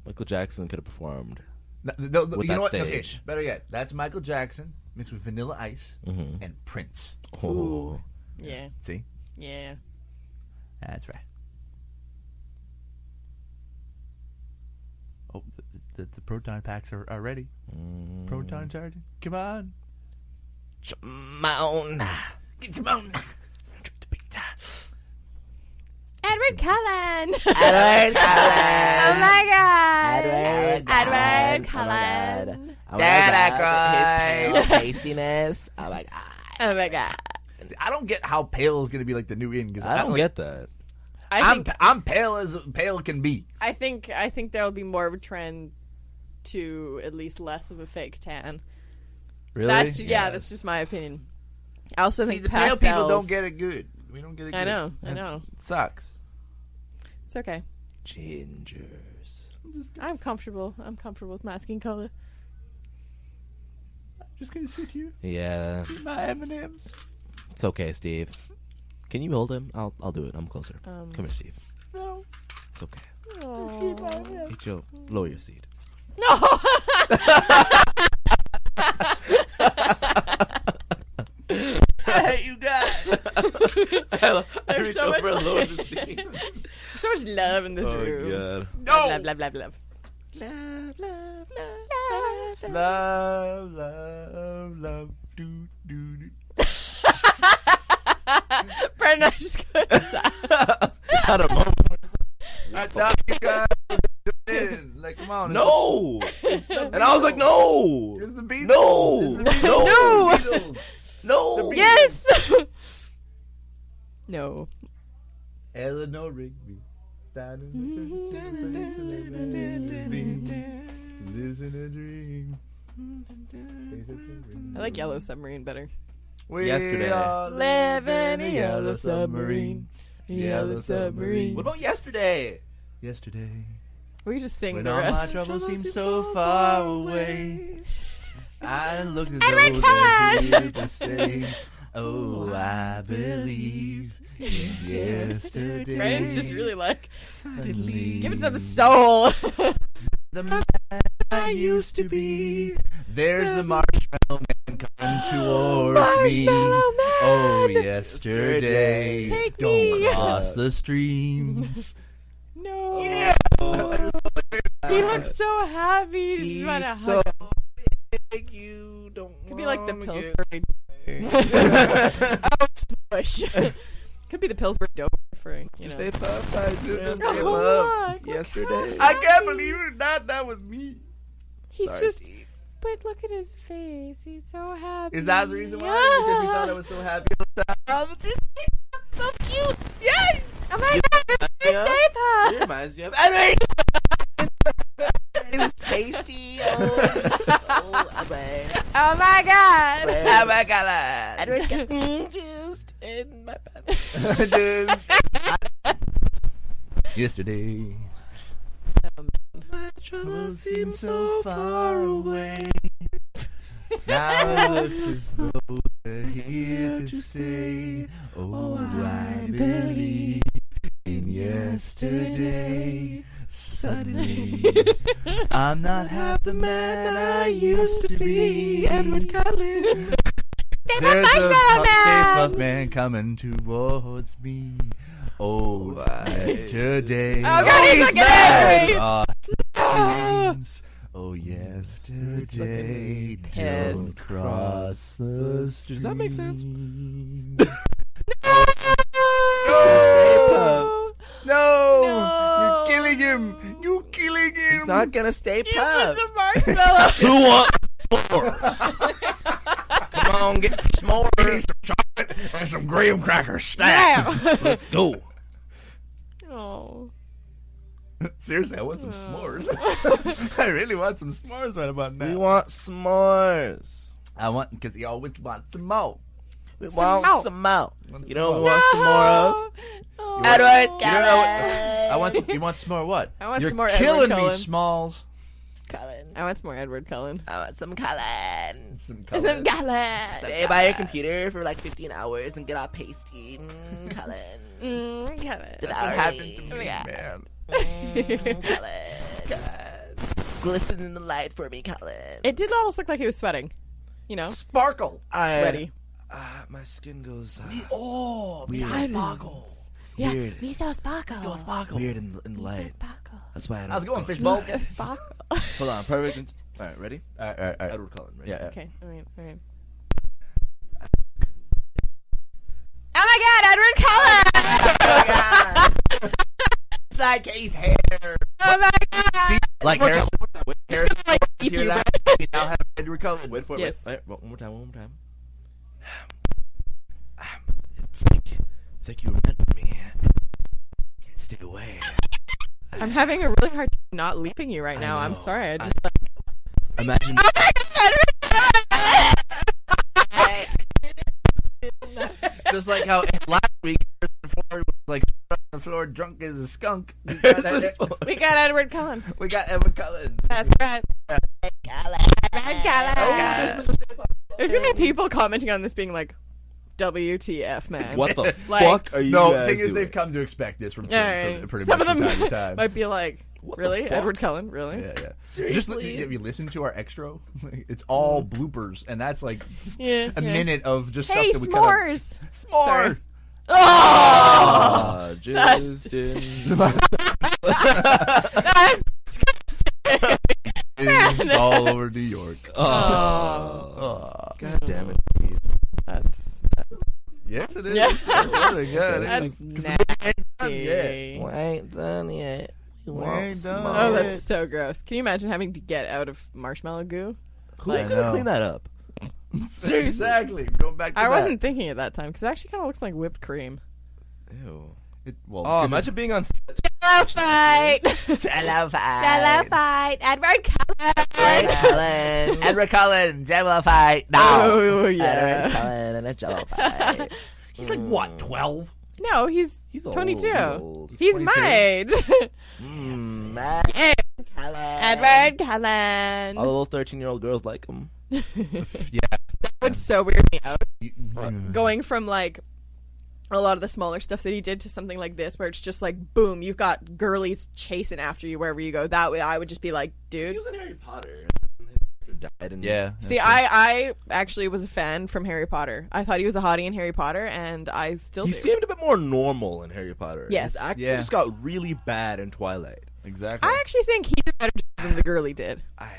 Michael Jackson could have performed. No, With you that know what? Okay, stage. better yet. That's Michael Jackson mixed with Vanilla Ice Mm-hmm. and Prince. Oh. Yeah. See? Yeah. That's right. Oh, the proton packs are ready. Proton charging. Come on. Come on. Come on. Edward Cullen. Edward Cullen. Oh my god. Edward Edward Cullen. Cullen. Oh his pale pastiness. Oh my god. Oh my god. I don't get how pale is going to be like the new in. I don't get that. I'm pale as pale can be. I think there will be more of a trend to at least less of a fake tan. Really? That's just my opinion. I also think the pale pastels, people don't get it good. We don't get it good. I know. It sucks. It's okay. Gingers. I'm comfortable. with my skin color. I'm just going to sit here. Yeah. My M&M's. It's okay, Steve. Can you hold him? I'll do it. I'm closer. Come here, Steve. No. It's okay. Oh. Joe, lower your seat. No. I hate you guys. There's so much love in this room. God. No. Love. Love. Do. Brandon, I just couldn't stop. Had a moment. I thought you guys were doing like, come on. No. And I was like, no. It's the Beatles. No. It's the Beatles. No. Yes. No. Eleanor Rigby. Lives in a dream. I like Yellow Submarine better. Yesterday. Live in a yellow submarine. Yellow submarine. What about yesterday? Yesterday. We just sing When the all my rest. troubles seem so far away, I look as Edward though they're here to stay. Oh, I believe in yesterday. Brandon's just really like, Suddenly, give it some soul. the man I used to be. There's the marshmallow man coming towards me. Oh, yesterday. Take Don't me. cross the streams. No. Yeah. He looks so happy. He's about to so hug. big. You don't. Could be like the wanna Pillsbury. Oh, smush. Could be the Pillsbury Dover for, you know. Stay puffed. I didn't Oh, give look, up yesterday. I can't believe it. That was me. He's Sorry, just, Steve. but look at his face. He's so happy. Is that the reason why? Because we thought I was so happy all the time. so cute. Yay! Oh my god, Mr. Yeah. Staples. It reminds me of Edward. It was tasty. Oh my god. Oh my god. Edward got confused in my bed. Yesterday. My troubles seem so far away. Now it looks as though they're here to stay. Oh, I believe in yesterday. Suddenly, I'm not half the man I used to be. Edward Cullen. There's a puff man coming towards me. Oh, yesterday. Oh god, he's looking angry. Oh, yesterday. Yes. Don't cross the street. Does that make sense? No! You're killing him! You're killing him! He's not gonna stay He puffed. wants a marshmallow. Who wants s'mores? Come on, get s'mores. Some chocolate and some graham crackers. Snap! Yeah. Let's go. Oh. Seriously, I want some s'mores. I really want some s'mores right about now. We want s'mores. I want, because you always want some more. We want more. some more. You know what we No. want some more of? Oh. Edward You know what? I want some, you want some more what? I want You're some more killing Edward me, Cullen. Smalls. Cullen. I want some more Edward Cullen. I want some Cullen. Some Some Cullen. Stay by your computer for like 15 hours and get all pasty. Cullen. Cullen. That's what happened to me, man. Cullen. Glisten in the light for me, Cullen. It did almost look like he was sweating. You know? Sparkle. Sweaty. My skin goes Oh, weird. sparkle. Yeah. Weird. Me so sparkle. Weird in the light. Sparkle. That's why I don't. How's it going, fishbowl? Sparkle. Hold on, perfect. All right, ready? All right. Edward Cullen, ready? Yeah. Okay. All right. Oh my god, Edward Cullen! It's like his hair. Oh my god! Like Harrison. Just gonna, like, eat you, You're right? We now have Edward Cullen. Wait for it. Yes. Wait. One more time. It's like you were meant for me. Can't stay away. I'm having a really hard time not leaping you right now. I'm sorry. I just imagine. Just like how last week Harrison Ford was like on the floor drunk as a skunk. We got Edward Cullen. We got Edward Cullen. That's right. Edward Cullen. There's gonna be people commenting on this being like, WTF, man. What the Like, fuck are you No, the guys thing is doing? they've come to expect this from Alright. pretty Some much of them from time to time. might be like, really? fuck? Edward Cullen? Really? Yeah. Seriously? Have you listened to our extra? It's all bloopers, and that's like just Yeah, a yeah. minute of just Hey, stuff that we s'mores! S'more! Sorry. Ah, just in. That's disgusting. It's all over New York. God damn it, Steve. That's Yes, it is. Yeah. It's really good. That's It's nasty. We ain't done yet. We want ain't some done. more. Oh, that's so gross. Can you imagine having to get out of marshmallow goo? Who's I gonna know. clean that up? Seriously. Exactly. Going back to I that. wasn't thinking at that time because it actually kind of looks like whipped cream. Ew. Well, Oh, imagine being on. Jello fight! Jello fight. Jello fight! Edward Cullen! Edward Cullen. Jello fight. Oh, yeah. Cullen and a Jello fight. He's like, what, 12? No, he's old, 22. he's old. He's 22. my age. Yeah. Edward Cullen. All the little 13-year-old girls like him. Yeah. That would so weird me out. Going from like a lot of the smaller stuff that he did to something like this where it's just like boom, you've got girlies chasing after you wherever you go. That way I would just be like, dude. He was in Harry Potter. Died and Yeah. See, I actually was a fan from Harry Potter. I thought he was a hottie in Harry Potter, and I still He do. seemed a bit more normal in Harry Potter. Yes. His acting Yeah. just got really bad in Twilight. Exactly. I actually think he did a better job than the girlie did. I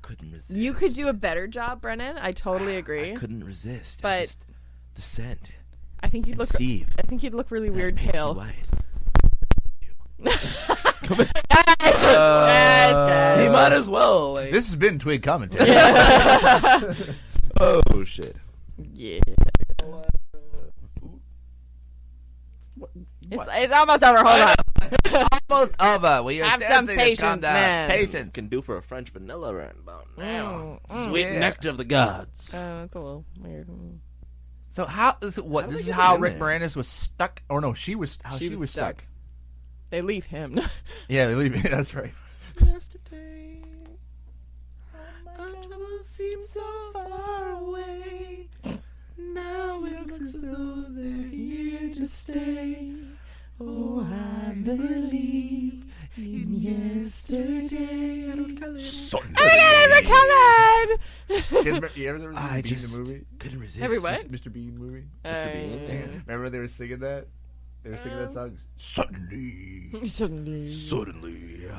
couldn't resist. You could do a better job, Brennan. I totally agree. I couldn't resist. But the scent. I think you'd And look. Steve. I think you'd look really weird Pasty pale. white. Guys. He might as well. Like, This has been Twig Commentary. oh shit. Yeah. It's almost over. Hold on. Almost over. We are Have some dancing to calm patience, down. man. Patience. Can do for a French vanilla right about now. Mm, Sweet yeah. nectar of the gods. Oh, that's a little weird. So how is it? What? How This did is they get how him in Rick there? Moranis was stuck. Or no, she was. How she was stuck. They leave him. Yeah, they leave me. That's right. Yesterday, our troubles seem so far away. Now it looks as though they're here to stay. Oh, I believe in yesterday. So, Oh my God, Edward Cullen! you ever seen I the Bean just the movie? couldn't resist. Every what? Mr. Bean movie. Mr. Bean. Remember they were singing that? They were singing that song. Suddenly. Suddenly. Suddenly.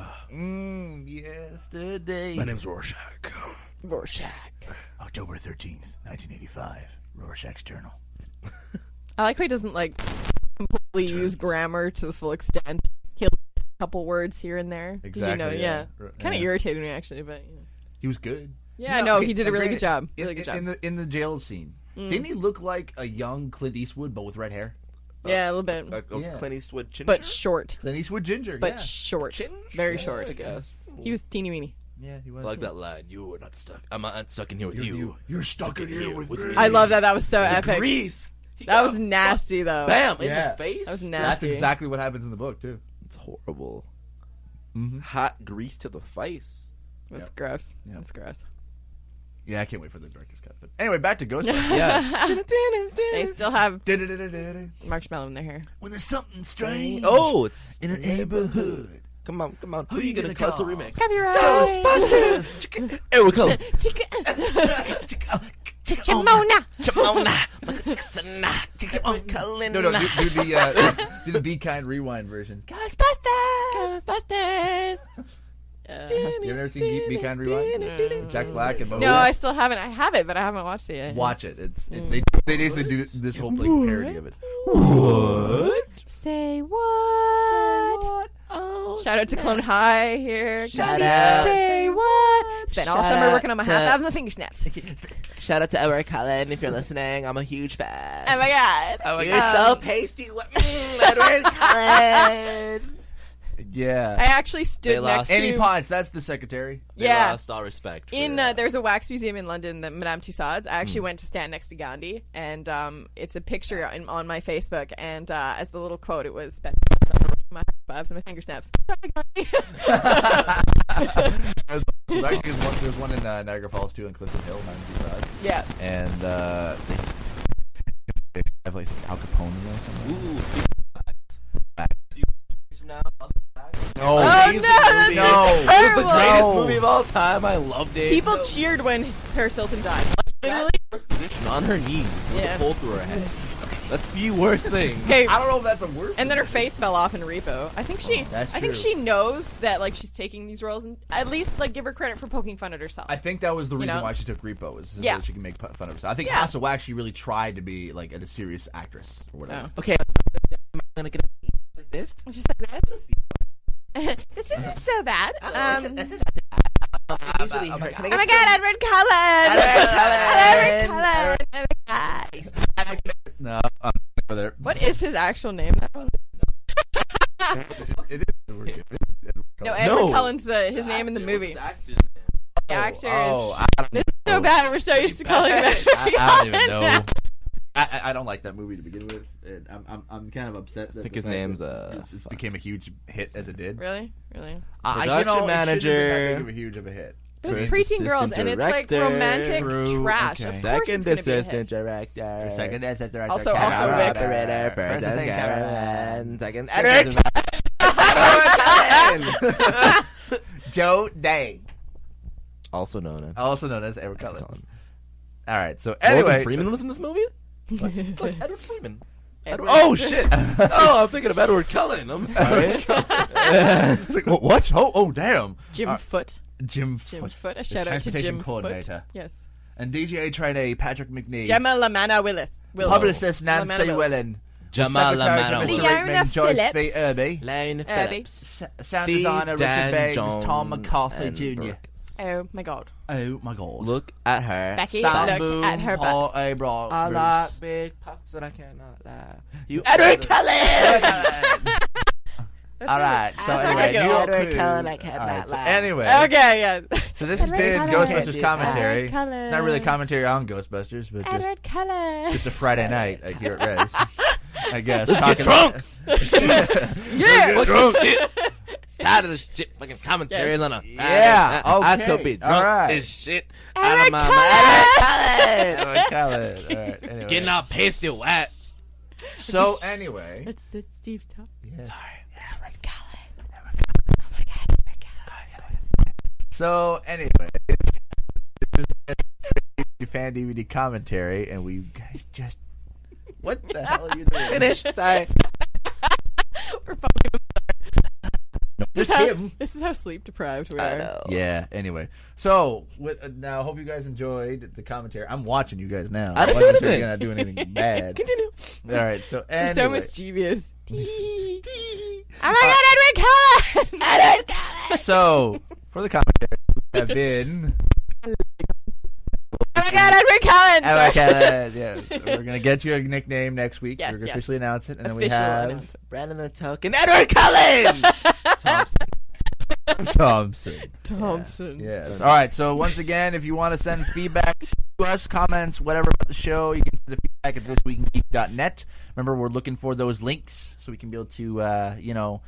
Yesterday. My name's Rorschach. October 13th, 1985. Rorschach's Journal. I like how he doesn't like completely use grammar to the full extent. He'll miss a couple words here and there. Did you know? Exactly, Yeah. yeah. Kind of Yeah. irritated me actually, but you know. He was good. Yeah, You know, no, okay, he did a so really granted, good job. Really good job. In the jail scene. Didn't he look like a young Clint Eastwood, but with red hair? Yeah, a little bit. Like Clint Eastwood ginger? But short. Clint Eastwood ginger, But yeah. short. Ginger? Very Yeah, short. I guess. He was teeny weeny. Yeah, he I was. like that line. You were not stuck. I'm not stuck in here with you. You're stuck in here with me. I love that. That was so The epic. grease. He That got was nasty, though. Bam in Yeah. the face. That was That's nasty. exactly what happens in the book, too. It's horrible. Mm-hmm. Hot grease to the face. That's gross. Yeah. That's gross. Yeah, I can't wait for the director's cut. But anyway, back to Ghostbusters. Yes. They still have When marshmallow in their hair. there's something strange Oh, it's in a neighborhood. come on. Who you gonna cuss or call? remix? Copyright. Ghostbusters. Here we go. Chimona. Chimona. Michael Jackson. Edward Cullen. No, do the Be Kind rewind version. Ghostbusters. You ever seen Be Kind rewind? Jack Black and Mo. No, I still haven't. I have it, but I haven't watched it yet. Watch it. They basically do this whole like, parody of it. What? Say what? Oh, Shout out to Clone High here. Shout out. Say what? spent all summer working on my half album of finger snaps. Shout out to Edward Cullen if you're listening. I'm a huge fan. Oh my god. Oh my You're God. so pasty. Edward Cullen. Yeah. I actually stood next to Annie Potts, that's the secretary. They lost all respect. There's a wax museum in London, the Madame Tussauds. I actually went to stand next to Gandhi, and it's a picture on my Facebook. And as the little quote, it was spent my fives and my finger snaps. There's one in Niagara Falls too, in Clifton Hill, Madame Tussauds. Yeah. And they have like Al Capone or something. Ooh, speaking of wax. Now, no. Oh, This no. was the greatest movie of all time. I loved it. People cheered when Paris Hilton died. Literally. First position on her knees with Yeah. a pole through her head. That's the worst thing. Okay. I don't know if that's a word. And then her face fell off in Repo. I think she. That's I think true. she knows that like she's taking these roles, and at least like give her credit for poking fun at herself. I think that was the reason know? why she took Repo, was so Yeah. that she can make fun of herself. I think Yeah. Casa Wax, she really tried to be like a serious actress or whatever. Oh. Okay, I'm gonna get a like this. Just like this. This isn't so bad. These really hurt. Can I Oh get my god, Edward Cullen! Edward Cullen! No, I'm over there. What is his actual name now? It is Edward No, Cullen. Edward Cullen's his name in the movie. The actor Oh, is. I don't This know. is so bad. We're so used to calling him Edward I don't even Cullen. know. I don't like that movie to begin with. And I'm kind of upset that I think the his fact name's that it became a huge hit as it did. Really? Production manager. Huge of a hit. But it's First preteen girls, assistant and it's like director. romantic True. trash. Okay. Of course Second it's gonna be a assistant hit. director. Second assistant director. Also Camera Rick. operator. First First assistant cameraman. Second Edward Joe Day, also known as Edward Cullen. Cullen. All right, so Morgan anyway, Freeman was in this movie? Look, Edward Freeman. Edward. Oh shit! Oh, I'm thinking of Edward Cullen. I'm sorry. It's like, what? Oh, damn. Jim Foot. Jim Foot. A shout out to Jim Foot. coordinator. Yes. And DJ trainee Patrick McNee. Gemma Lamanna Willis. Publicist Nancy Lamanna Willis. Willen. Jamal Secretary to Lamano. Mr. Leona Rickman, Joyce Phillips. V. Irby. Lane Abby. Phillips. Sound Steve designer Dan Richard Beggs. Jones Tom McCarthy and Jr. Brooks. Oh my god. Oh my god. Look at her. Becky, Sound look boom, at her Paul butt. Abra. I like big pops and I cannot lie. You Edward Cullen! All right, so not anyway, gonna get New old. York Edward Crew. Cullen, I All cannot right, so lie. anyway, Okay, yeah. so this has been Cullen. Ghostbusters commentary. Edward Cullen. It's not really commentary on Ghostbusters, but Edward Cullen. just a Friday night here at Rez, I guess. Let's get talking drunk! Yeah. Fucking drunk, shit. Tired of this shit fucking commentary Yes. on a Yeah, I okay, could be all drunk right. as shit out of Edward my Cullen. mind. Edward Cullen. All right, anyway. Getting all pasty white. So anyway, That's Steve Top. yeah. Sorry. Edward Cullen. So anyway, this is fan DVD commentary, and we guys just what the hell are you doing? Finish. Sorry. We're fucking Just This is, him. this is how sleep deprived we I are. know. Yeah. Anyway, so now, hope you guys enjoyed the commentary. I'm watching you guys now. I didn't wasn't do sure anything. you're gonna do anything bad. Continue. All right. So We're anyway, so mischievous. Oh my god, Edward Cullen! Edward Cullen! so for the commentary, we have been. Oh my god, Edward Cullen! Edward Sorry. Cullen, yeah. We're gonna get you a nickname next week. Yes, We're gonna yes. officially announce it, and then we Official have announcement. Brandon the Token. Edward Cullen! Thompson. Thompson. Yes. All right. So once again, if you want to send feedback to us, comments, whatever about the show, you can send the feedback at ThisWeekInGeek.net. Remember, we're looking for those links so we can be able to,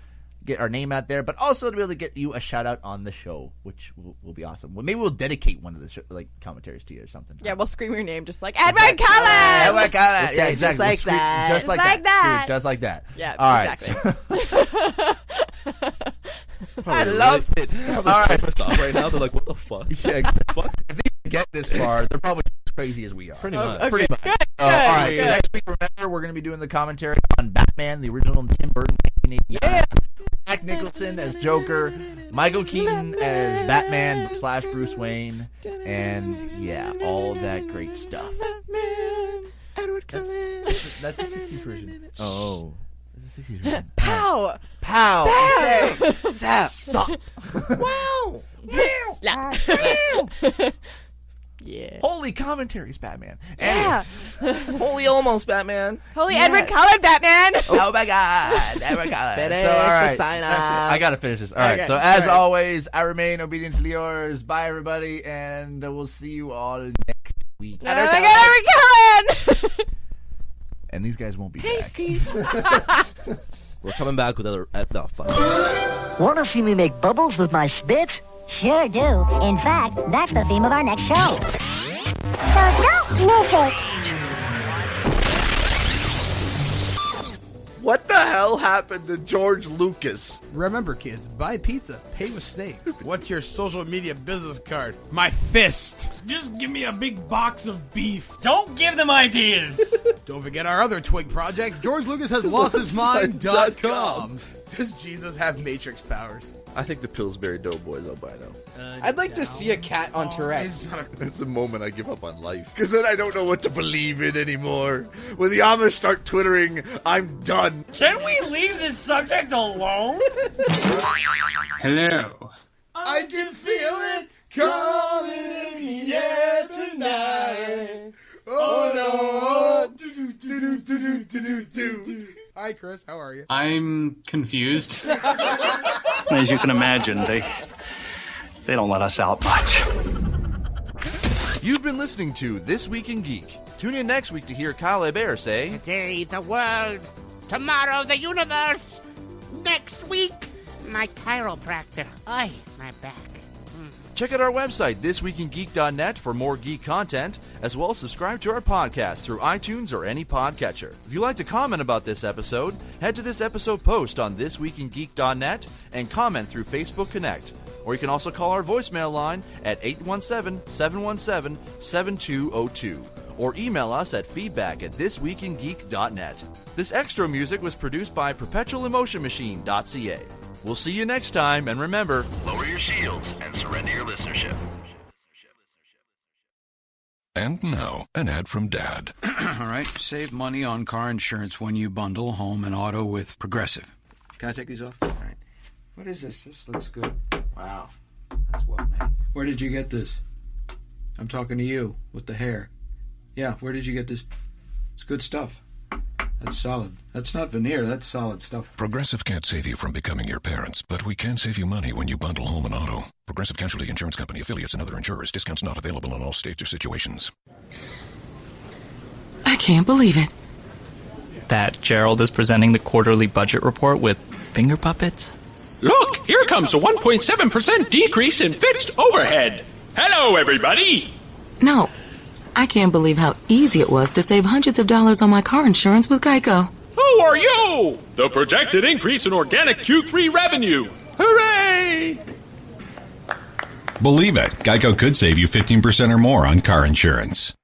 get our name out there, but also to be able to get you a shout out on the show, which will be awesome. Well, maybe we'll dedicate one of the commentaries to you or something. Yeah, we'll scream your name just like Edward Cullen! Edward Cullen. We'll say Yeah, it exactly. just like We'll scream- that. Just like like that. that. Dude, just like that. Yeah, All right. exactly. I loved it. All right. Stop right now. They're like, what the fuck? Yeah, exactly. If they get this far, they're probably as crazy as we are. Pretty Oh, much. okay. Pretty much. Good, All right. good. So next week, remember, we're going to be doing the commentary on Batman, the original Tim Burton 1989. Yeah. Jack Nicholson as Joker, Michael Keaton as Batman / Bruce Wayne, and yeah, all that great stuff. Edward Cullen. That's the 60s version. Oh. Is Pow! Pow! Pow! Okay. Zap! Suck! Wow! Slap! Yeah. Holy commentaries, Batman. Yeah. Holy almost, Batman. Holy Edward Cullen, Batman. Oh my God, Edward Cullen. Finish So, all the right, sign that's it. off. I gotta finish this. All right. Okay, So as sorry. always, I remain obedient to yours. Bye, everybody, and we'll see you all next week. Oh my God, Edward Cullen. And these guys won't be Hey, back. Steve. We're coming back with other. No, fuck. Want to see me make bubbles with my spit? Sure do. In fact, that's the theme of our next show. So don't miss it. What the hell happened to George Lucas? Remember, kids, buy pizza, pay with steak. What's your social media business card? My fist. Just give me a big box of beef. Don't give them ideas. Don't forget our other Twig project, George Lucas has lost his mind.com. Does Jesus have Matrix powers? I think the Pillsbury Doughboys I'll buy now. I'd like to see a cat on Tourette's. It's the moment I give up on life. Because then I don't know what to believe in anymore. When the Amish start twittering, I'm done. Can we leave this subject alone? Hello. I can feel it coming in the air tonight. Oh no. Hi, Chris. How are you? I'm confused. As you can imagine, they don't let us out much. You've been listening to This Week in Geek. Tune in next week to hear Kyle Hebert say, Today, the world. Tomorrow, the universe. Next week, my chiropractor. Ay, my back. check out our website, ThisWeekInGeek.net, for more geek content, as well as subscribe to our podcast through iTunes or any podcatcher. If you'd like to comment about this episode, head to this episode post on ThisWeekInGeek.net and comment through Facebook Connect. Or you can also call our voicemail line at 817-717-7202. Or email us at feedback@thisweekingeek.net. This extra music was produced by perpetualemotionmachine.ca. We'll see you next time, and remember, lower your shields and surrender your listenership. And now, an ad from Dad. All right, save money on car insurance when you bundle home and auto with Progressive. Can I take these off? All right. What is this? This looks good. Wow. That's well made. Where did you get this? I'm talking to you with the hair. Yeah, where did you get this? It's good stuff. That's solid. That's not veneer. That's solid stuff. Progressive can't save you from becoming your parents, but we can save you money when you bundle home and auto. Progressive Casualty Insurance Company, affiliates, and other insurers. Discounts not available in all states or situations. I can't believe it. That Gerald is presenting the quarterly budget report with finger puppets? Look, here comes a 1.7% decrease in fixed overhead. Hello, everybody. No, I can't believe how easy it was to save hundreds of dollars on my car insurance with Geico. Who are you? The projected increase in organic Q3 revenue. Hooray! Believe it, Geico could save you 15% or more on car insurance.